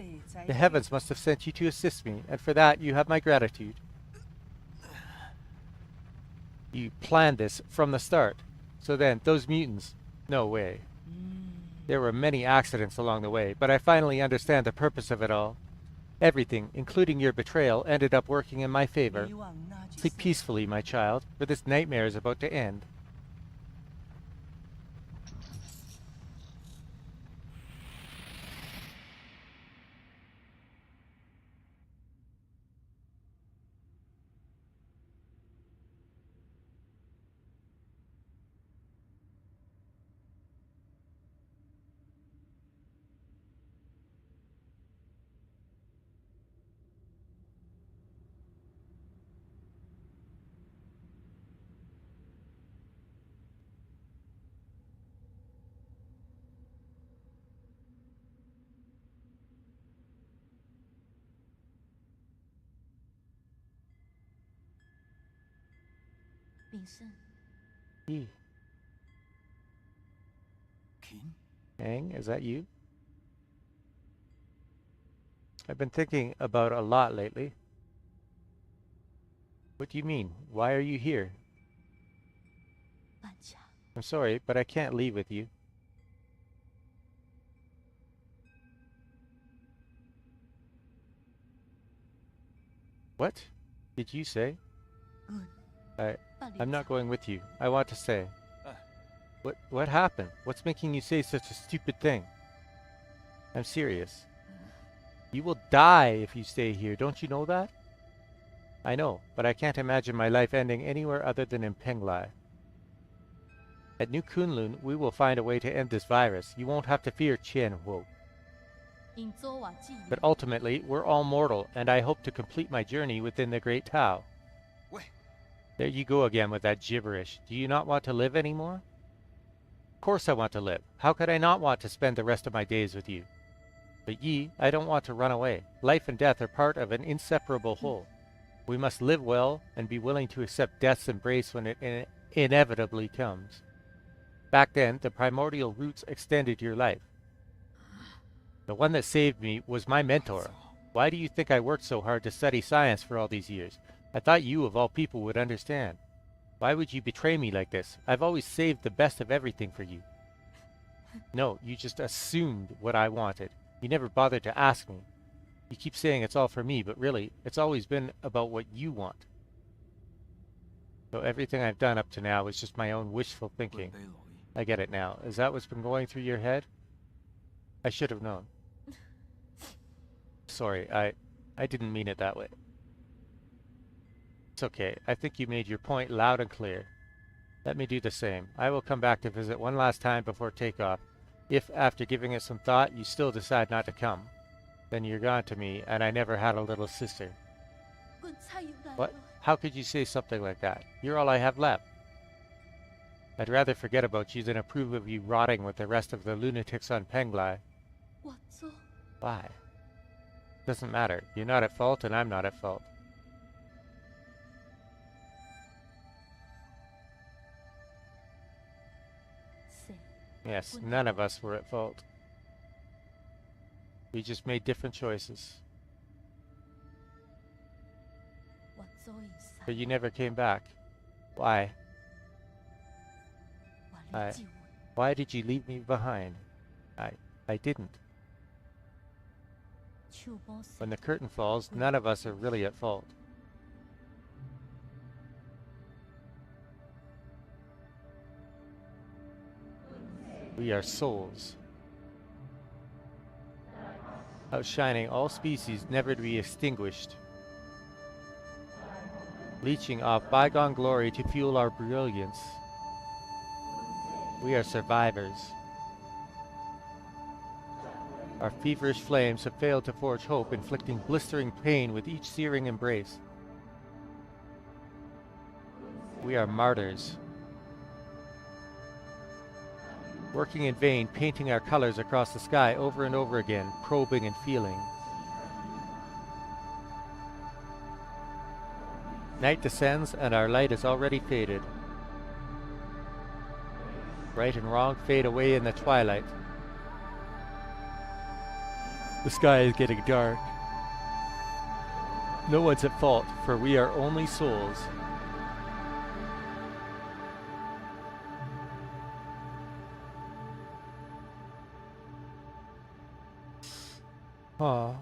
The heavens must have sent you to assist me, and for that you have my gratitude. You planned this from the start. So then, those mutants, no way. There were many accidents along the way, but I finally understand the purpose of it all. Everything, including your betrayal, ended up working in my favor. Sleep peacefully, my child, for this nightmare is about to end. Yi. Aang, is that you? I've been thinking about a lot lately. What do you mean? Why are you here? I'm sorry, but I can't leave with you. What did you say? I'm not going with you. I want to stay. What happened? What's making you say such a stupid thing? I'm serious. You will die if you stay here. Don't you know that? I know, but I can't imagine my life ending anywhere other than in Penglai. At New Kunlun, we will find a way to end this virus. You won't have to fear Qianhuo. But ultimately, we're all mortal, and I hope to complete my journey within the Great Tao. There you go again with that gibberish. Do you not want to live anymore? Of course I want to live. How could I not want to spend the rest of my days with you? But Yi, I don't want to run away. Life and death are part of an inseparable whole. We must live well and be willing to accept death's embrace when it inevitably comes. Back then, the primordial roots extended your life. The one that saved me was my mentor. Why do you think I worked so hard to study science for all these years? I thought you, of all people, would understand. Why would you betray me like this? I've always saved the best of everything for you. No, you just assumed what I wanted. You never bothered to ask me. You keep saying it's all for me, but really, it's always been about what you want. So everything I've done up to now is just my own wishful thinking. I get it now. Is that what's been going through your head? I should have known. Sorry, I didn't mean it that way. It's okay. I think you made your point loud and clear. Let me do the same. I will come back to visit one last time before takeoff. If, after giving it some thought, you still decide not to come, then you're gone to me, and I never had a little sister. What? How could you say something like that? You're all I have left. I'd rather forget about you than approve of you rotting with the rest of the lunatics on Penglai. Why? Doesn't matter. You're not at fault, and I'm not at fault. Yes, none of us were at fault. We just made different choices. But you never came back. Why? Why did you leave me behind? I didn't. When the curtain falls, none of us are really at fault. We are souls, outshining all species, never to be extinguished, leeching off bygone glory to fuel our brilliance. We are survivors. Our feverish flames have failed to forge hope, inflicting blistering pain with each searing embrace. We are martyrs, working in vain, painting our colors across the sky over and over again, probing and feeling. Night descends and our light is already faded. Right and wrong fade away in the twilight. The sky is getting dark. No one's at fault, for we are only souls. Aw.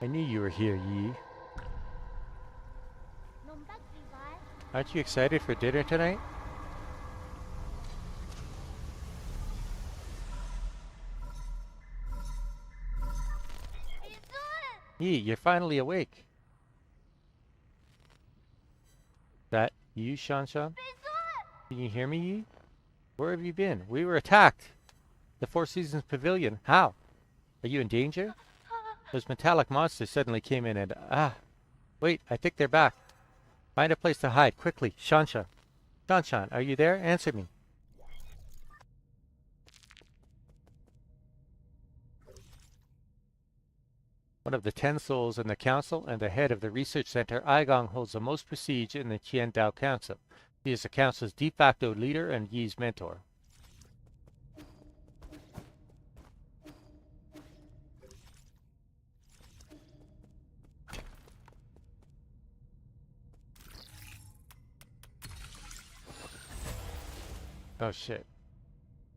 I knew you were here, Yi. Aren't you excited for dinner tonight? Yi, you're finally awake. That you, Shanshan? Can you hear me, Yi? Where have you been? We were attacked. The Four Seasons Pavilion. How? Are you in danger? Those metallic monsters suddenly came in and... Wait, I think they're back. Find a place to hide, quickly. Shanshan. Shanshan, are you there? Answer me. One of the 10 souls in the council and the head of the research center, Aigong holds the most prestige in the Qiandao Council. He is the council's de facto leader and Yi's mentor. Oh shit.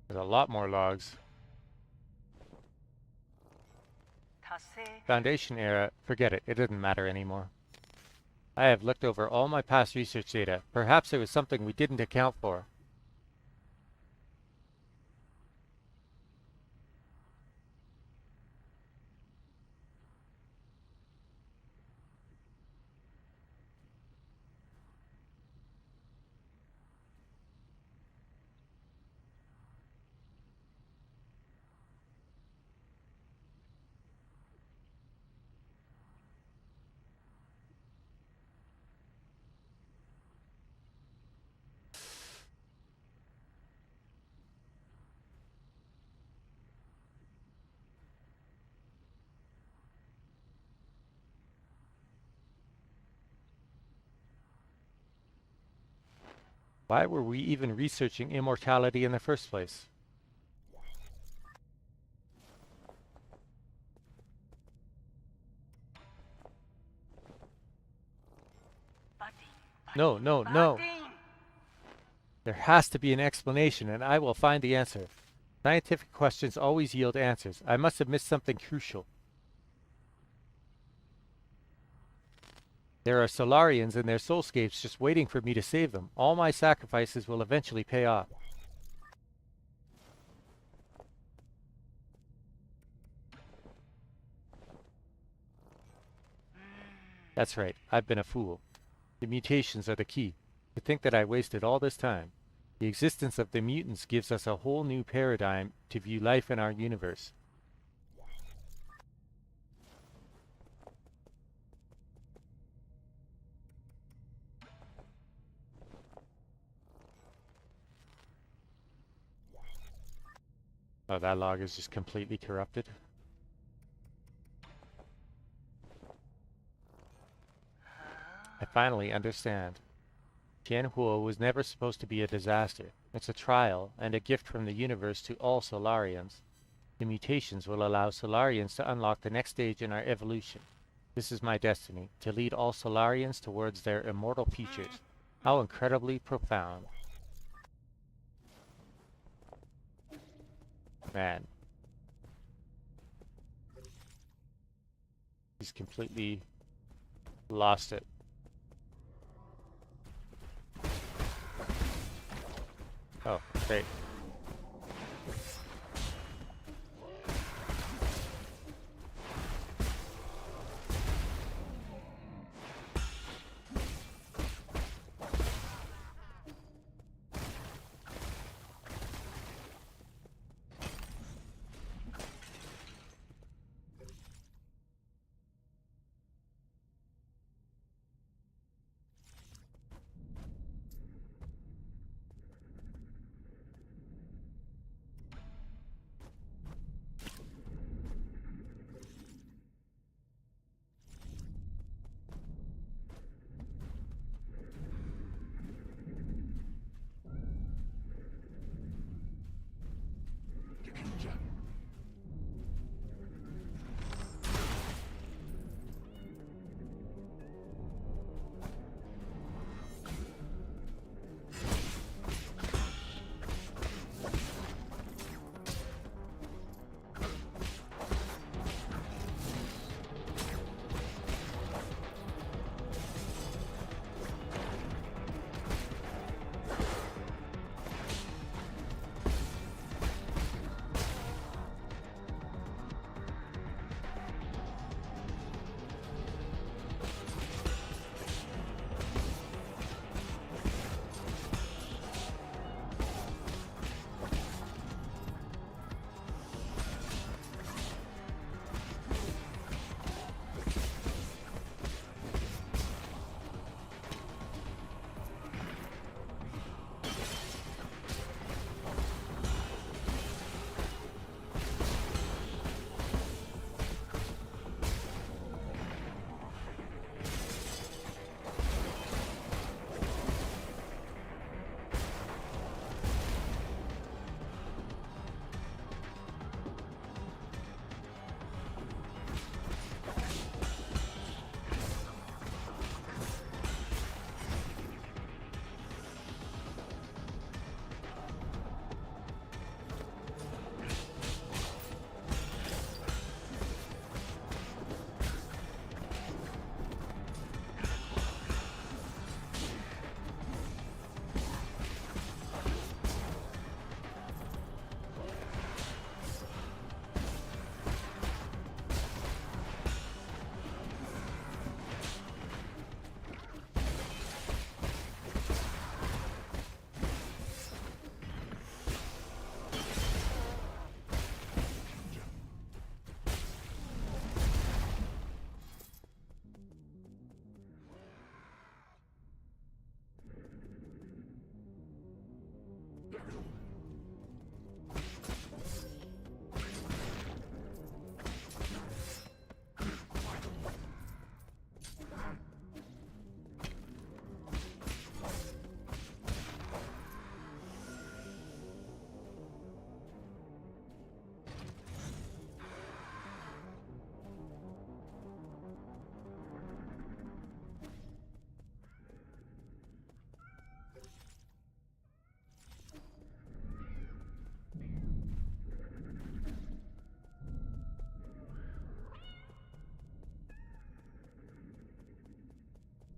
There's a lot more logs. Foundation era, forget it. It doesn't matter anymore. I have looked over all my past research data. Perhaps there was something we didn't account for. Why were we even researching immortality in the first place? No, no, no! There has to be an explanation, and I will find the answer. Scientific questions always yield answers. I must have missed something crucial. There are Solarians and their soulscapes just waiting for me to save them. All my sacrifices will eventually pay off. That's right, I've been a fool. The mutations are the key. To think that I wasted all this time. The existence of the mutants gives us a whole new paradigm to view life in our universe. Oh, that log is just completely corrupted. I finally understand. Tianhuo was never supposed to be a disaster. It's a trial and a gift from the universe to all Solarians. The mutations will allow Solarians to unlock the next stage in our evolution. This is my destiny, to lead all Solarians towards their immortal futures. How incredibly profound. Man. He's completely lost it. Oh, great.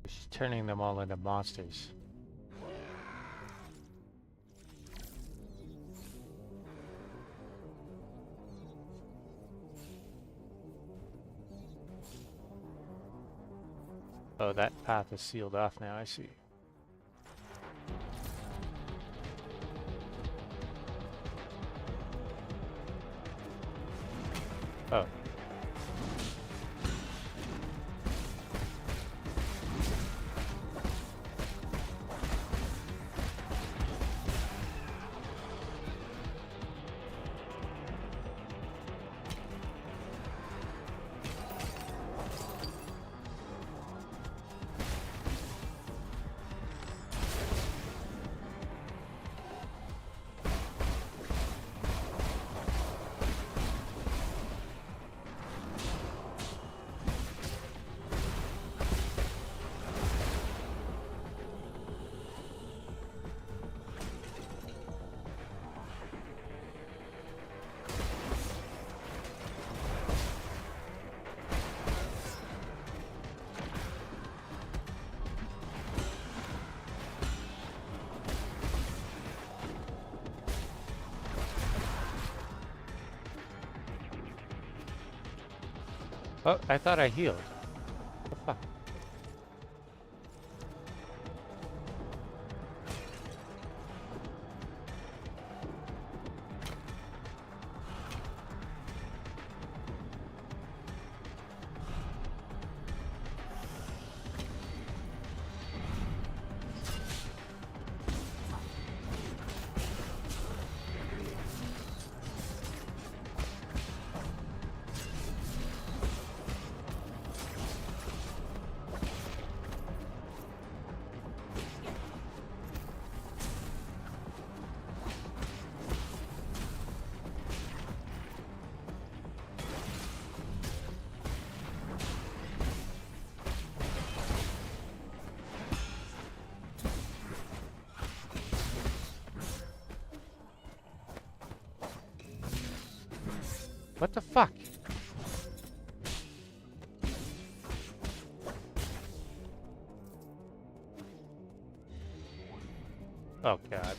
She's turning them all into monsters. Oh, that path is sealed off now, I see. Oh. Oh, I thought I healed. What the fuck? What the fuck? Oh god.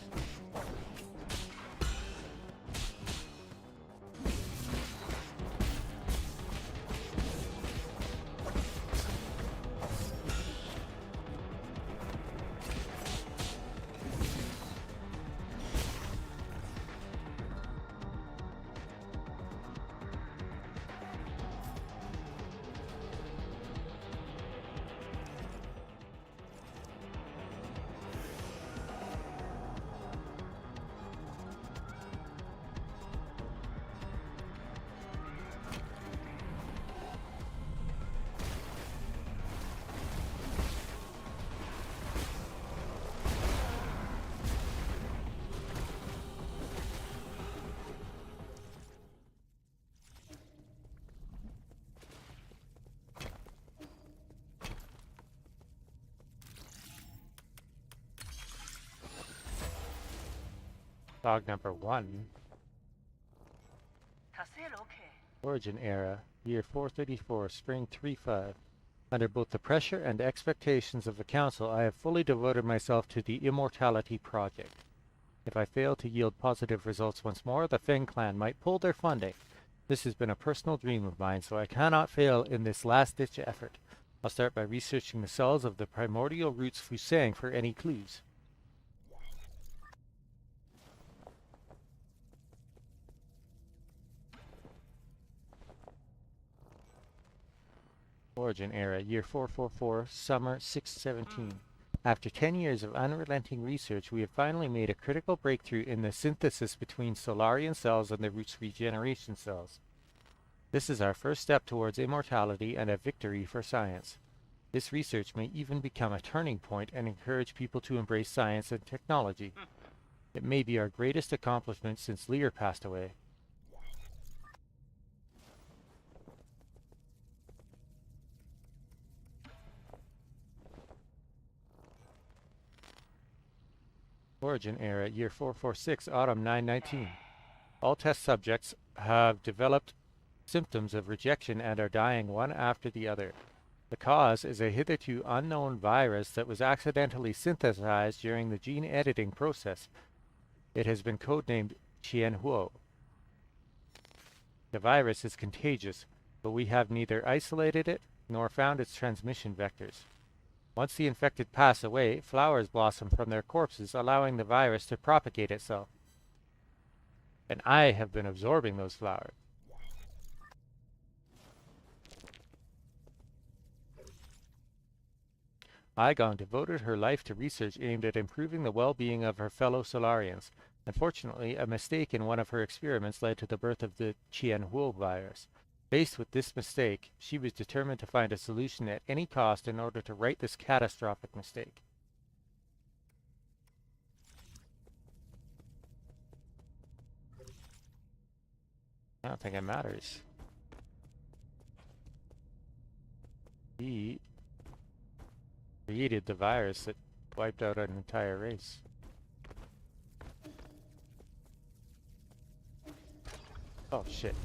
Log number 1. Origin era, year 434, spring 35. Under both the pressure and expectations of the Council, I have fully devoted myself to the Immortality Project. If I fail to yield positive results once more, the Feng clan might pull their funding. This has been a personal dream of mine, so I cannot fail in this last-ditch effort. I'll start by researching the cells of the primordial roots Fusang for any clues. Origin era, year 444, summer 617. After 10 years of unrelenting research, we have finally made a critical breakthrough in the synthesis between Solarian cells and the root's regeneration cells. This is our first step towards immortality and a victory for science. This research may even become a turning point and encourage people to embrace science and technology. It may be our greatest accomplishment since Lear passed away. Origin era, year 446, autumn 919. All test subjects have developed symptoms of rejection and are dying one after the other. The cause is a hitherto unknown virus that was accidentally synthesized during the gene editing process. It has been codenamed Qianhuo. The virus is contagious, but we have neither isolated it nor found its transmission vectors. Once the infected pass away, flowers blossom from their corpses, allowing the virus to propagate itself. And I have been absorbing those flowers. Igong devoted her life to research aimed at improving the well-being of her fellow Solarians. Unfortunately, a mistake in one of her experiments led to the birth of the Qianhuo virus. Faced with this mistake, she was determined to find a solution at any cost in order to right this catastrophic mistake. I don't think it matters. He created the virus that wiped out an entire race. Oh shit.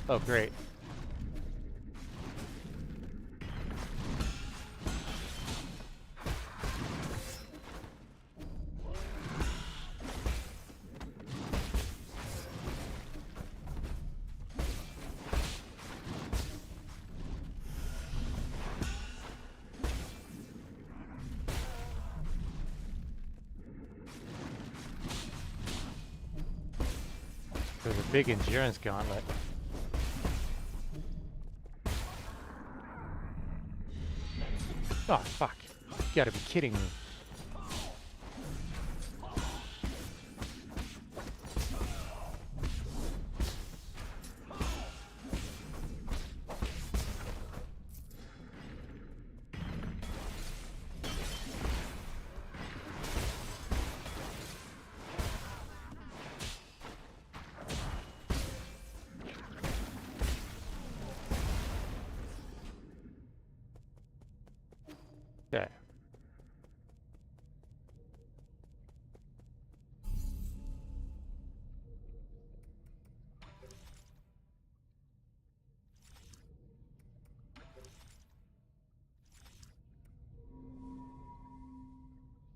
Oh, great. There's a big endurance gauntlet. Oh, fuck. You gotta be kidding me. Okay.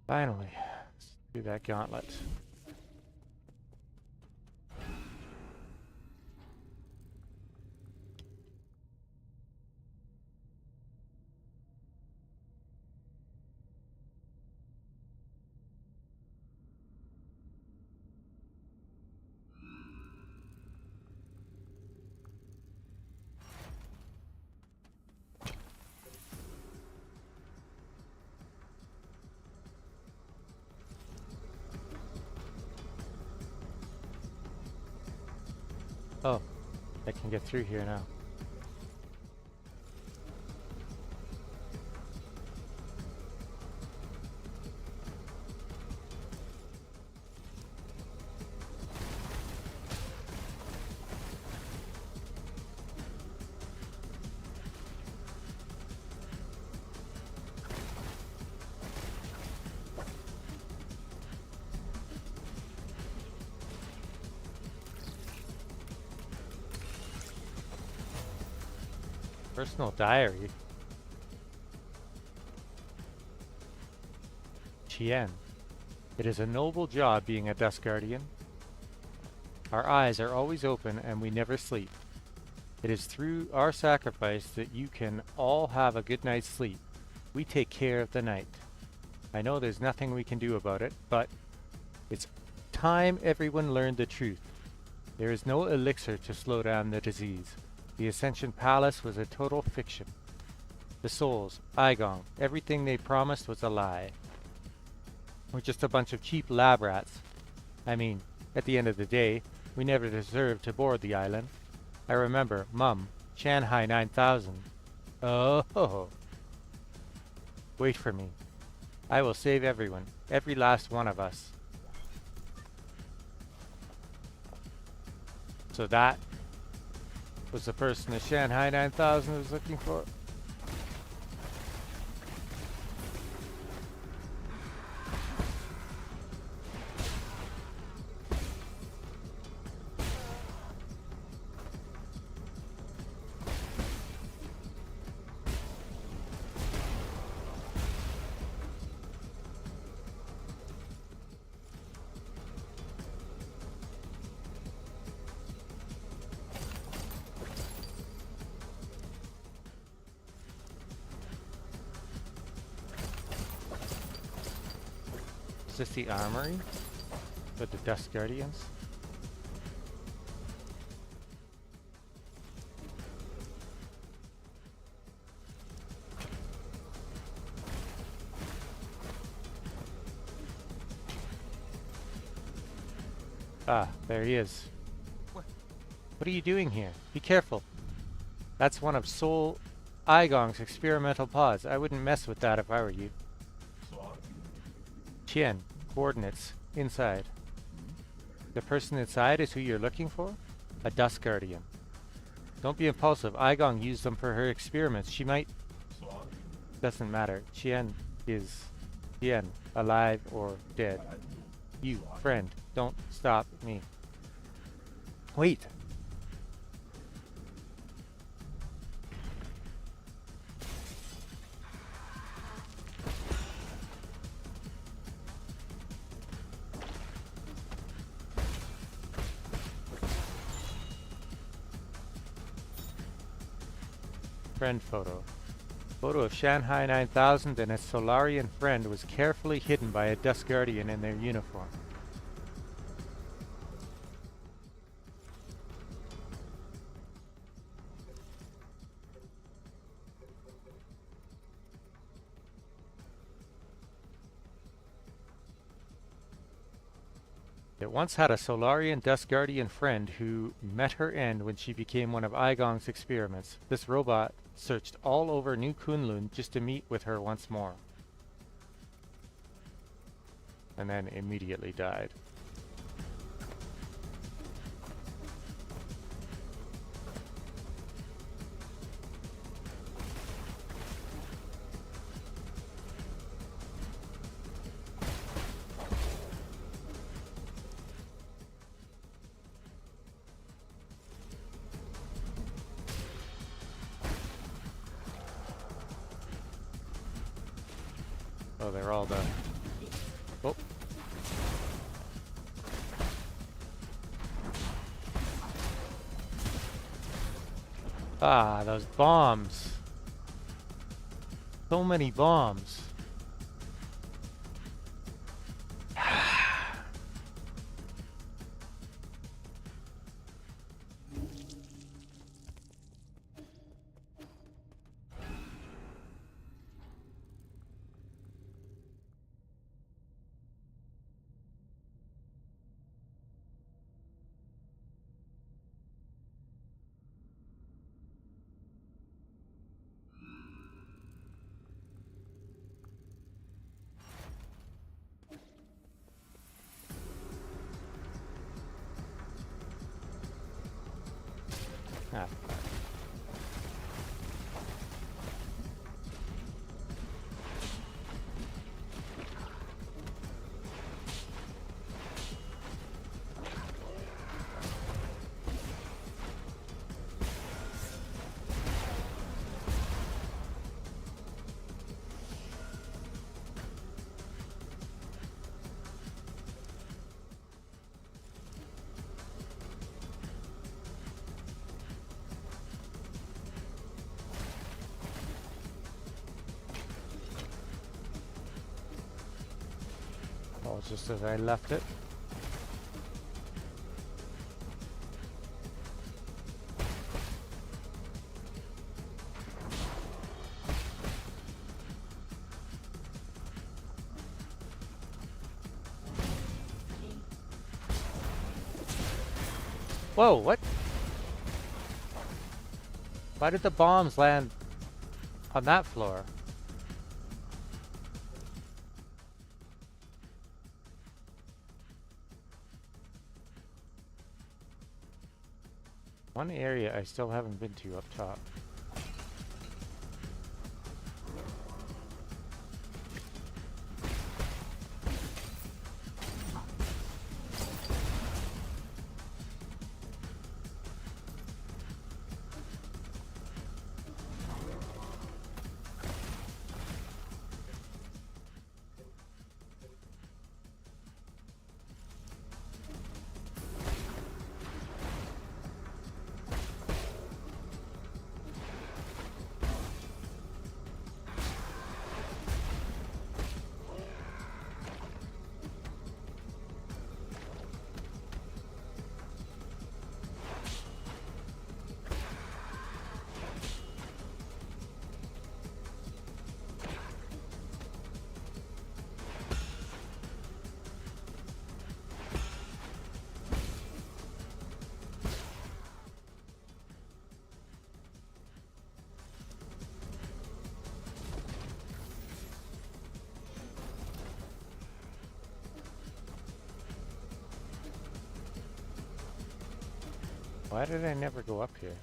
Finally, let's do that gauntlet. Oh, I can get through here now. Personal diary. Chien. It is a noble job being a Dust Guardian. Our eyes are always open and we never sleep. It is through our sacrifice that you can all have a good night's sleep. We take care of the night. I know there's nothing we can do about it, but it's time everyone learned the truth. There is no elixir to slow down the disease. The Ascension Palace was a total fiction. The souls, Igong, everything they promised was a lie. We're just a bunch of cheap lab rats. I mean, at the end of the day, we never deserved to board the island. I remember, Mum, Shanghai 9000. Oh, wait for me. I will save everyone. Every last one of us. So that was the person the Shanghai 9000 was looking for. Is this the armory with the Dust Guardians? Ah, there he is. What are you doing here? Be careful. That's one of Sol Igong's experimental pods. I wouldn't mess with that if I were you. Tien, coordinates, inside. The person inside is who you're looking for? A Dust Guardian. Don't be impulsive. Igong used them for her experiments. She might... Doesn't matter. Tien is... Tien, alive or dead. You, friend, don't stop me. Wait. Friend photo. Photo of Shanghai 9000 and its Solarian friend was carefully hidden by a Dust Guardian in their uniform. It once had a Solarian Dust Guardian friend who met her end when she became one of Igong's experiments. This robot searched all over New Kunlun just to meet with her once more. And then immediately died. Oh, they're all done. Oh. Ah, those bombs. So many bombs. Ah. Oh, just as I left it. Whoa, what? Why did the bombs land on that floor? One area I still haven't been to up top. Why did I never go up here?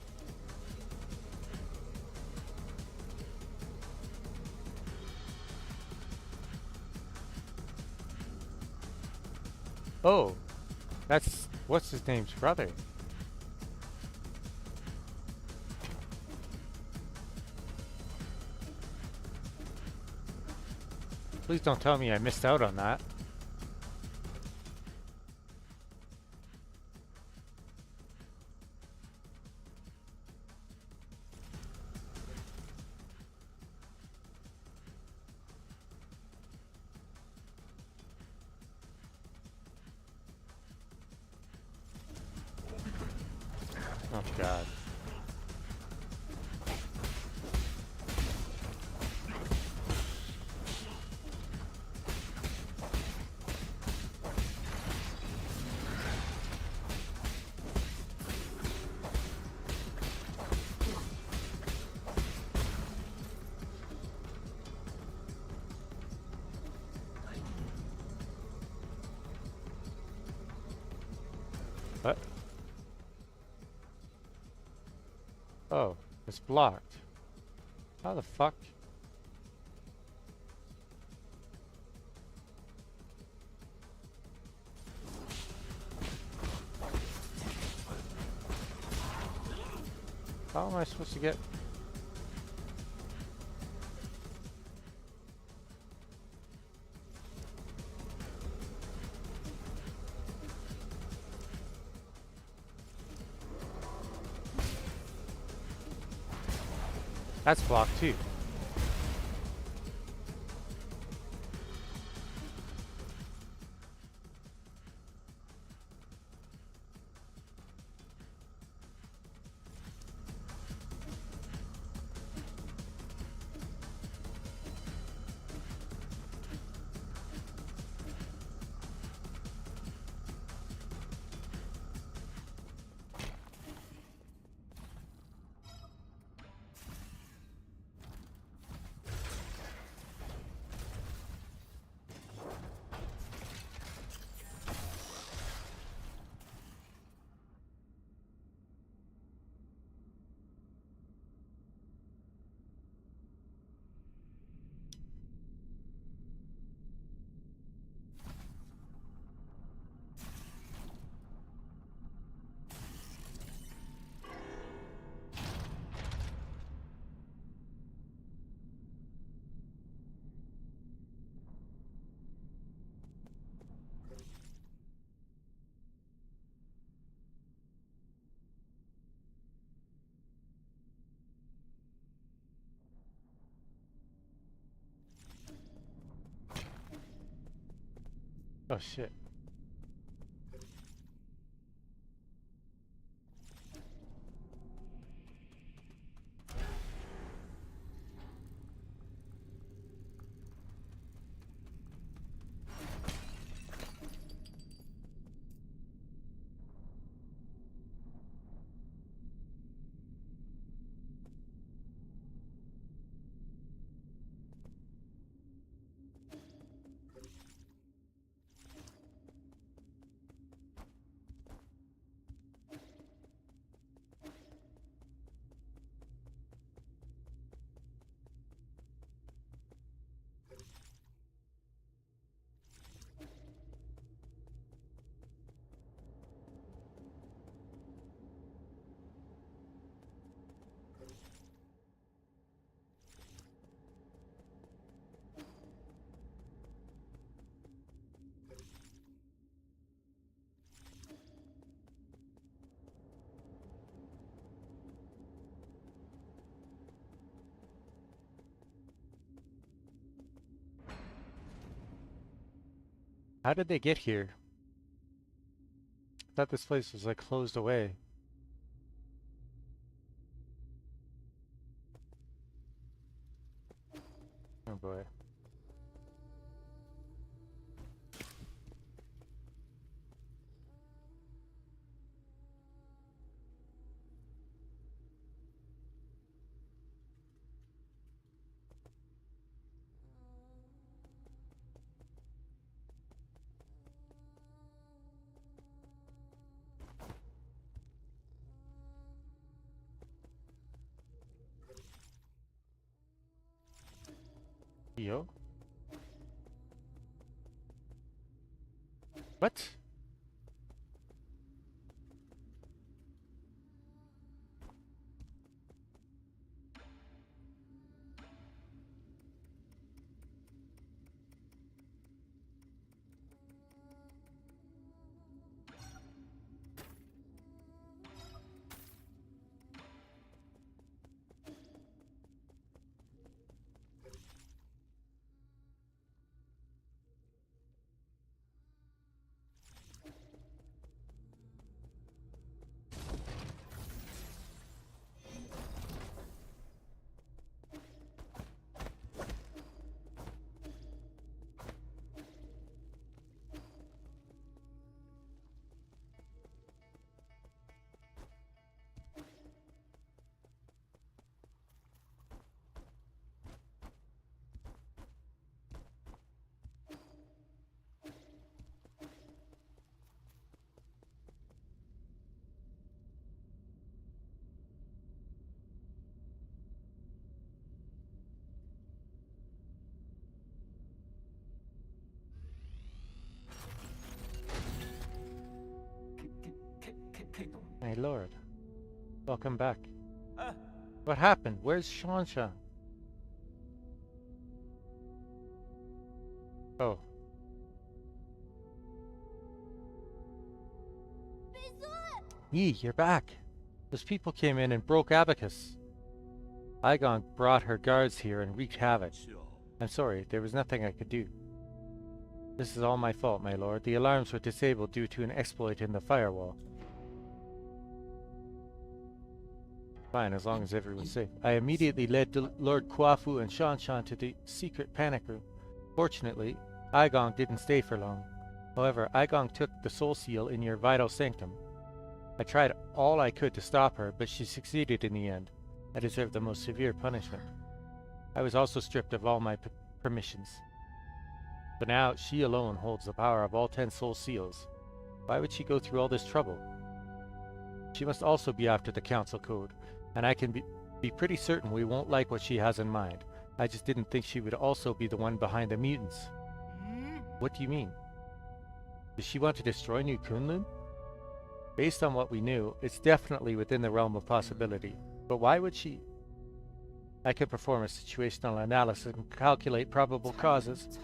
Oh, that's what's his name's brother. Please don't tell me I missed out on that. Oh God. What? Oh, it's blocked. How the fuck? How am I supposed to get... That's blocked too. Oh shit. How did they get here? I thought this place was like closed away. Oh boy. Yo? What? My lord. Welcome back. What happened? Where's Shansha? Oh. Yi, you're back. Those people came in and broke Abacus. Igong brought her guards here and wreaked havoc. I'm sorry, there was nothing I could do. This is all my fault, my lord. The alarms were disabled due to an exploit in the firewall. Fine, as long as everyone's safe. I immediately led Lord Kwafu and Shanshan to the secret panic room. Fortunately, Igong didn't stay for long. However, Igong took the soul seal in your vital sanctum. I tried all I could to stop her, but she succeeded in the end. I deserved the most severe punishment. I was also stripped of all my permissions. But now, she alone holds the power of all 10 soul seals. Why would she go through all this trouble? She must also be after the council code, and I can be pretty certain we won't like what she has in mind. I just didn't think she would also be the one behind the mutants. What do you mean? Does she want to destroy New Kunlun? Based on what we knew, it's definitely within the realm of possibility. But why would she? I can perform a situational analysis and calculate probable causes.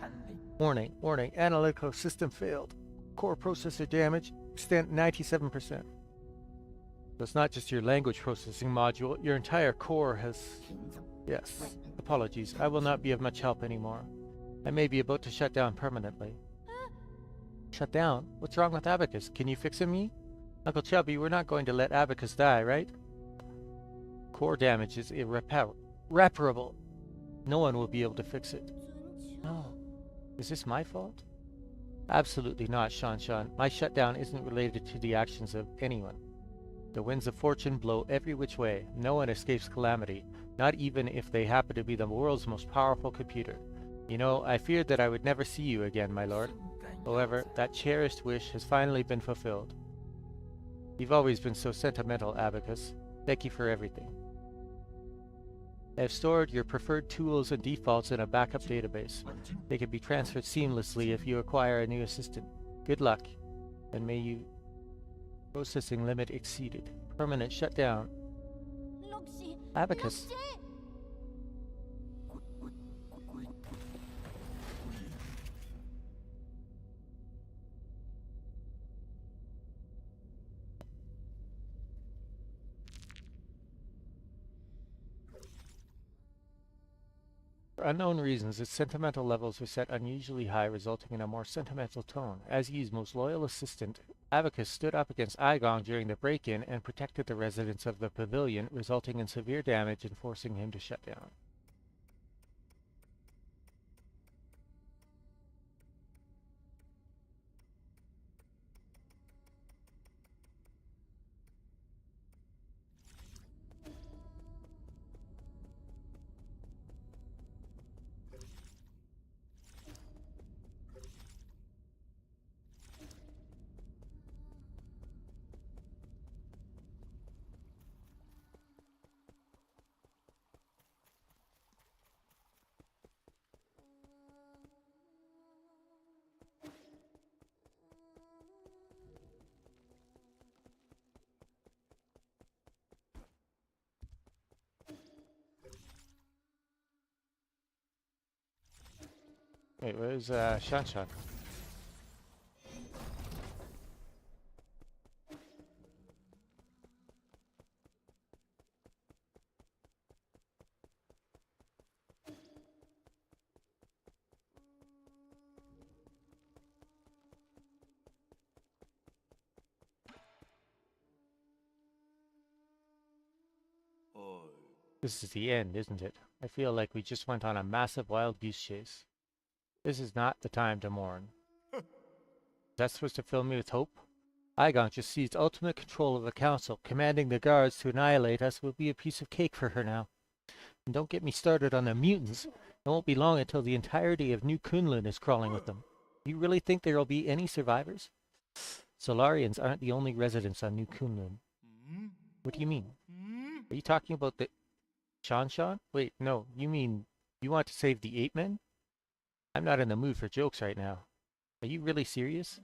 Warning, warning, analytical system failed. Core processor damage, extent 97%. So it's not just your language processing module, your entire core has... Yes, apologies, I will not be of much help anymore. I may be about to shut down permanently. Shut down? What's wrong with Abacus? Can you fix him, me? Uncle Chubby, we're not going to let Abacus die, right? Core damage is irreparable. No one will be able to fix it. No. Is this my fault? Absolutely not, Shanshan. My shutdown isn't related to the actions of anyone. The winds of fortune blow every which way. No one escapes calamity, not even if they happen to be the world's most powerful computer. You know, I feared that I would never see you again, my lord. However, that cherished wish has finally been fulfilled. You've always been so sentimental, Abacus. Thank you for everything. I have stored your preferred tools and defaults in a backup database. They can be transferred seamlessly if you acquire a new assistant. Good luck, and may you... Processing limit exceeded. Permanent shutdown. Abacus. For unknown reasons, its sentimental levels were set unusually high, resulting in a more sentimental tone. As Yi's most loyal assistant, Abacus stood up against Aigong during the break-in and protected the residents of the pavilion, resulting in severe damage and forcing him to shut down. Wait, where's Shanshan? This is the end, isn't it? I feel like we just went on a massive wild goose chase. This is not the time to mourn. Is that supposed to fill me with hope? Aigong just seized ultimate control of the council. Commanding the guards to annihilate us will be a piece of cake for her now. And don't get me started on the mutants. It won't be long until the entirety of New Kunlun is crawling with them. You really think there will be any survivors? Solarians aren't the only residents on New Kunlun. What do you mean? Are you talking about the Shanshan? Wait, no, you mean you want to save the ape men? I'm not in the mood for jokes right now. Are you really serious?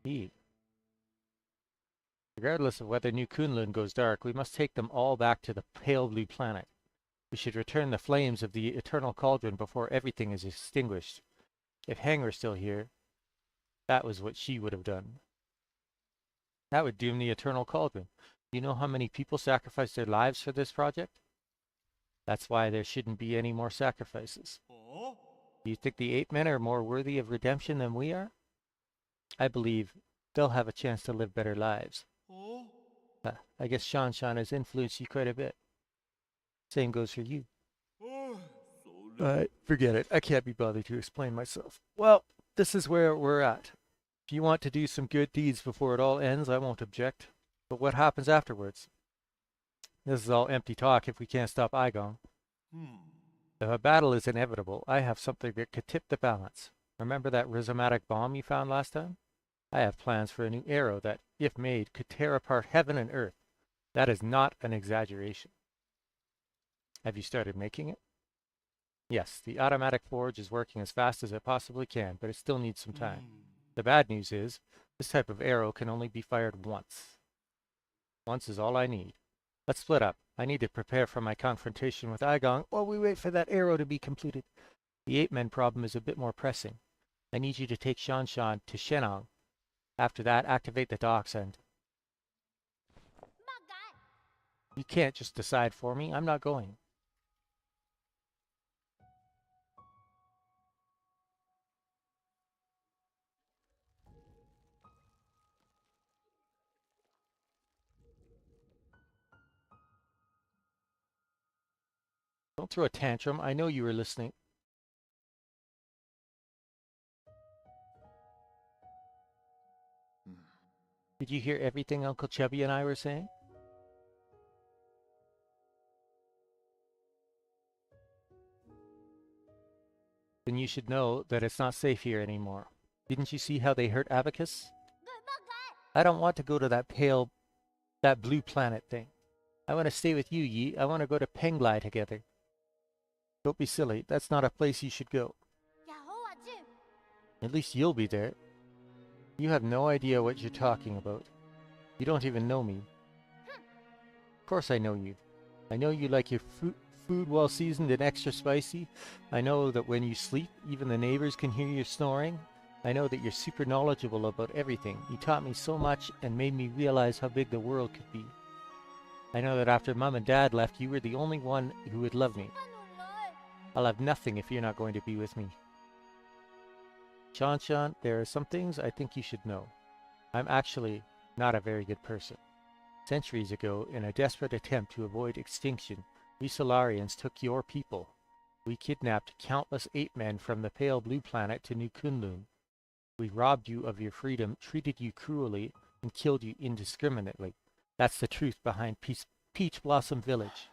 He. Regardless of whether New Kunlun goes dark, we must take them all back to the pale blue planet. We should return the flames of the eternal cauldron before everything is extinguished. If Heng were still here, that was what she would have done. That would doom the eternal cauldron. Do you know how many people sacrificed their lives for this project? That's why there shouldn't be any more sacrifices. Do you think the ape men are more worthy of redemption than we are? I believe they'll have a chance to live better lives. I guess Shanshan has influenced you quite a bit. Same goes for you. Forget it. I can't be bothered to explain myself. Well, this is where we're at. If you want to do some good deeds before it all ends, I won't object. But what happens afterwards? This is all empty talk if we can't stop Aigong. If a battle is inevitable, I have something that could tip the balance. Remember that rhizomatic bomb you found last time? I have plans for a new arrow that, if made, could tear apart heaven and earth. That is not an exaggeration. Have you started making it? Yes, the automatic forge is working as fast as it possibly can, but it still needs some time. The bad news is, this type of arrow can only be fired once. Once is all I need. Let's split up. I need to prepare for my confrontation with Aigong while we wait for that arrow to be completed. The ape-men problem is a bit more pressing. I need you to take Shanshan to Shenong. After that, activate the docks and... You can't just decide for me. I'm not going. Don't throw a tantrum. I know you were listening. Did you hear everything Uncle Chubby and I were saying? Then you should know that it's not safe here anymore. Didn't you see how they hurt Abacus? I don't want to go to that blue planet thing. I want to stay with you, Yi. I want to go to Penglai together. Don't be silly. That's not a place you should go. At least you'll be there. You have no idea what you're talking about. You don't even know me. course I know you. I know you like your food well seasoned and extra spicy. I know that when you sleep, even the neighbors can hear you snoring. I know that you're super knowledgeable about everything. You taught me so much and made me realize how big the world could be. I know that after Mom and Dad left, you were the only one who would love me. I'll have nothing if you're not going to be with me. Shan, there are some things I think you should know. I'm actually not a very good person. Centuries ago, in a desperate attempt to avoid extinction, we Solarians took your people. We kidnapped countless ape men from the pale blue planet to New Kunlun. We robbed you of your freedom, treated you cruelly, and killed you indiscriminately. That's the truth behind Peach Blossom Village.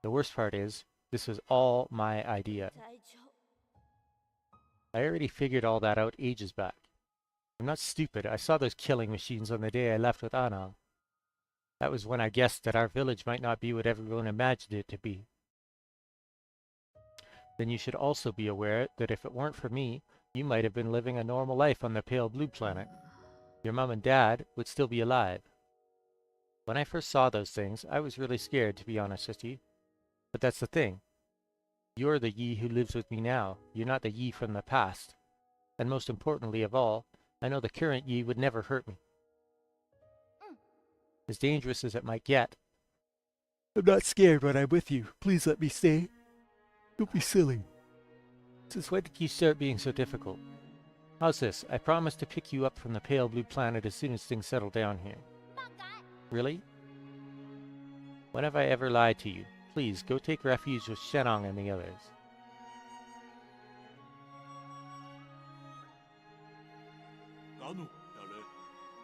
The worst part is, this was all my idea. I already figured all that out ages back. I'm not stupid. I saw those killing machines on the day I left with Anang. That was when I guessed that our village might not be what everyone imagined it to be. Then you should also be aware that if it weren't for me, you might have been living a normal life on the pale blue planet. Your mom and dad would still be alive. When I first saw those things, I was really scared, to be honest with you. But that's the thing. You're the Yi who lives with me now. You're not the Yi from the past. And most importantly of all, I know the current Yi would never hurt me. As dangerous as it might get. I'm not scared when I'm with you. Please let me stay. Don't be silly. Since when did you start being so difficult? How's this? I promise to pick you up from the pale blue planet as soon as things settle down here. Really? When have I ever lied to you? Please, go take refuge with Shenong and the others.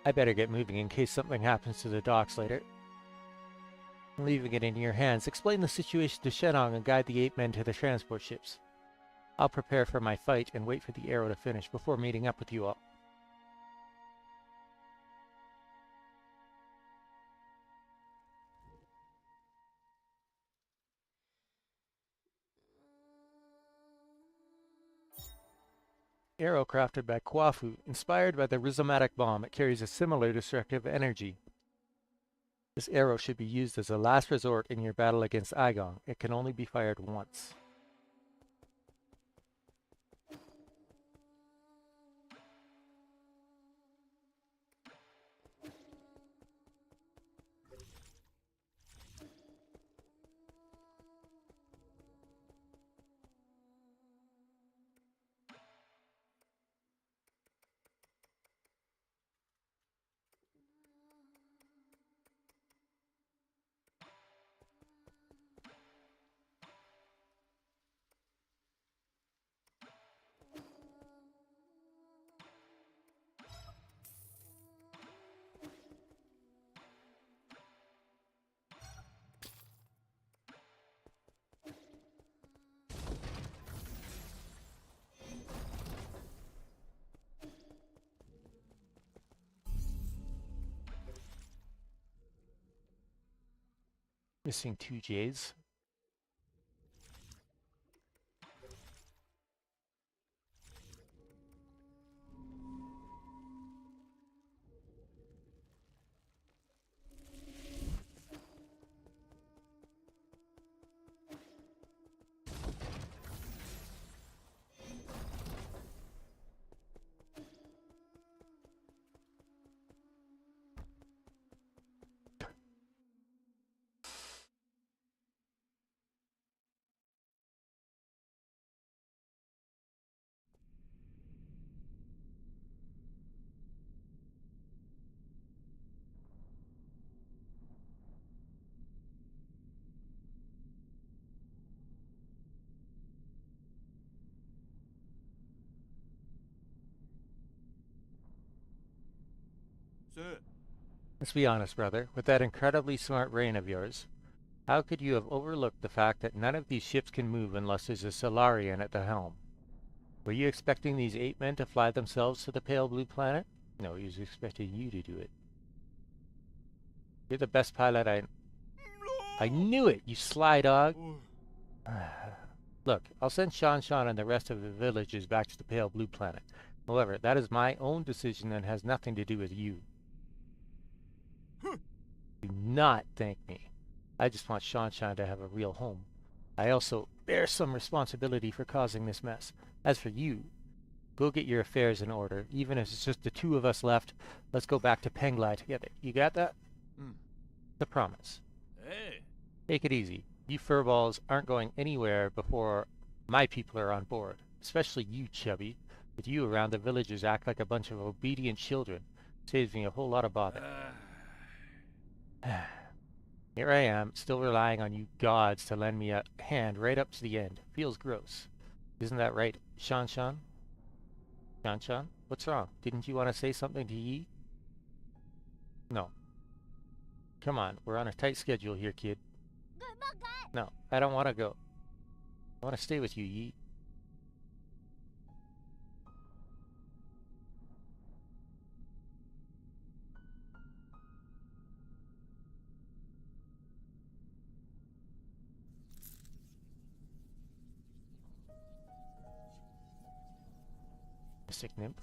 I better get moving in case something happens to the docks later. I'm leaving it in your hands. Explain the situation to Shenong and guide the 8 men to the transport ships. I'll prepare for my fight and wait for the arrow to finish before meeting up with you all. Arrow crafted by Kwafu. Inspired by the rhizomatic bomb, it carries a similar destructive energy. This arrow should be used as a last resort in your battle against Aigong. It can only be fired once. Missing 2 J's. Let's be honest, brother. With that incredibly smart brain of yours, how could you have overlooked the fact that none of these ships can move unless there's a Solarian at the helm? Were you expecting these 8 men to fly themselves to the pale blue planet? No, he was expecting you to do it. You're the best pilot I knew it, you sly dog! Look, I'll send Shan and the rest of the villagers back to the pale blue planet. However, that is my own decision and has nothing to do with you. Do not thank me. I just want Shanshan to have a real home. I also bear some responsibility for causing this mess. As for you, go get your affairs in order. Even if it's just the two of us left, let's go back to Penglai together. You got that? The promise. Hey. Take it easy. You furballs aren't going anywhere before my people are on board. Especially you, Chubby. With you around, the villagers act like a bunch of obedient children. Saves me a whole lot of bother. Here I am, still relying on you gods to lend me a hand right up to the end. Feels gross. Isn't that right, Shanshan? Shanshan? What's wrong? Didn't you want to say something to Yi? No. Come on, we're on a tight schedule here, kid. No, I don't want to go. I want to stay with you, Yi. Mystic nymph.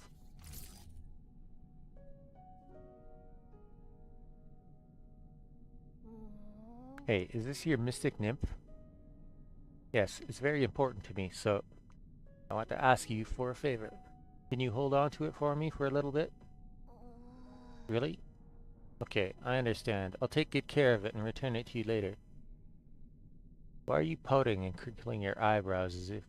Hey, is this your mystic nymph? Yes, it's very important to me, so I want to ask you for a favor. Can you hold on to it for me for a little bit? Really? Okay, I understand. I'll take good care of it and return it to you later. Why are you pouting and crinkling your eyebrows as if...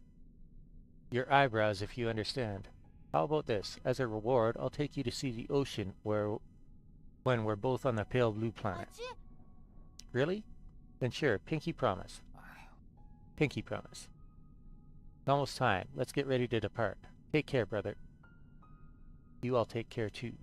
Your eyebrows, if you understand. How about this? As a reward, I'll take you to see the ocean when we're both on the pale blue planet. Really? Then sure, pinky promise. Pinky promise. It's almost time. Let's get ready to depart. Take care, brother. You all take care too.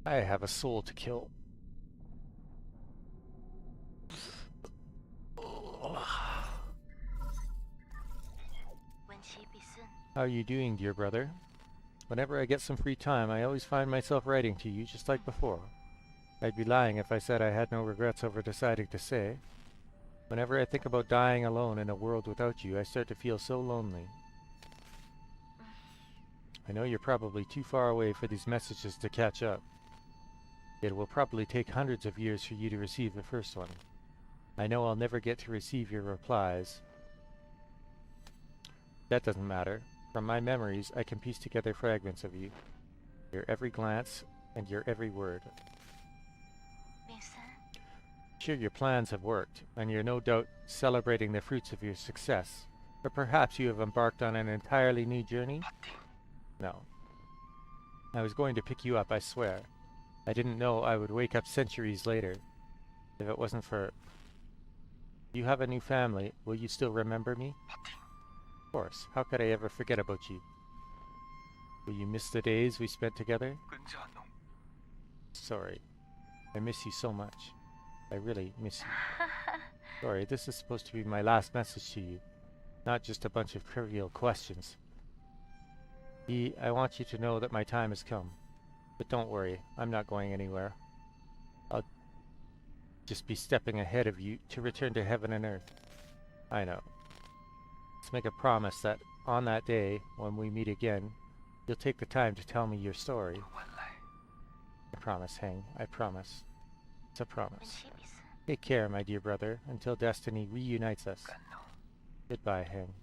I have a soul to kill. How are you doing, dear brother? Whenever I get some free time, I always find myself writing to you just like before. I'd be lying if I said I had no regrets over deciding to stay. Whenever I think about dying alone in a world without you, I start to feel so lonely. I know you're probably too far away for these messages to catch up. It will probably take hundreds of years for you to receive the first one. I know I'll never get to receive your replies. That doesn't matter. From my memories, I can piece together fragments of you. Your every glance and your every word. Sure, your plans have worked, and you're no doubt celebrating the fruits of your success. But perhaps you have embarked on an entirely new journey? No. I was going to pick you up, I swear. I didn't know I would wake up centuries later. If it wasn't for... You have a new family. Will you still remember me? Of course. How could I ever forget about you? Will you miss the days we spent together? Sorry. I miss you so much. I really miss you. Sorry, this is supposed to be my last message to you. Not just a bunch of trivial questions. I want you to know that my time has come. But don't worry, I'm not going anywhere. I'll just be stepping ahead of you to return to heaven and earth. I know. Let's make a promise that on that day, when we meet again, you'll take the time to tell me your story. I promise, Heng. I promise. It's a promise. Take care, my dear brother, until destiny reunites us. Goodbye, Heng.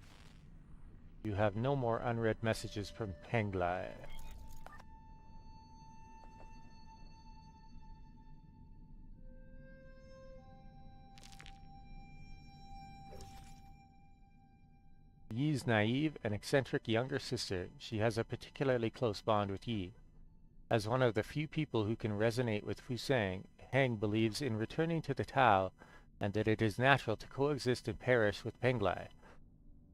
You have no more unread messages from Penglai. Yi's naive and eccentric younger sister, she has a particularly close bond with Yi. As one of the few people who can resonate with Fusang, Heng believes in returning to the Tao and that it is natural to coexist and perish with Penglai.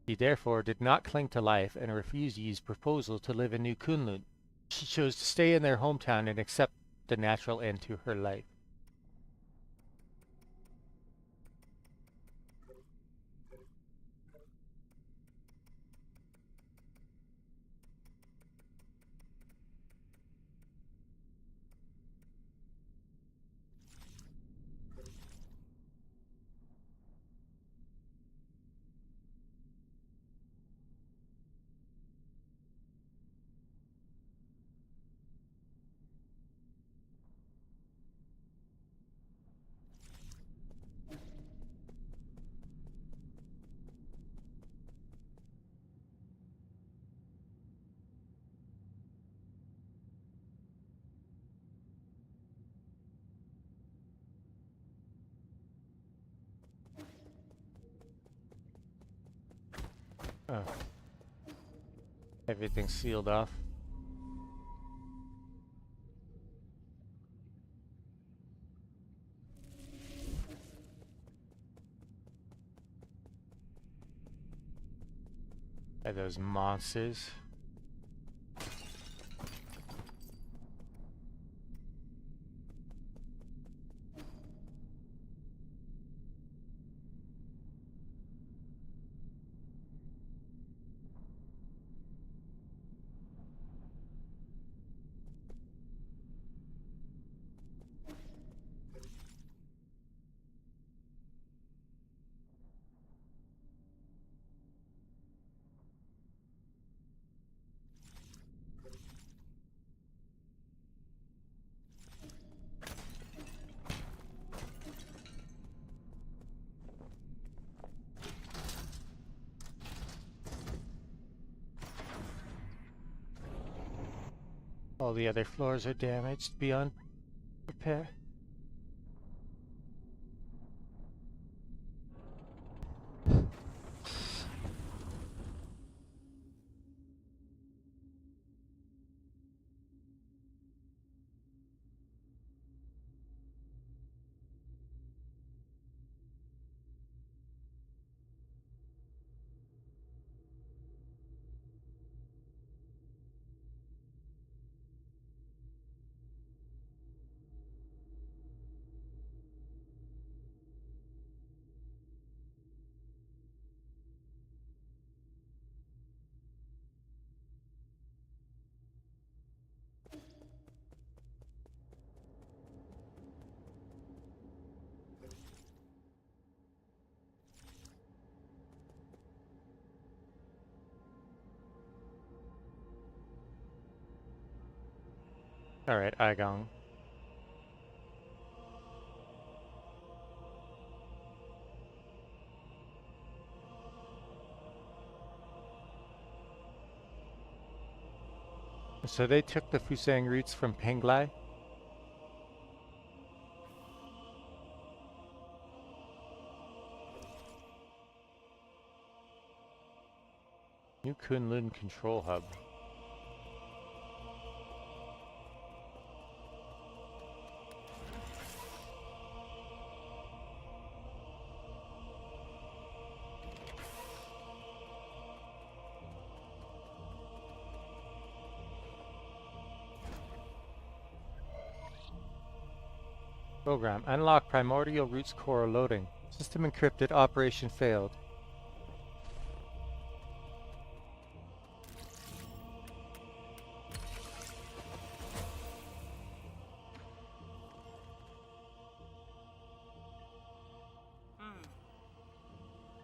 He therefore did not cling to life and refused Yi's proposal to live in New Kunlun. She chose to stay in their hometown and accept the natural end to her life. Oh. Everything's sealed off. By those monsters. All the other floors are damaged beyond repair. Alright, Igong. So they took the Fusang roots from Penglai? New Kunlun Control Hub. Program. Unlock Primordial Roots Core loading. System encrypted. Operation failed.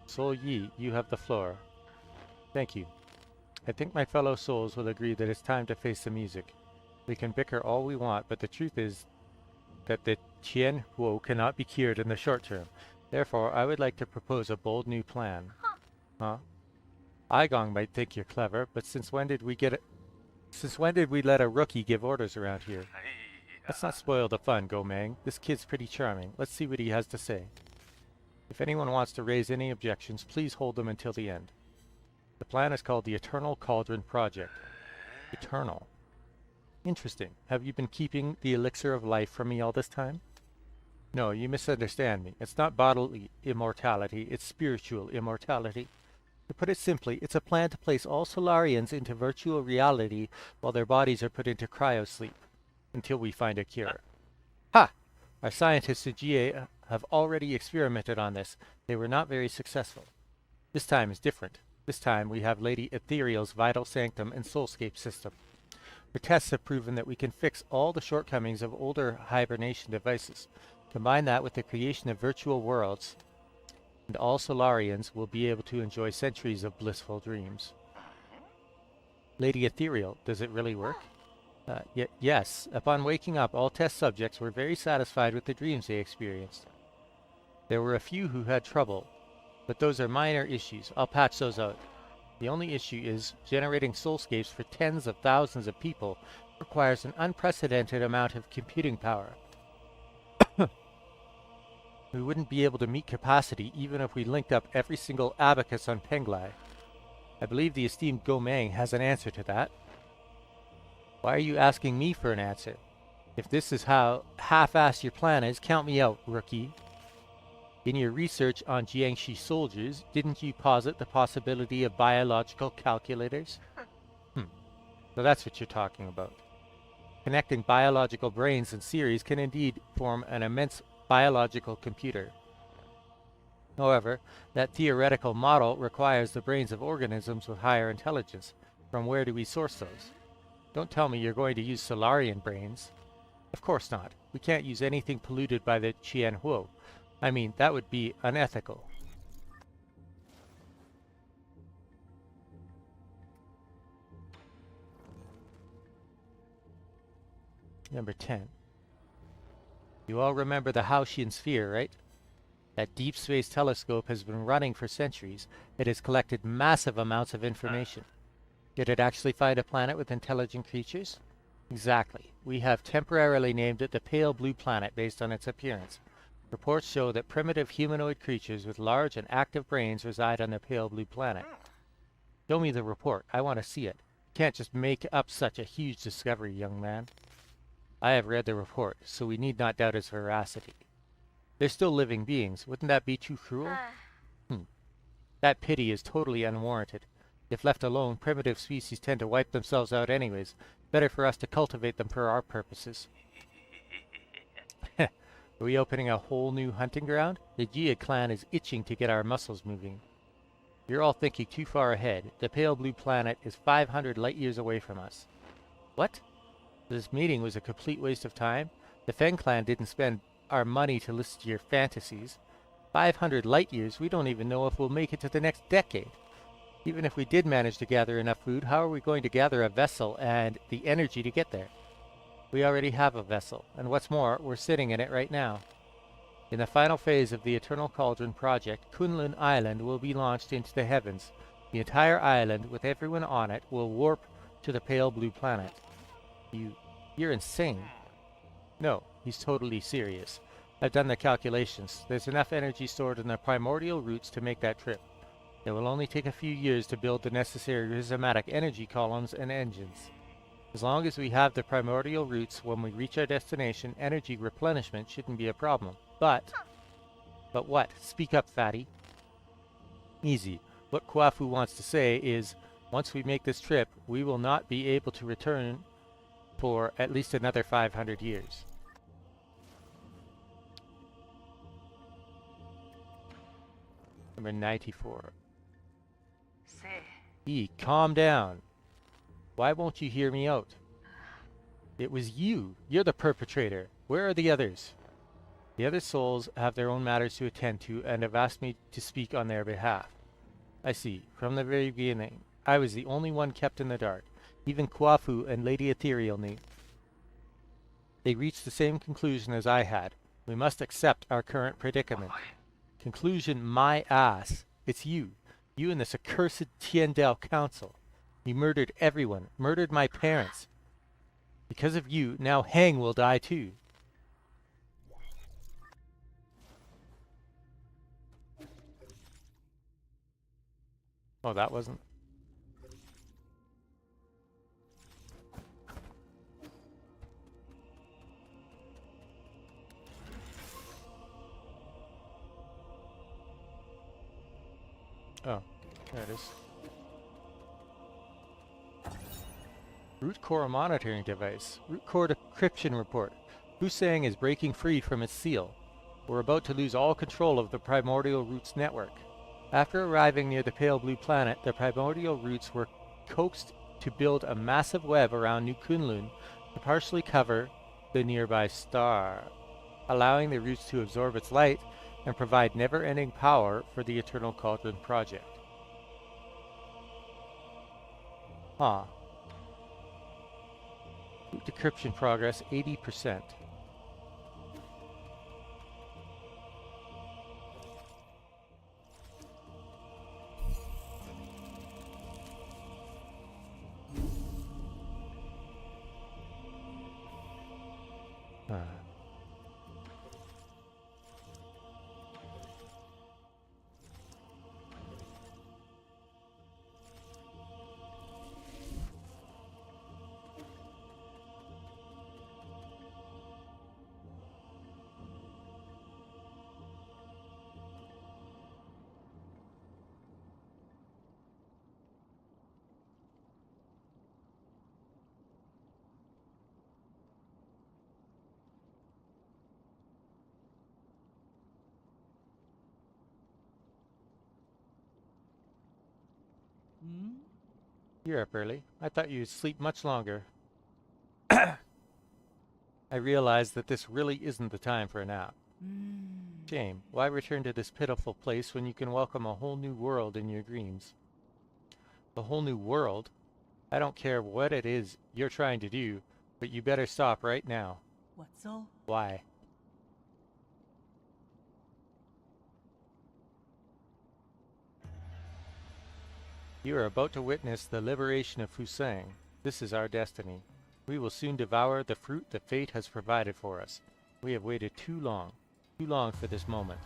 Soul Yi, you have the floor. Thank you. I think my fellow souls will agree that it's time to face the music. We can bicker all we want, but the truth is that the Qian Huo cannot be cured in the short term. Therefore, I would like to propose a bold new plan. Huh? Igong might think you're clever, but since when did we let a rookie give orders around here? Let's not spoil the fun, Gomang. This kid's pretty charming. Let's see what he has to say. If anyone wants to raise any objections, please hold them until the end. The plan is called the Eternal Cauldron Project. Eternal. Interesting. Have you been keeping the elixir of life from me all this time? No, you misunderstand me. It's not bodily immortality, it's spiritual immortality. To put it simply, it's a plan to place all Solarians into virtual reality while their bodies are put into cryosleep, until we find a cure. Ha! Our scientists at GA have already experimented on this. They were not very successful. This time is different. This time we have Lady Ethereal's Vital Sanctum and Soulscape system. Her tests have proven that we can fix all the shortcomings of older hibernation devices. Combine that with the creation of virtual worlds, and all Solarians will be able to enjoy centuries of blissful dreams. Lady Ethereal, does it really work? Yes. Upon waking up, all test subjects were very satisfied with the dreams they experienced. There were a few who had trouble, but those are minor issues. I'll patch those out. The only issue is generating soulscapes for tens of thousands of people requires an unprecedented amount of computing power. We wouldn't be able to meet capacity even if we linked up every single abacus on Penglai. I believe the esteemed Gomang has an answer to that. Why are you asking me for an answer? If this is how half-assed your plan is, count me out, rookie. In your research on Jiangxi soldiers, didn't you posit the possibility of biological calculators? So that's what you're talking about. Connecting biological brains in series can indeed form an immense biological computer. However, that theoretical model requires the brains of organisms with higher intelligence. From where do we source those? Don't tell me you're going to use Solarian brains. Of course not. We can't use anything polluted by the Qianhuo. I mean, that would be unethical. Number 10. You all remember the Haotian sphere, right? That deep space telescope has been running for centuries. It has collected massive amounts of information. Did it actually find a planet with intelligent creatures? Exactly. We have temporarily named it the Pale Blue Planet based on its appearance. Reports show that primitive humanoid creatures with large and active brains reside on the Pale Blue Planet. Show me the report. I want to see it. You can't just make up such a huge discovery, young man. I have read the report, so we need not doubt its veracity. They're still living beings. Wouldn't that be too cruel? That pity is totally unwarranted. If left alone, primitive species tend to wipe themselves out anyways. Better for us to cultivate them for our purposes. Are we opening a whole new hunting ground? The Jia clan is itching to get our muscles moving. You're all thinking too far ahead. The Pale Blue Planet is 500 light-years away from us. What? This meeting was a complete waste of time? The Feng clan didn't spend our money to listen to your fantasies. 500 light-years? We don't even know if we'll make it to the next decade. Even if we did manage to gather enough food, how are we going to gather a vessel and the energy to get there? We already have a vessel, and what's more, we're sitting in it right now. In the final phase of the Eternal Cauldron project, Kunlun Island will be launched into the heavens. The entire island, with everyone on it, will warp to the Pale Blue Planet. You're insane. No, he's totally serious. I've done the calculations. There's enough energy stored in the primordial roots to make that trip. It will only take a few years to build the necessary rhizomatic energy columns and engines. As long as we have the primordial roots, when we reach our destination, energy replenishment shouldn't be a problem. But what? Speak up, fatty. Easy. What Kwafu wants to say is, once we make this trip, we will not be able to return for at least another 500 years. Number 94. Calm down. Why won't you hear me out? It was you. You're the perpetrator. Where are the others? The other souls have their own matters to attend to and have asked me to speak on their behalf. I see. From the very beginning, I was the only one kept in the dark. Even Kwafu and Lady Ethereal knew. They reached the same conclusion as I had. We must accept our current predicament. Conclusion my ass. It's you. You and this accursed Tiandao Council. You murdered everyone. Murdered my parents. Because of you, now Hang will die too. Oh, that wasn't... Oh, there it is. Root core monitoring device. Root core decryption report. Husang is breaking free from its seal. We're about to lose all control of the primordial roots network. After arriving near the Pale Blue Planet, the primordial roots were coaxed to build a massive web around New Kunlun to partially cover the nearby star, allowing the roots to absorb its light and provide never-ending power for the Eternal Cauldron project. Huh. Root decryption progress 80%. You're up early. I thought you'd sleep much longer. I realize that this really isn't the time for a nap. Shame. Why return to this pitiful place when you can welcome a whole new world in your dreams? A whole new world? I don't care what it is you're trying to do, but you better stop right now. What so? Why? You are about to witness the liberation of Fusang. This is our destiny. We will soon devour the fruit that fate has provided for us. We have waited too long for this moment.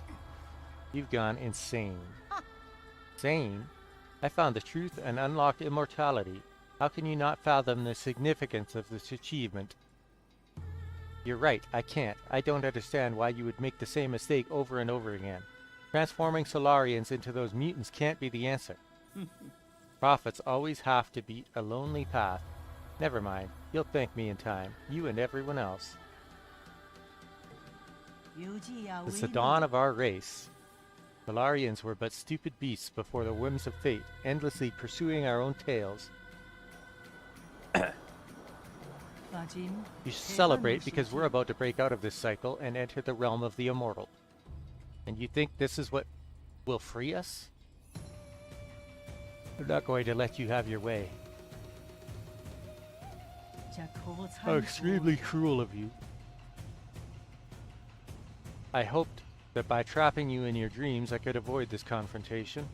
You've gone insane. Insane? I found the truth and unlocked immortality. How can you not fathom the significance of this achievement? You're right, I can't. I don't understand why you would make the same mistake over and over again. Transforming Solarians into those mutants can't be the answer. Prophets always have to beat a lonely path. Never mind, you'll thank me in time, you and everyone else. It's the dawn of our race. Solarians were but stupid beasts before the whims of fate, endlessly pursuing our own tails. You should celebrate because we're about to break out of this cycle and enter the realm of the immortal. And you think this is what will free us? We're not going to let you have your way. How extremely cruel of you. I hoped that by trapping you in your dreams I could avoid this confrontation.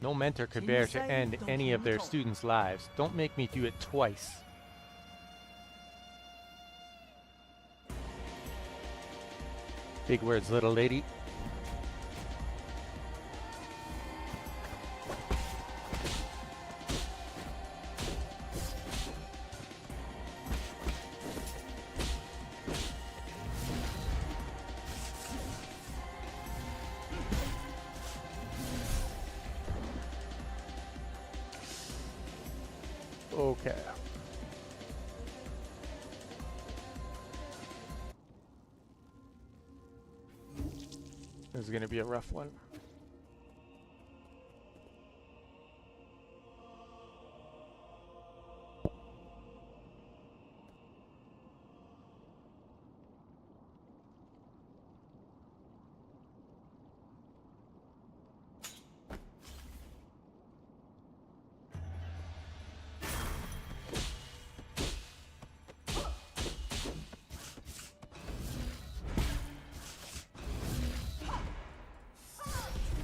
No mentor could bear to end any of their students' lives. Don't make me do it twice. Big words, little lady. Okay. This is going to be a rough one.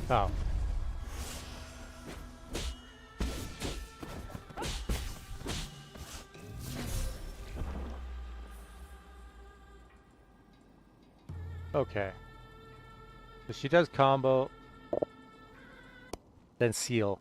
Oh. Okay. So she does combo, then seal.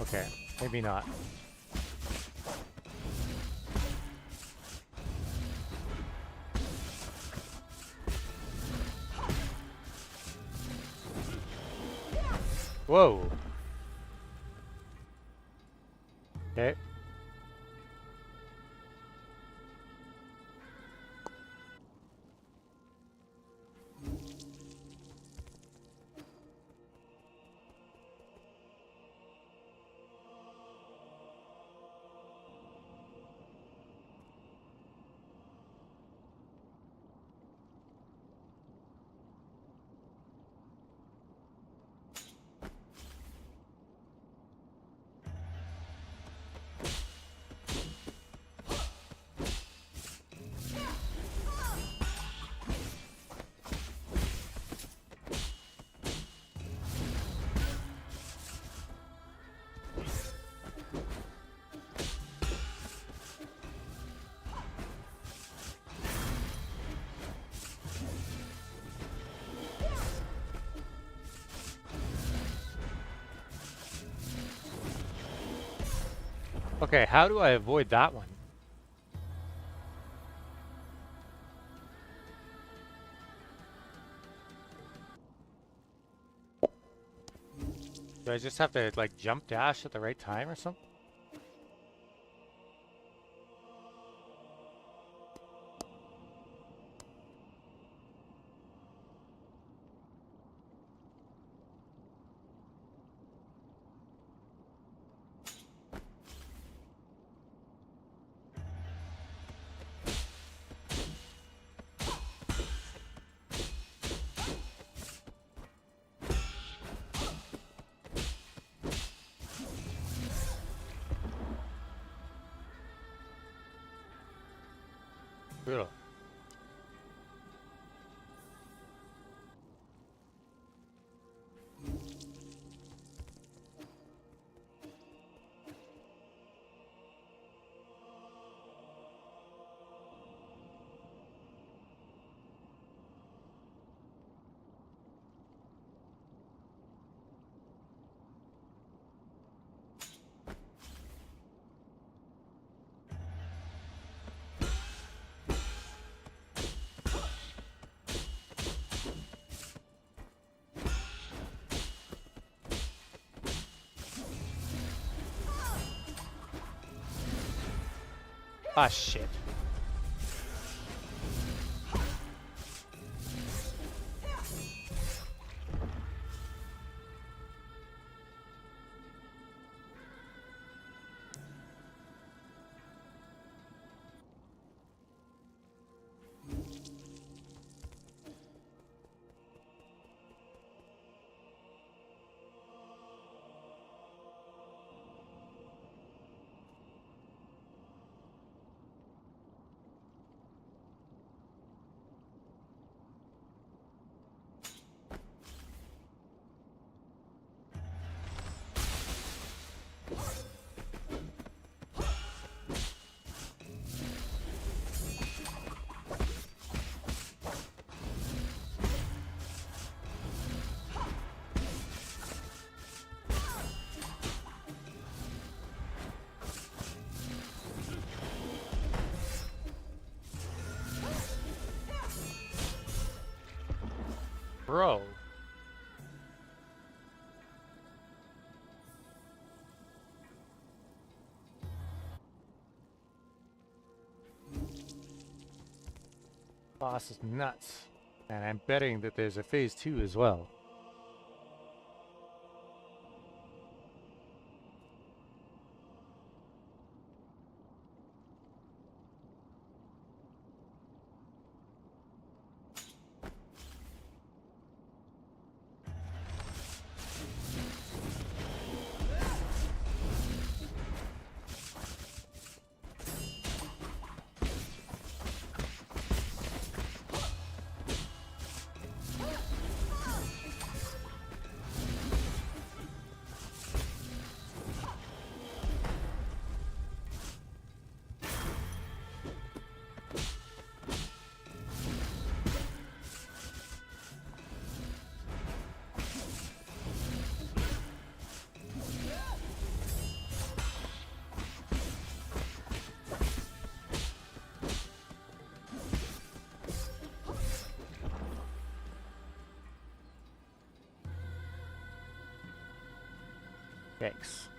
Okay, maybe not. Whoa. Okay. Okay, how do I avoid that one? Do I just have to, like, jump dash at the right time or something? Brutal. Ah, shit. Bro. Boss is nuts. And I'm betting that there's a phase 2 as well. Thanks.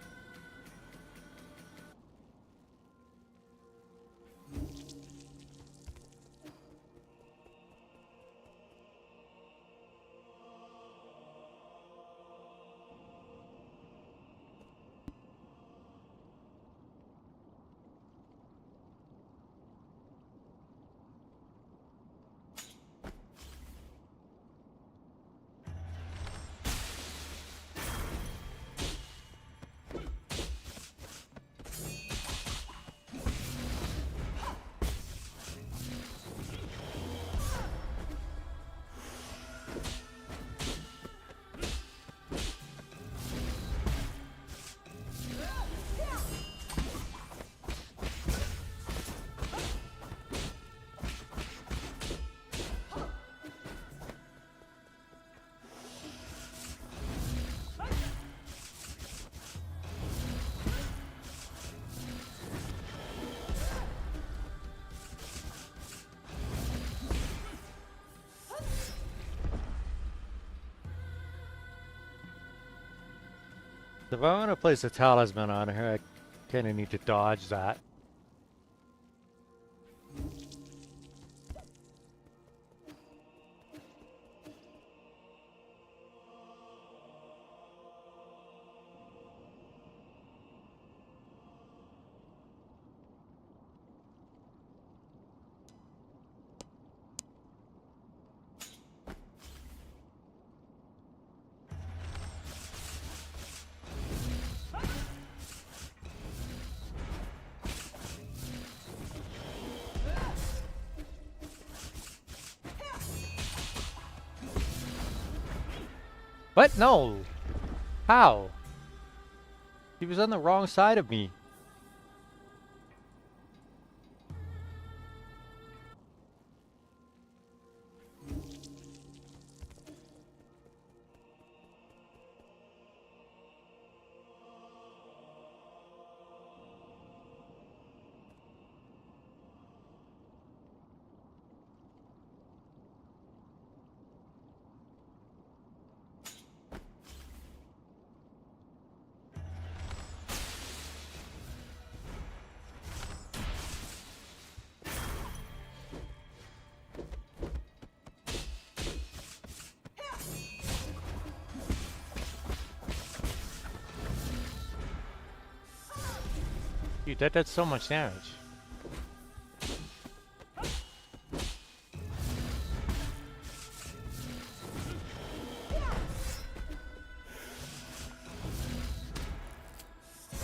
If I want to place a talisman on her, I kind of need to dodge that. What? No! How? He was on the wrong side of me. Dude, that did so much damage.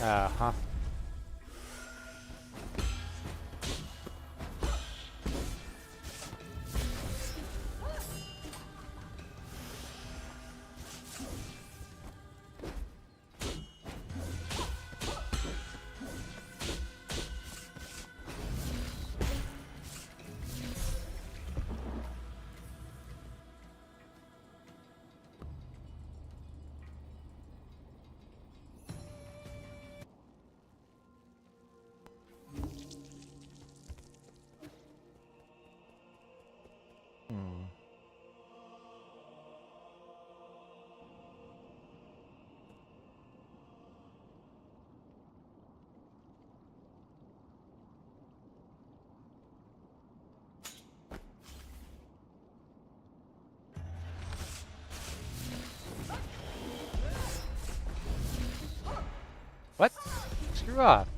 Uh-huh. Hmm. What? Screw off.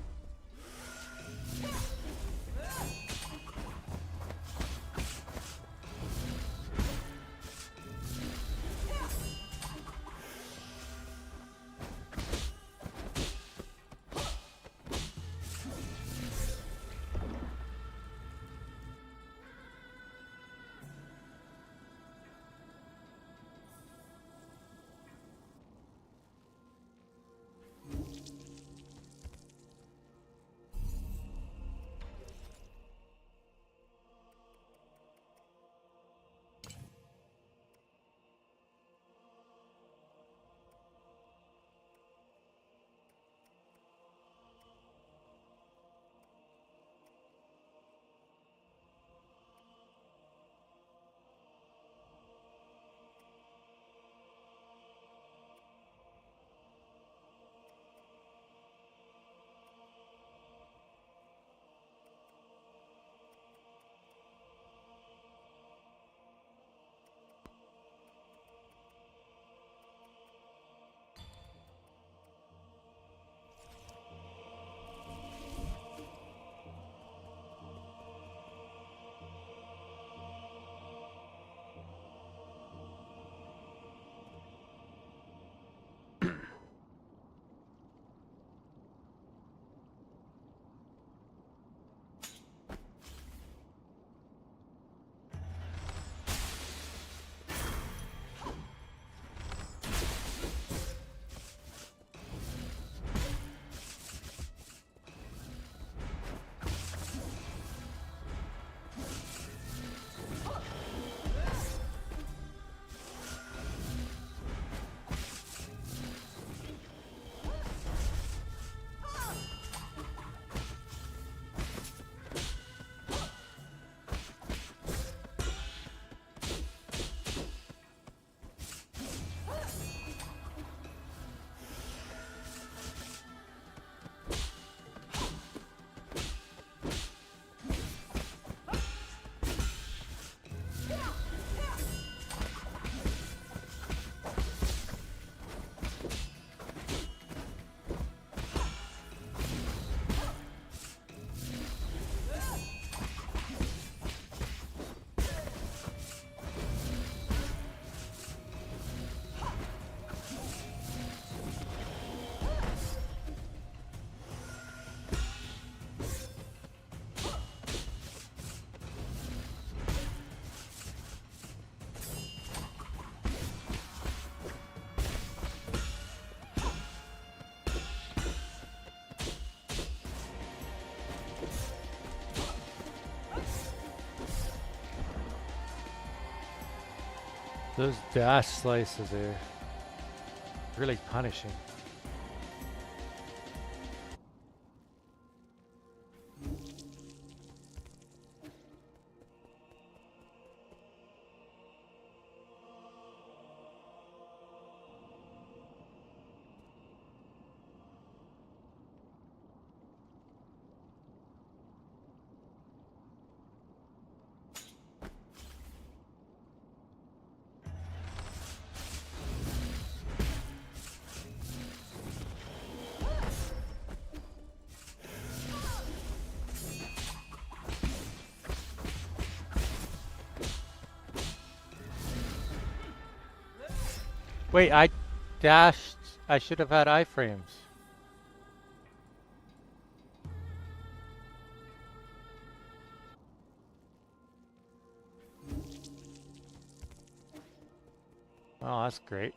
Those dash slices are really punishing. Wait, I dashed. I should have had iframes. Oh, that's great.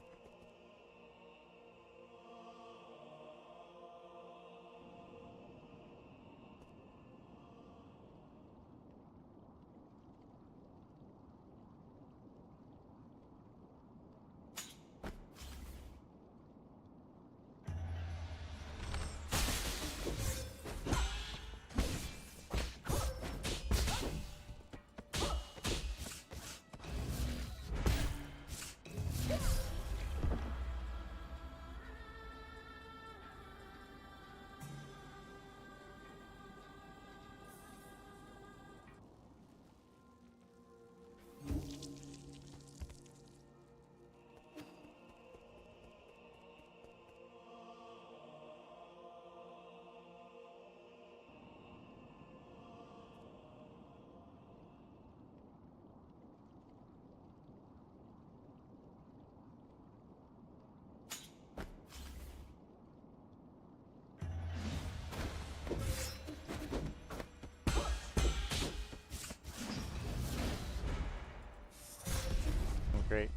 Oh, great.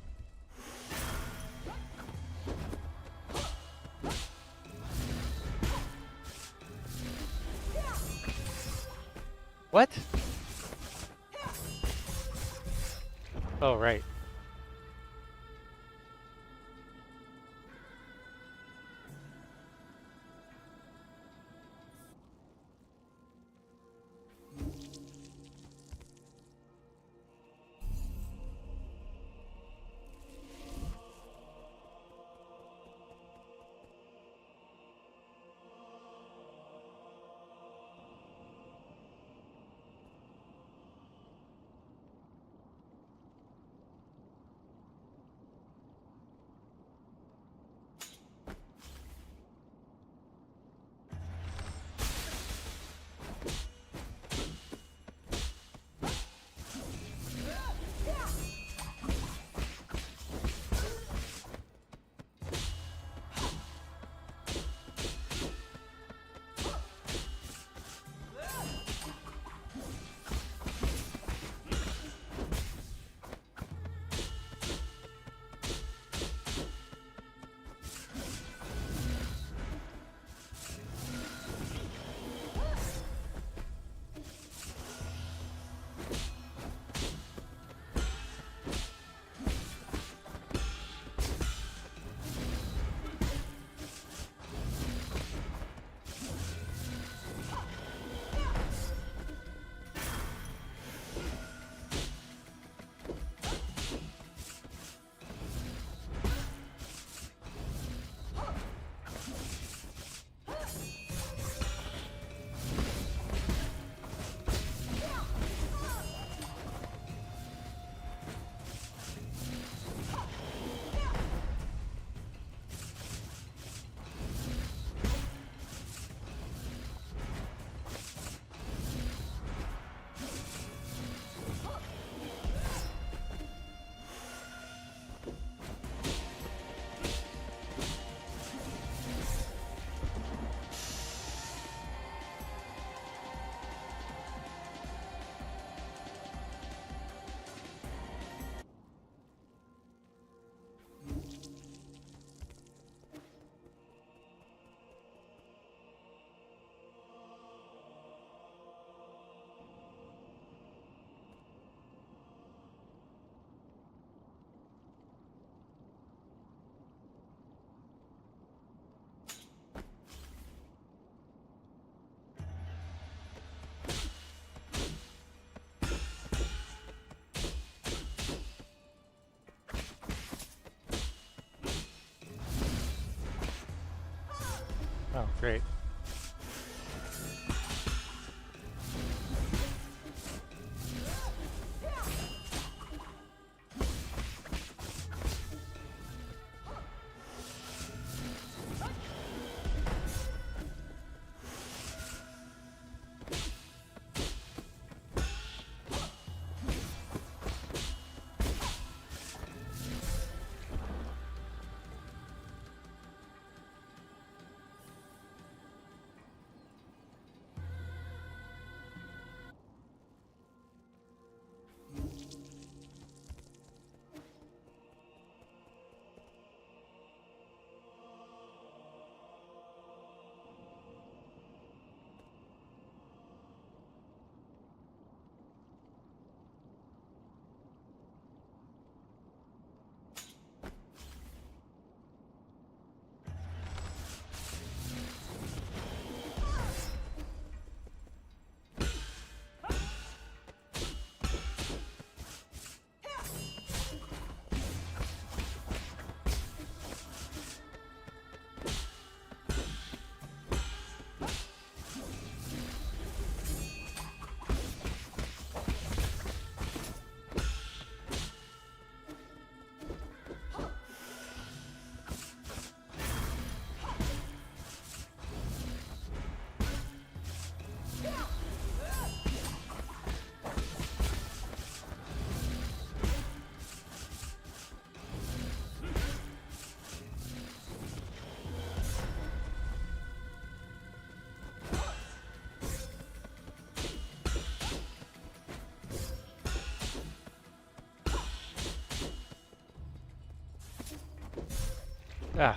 What? Oh, right. Great. Ah.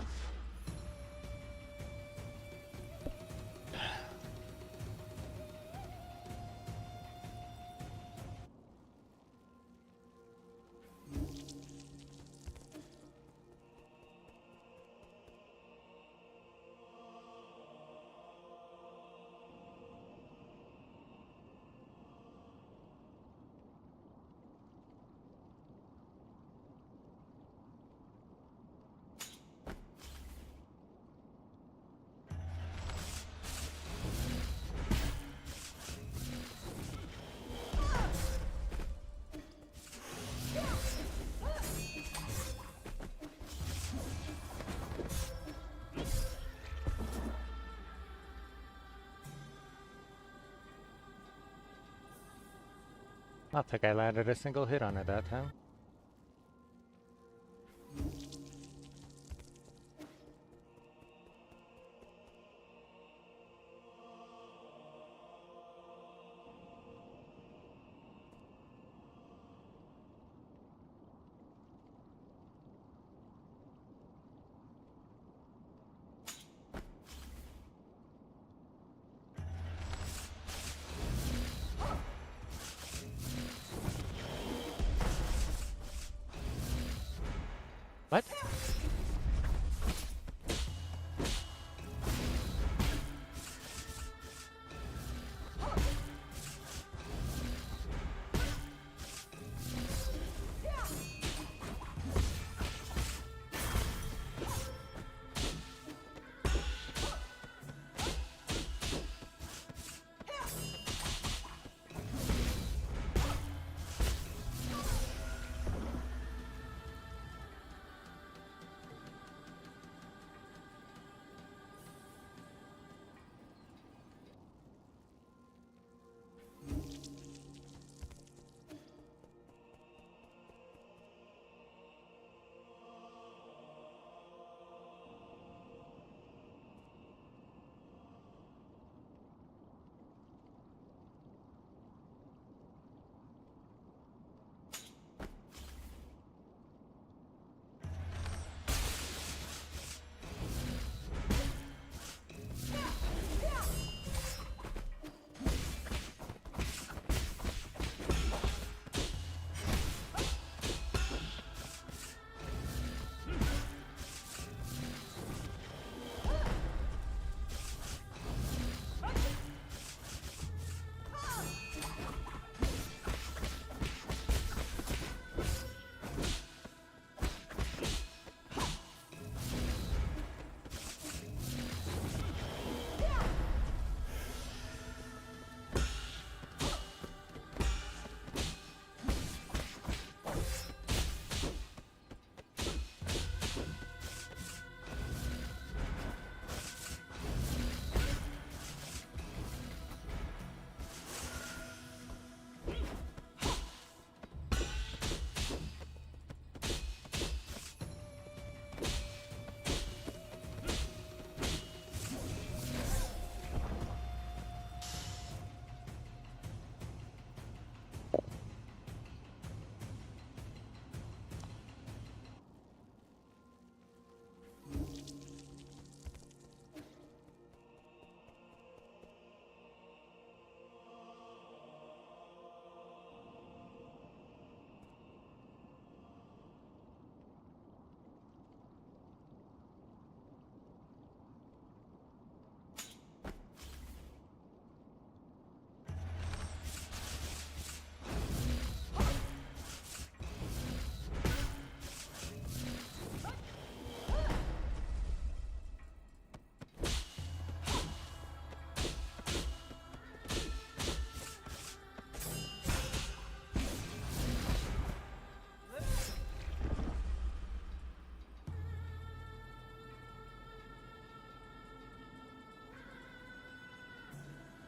I don't think I landed a single hit on it that time. What?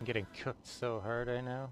I'm getting cooked so hard right now.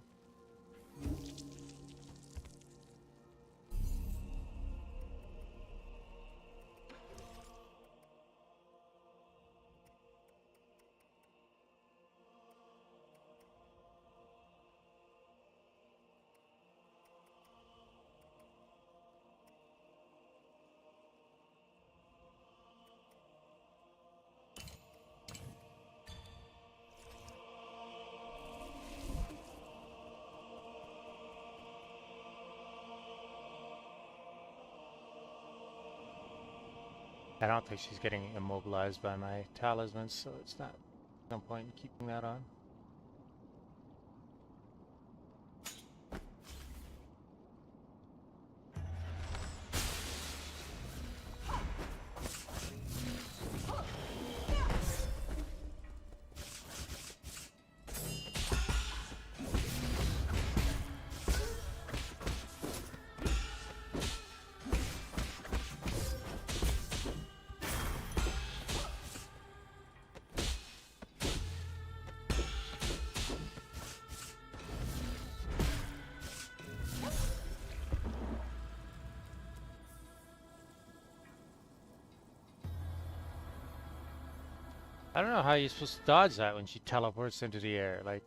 I don't think she's getting immobilized by my talismans, so it's not no point in keeping that on. I don't know how you're supposed to dodge that when she teleports into the air. Like,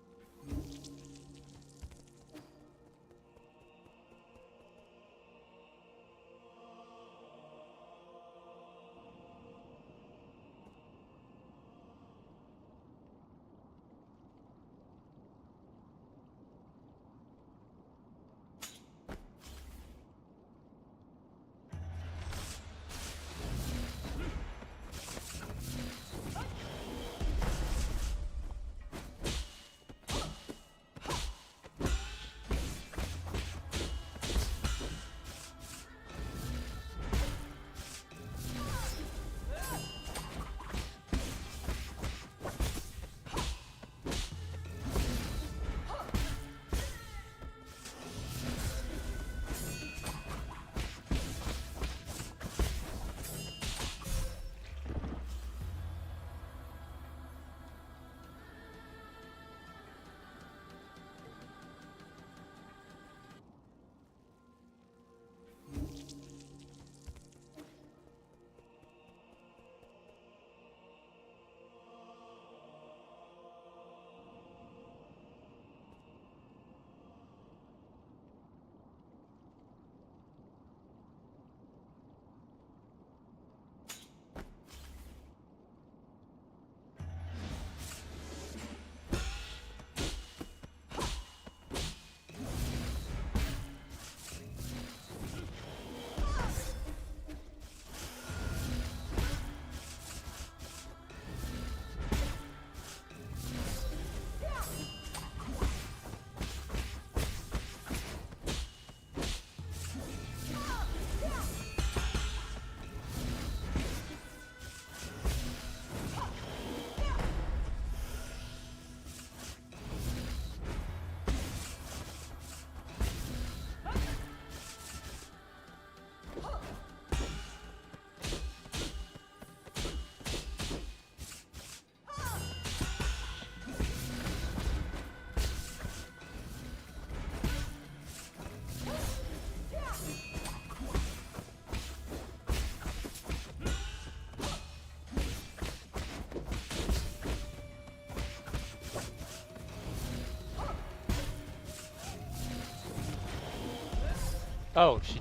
oh, she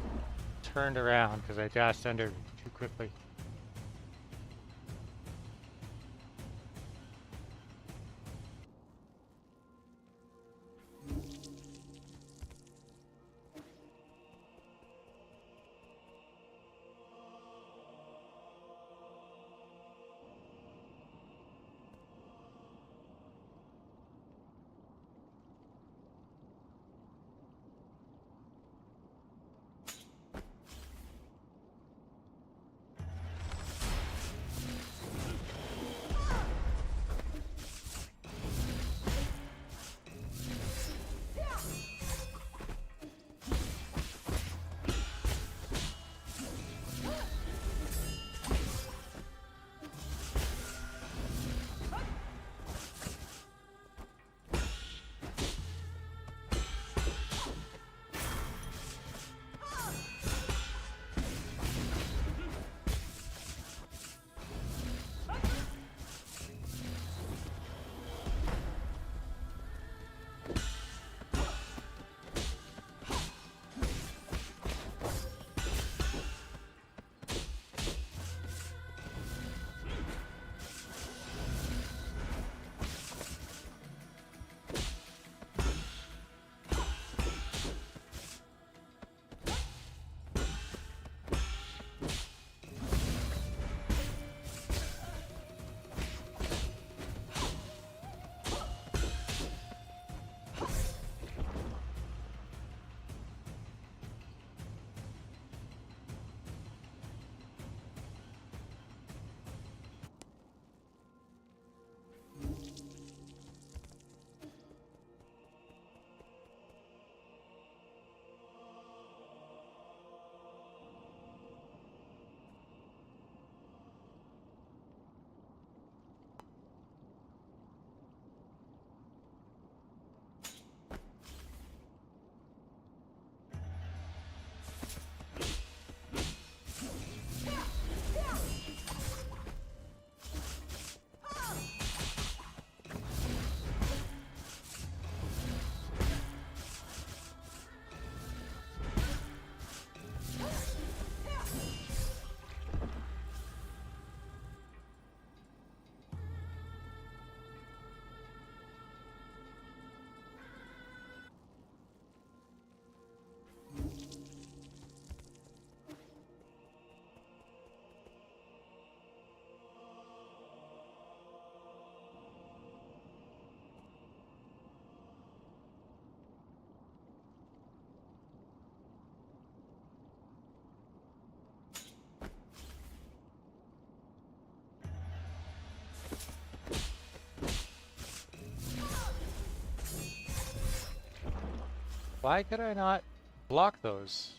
turned around because I dashed under too quickly. Why could I not block those?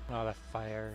Oh, that fire.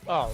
Oh.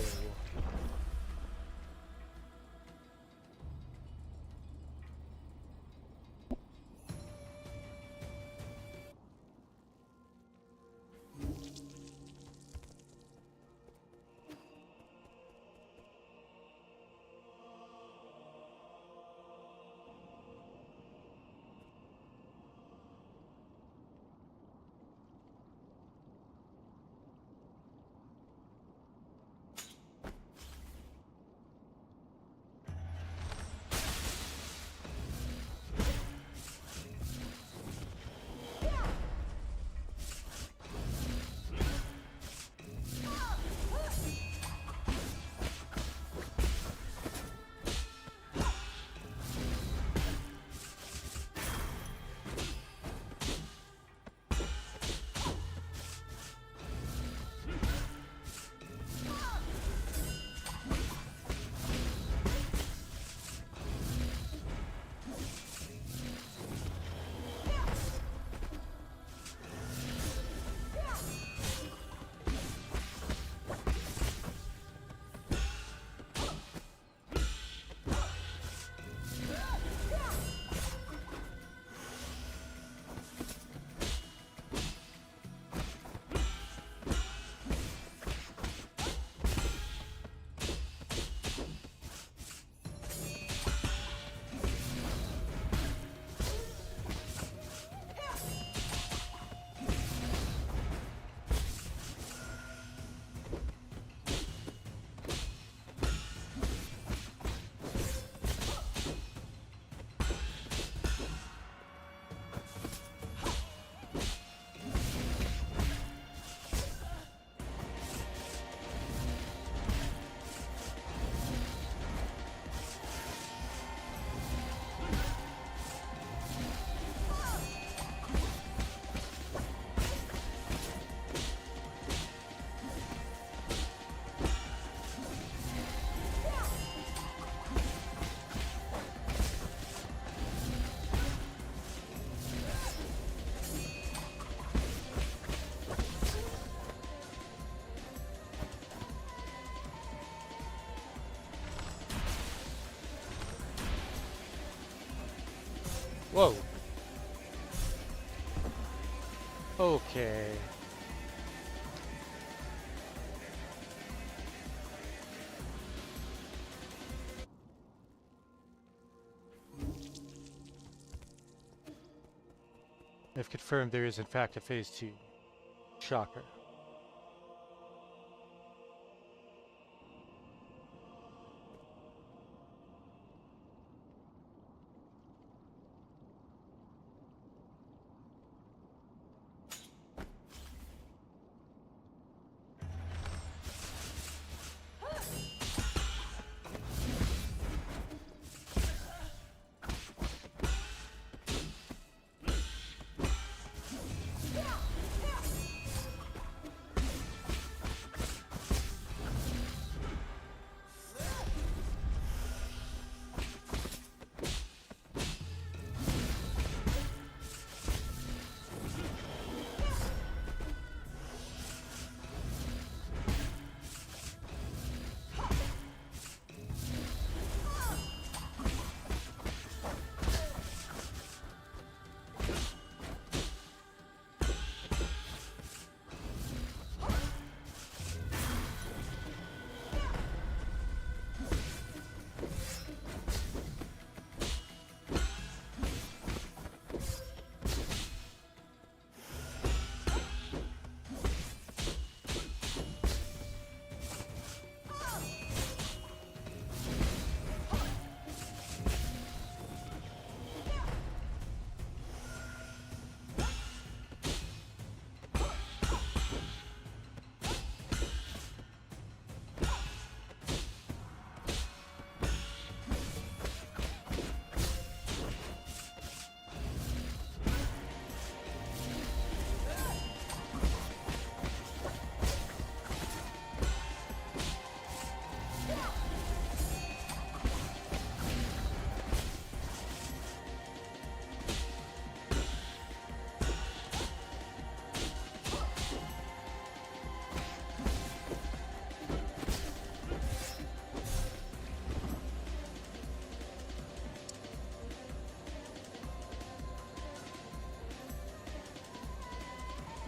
Whoa. Okay. I've confirmed there is in fact a phase 2. Shocker.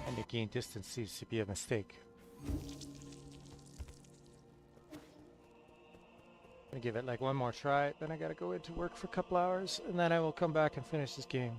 And to gain distance seems to be a mistake. I'm gonna give it like one more try, then I gotta go into work for a couple hours, and then I will come back and finish this game.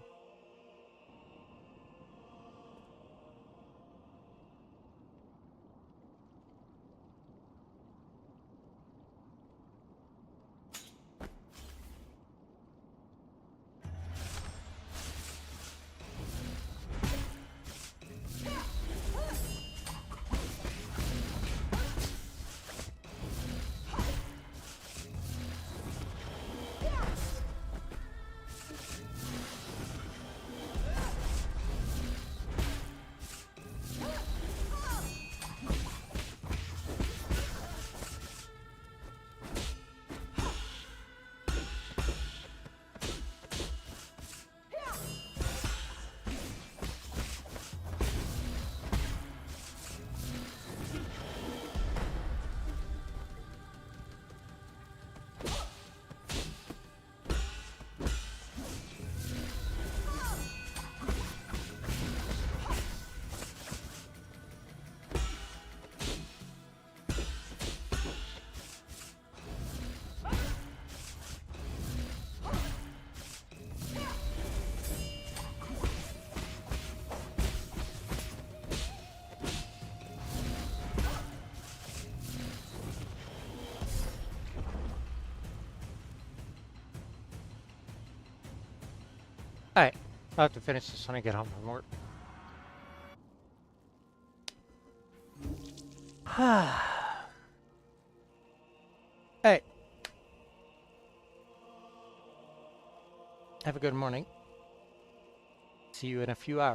Alright, I'll have to finish this when I get home from work. Hey. Have a good morning. See you in a few hours.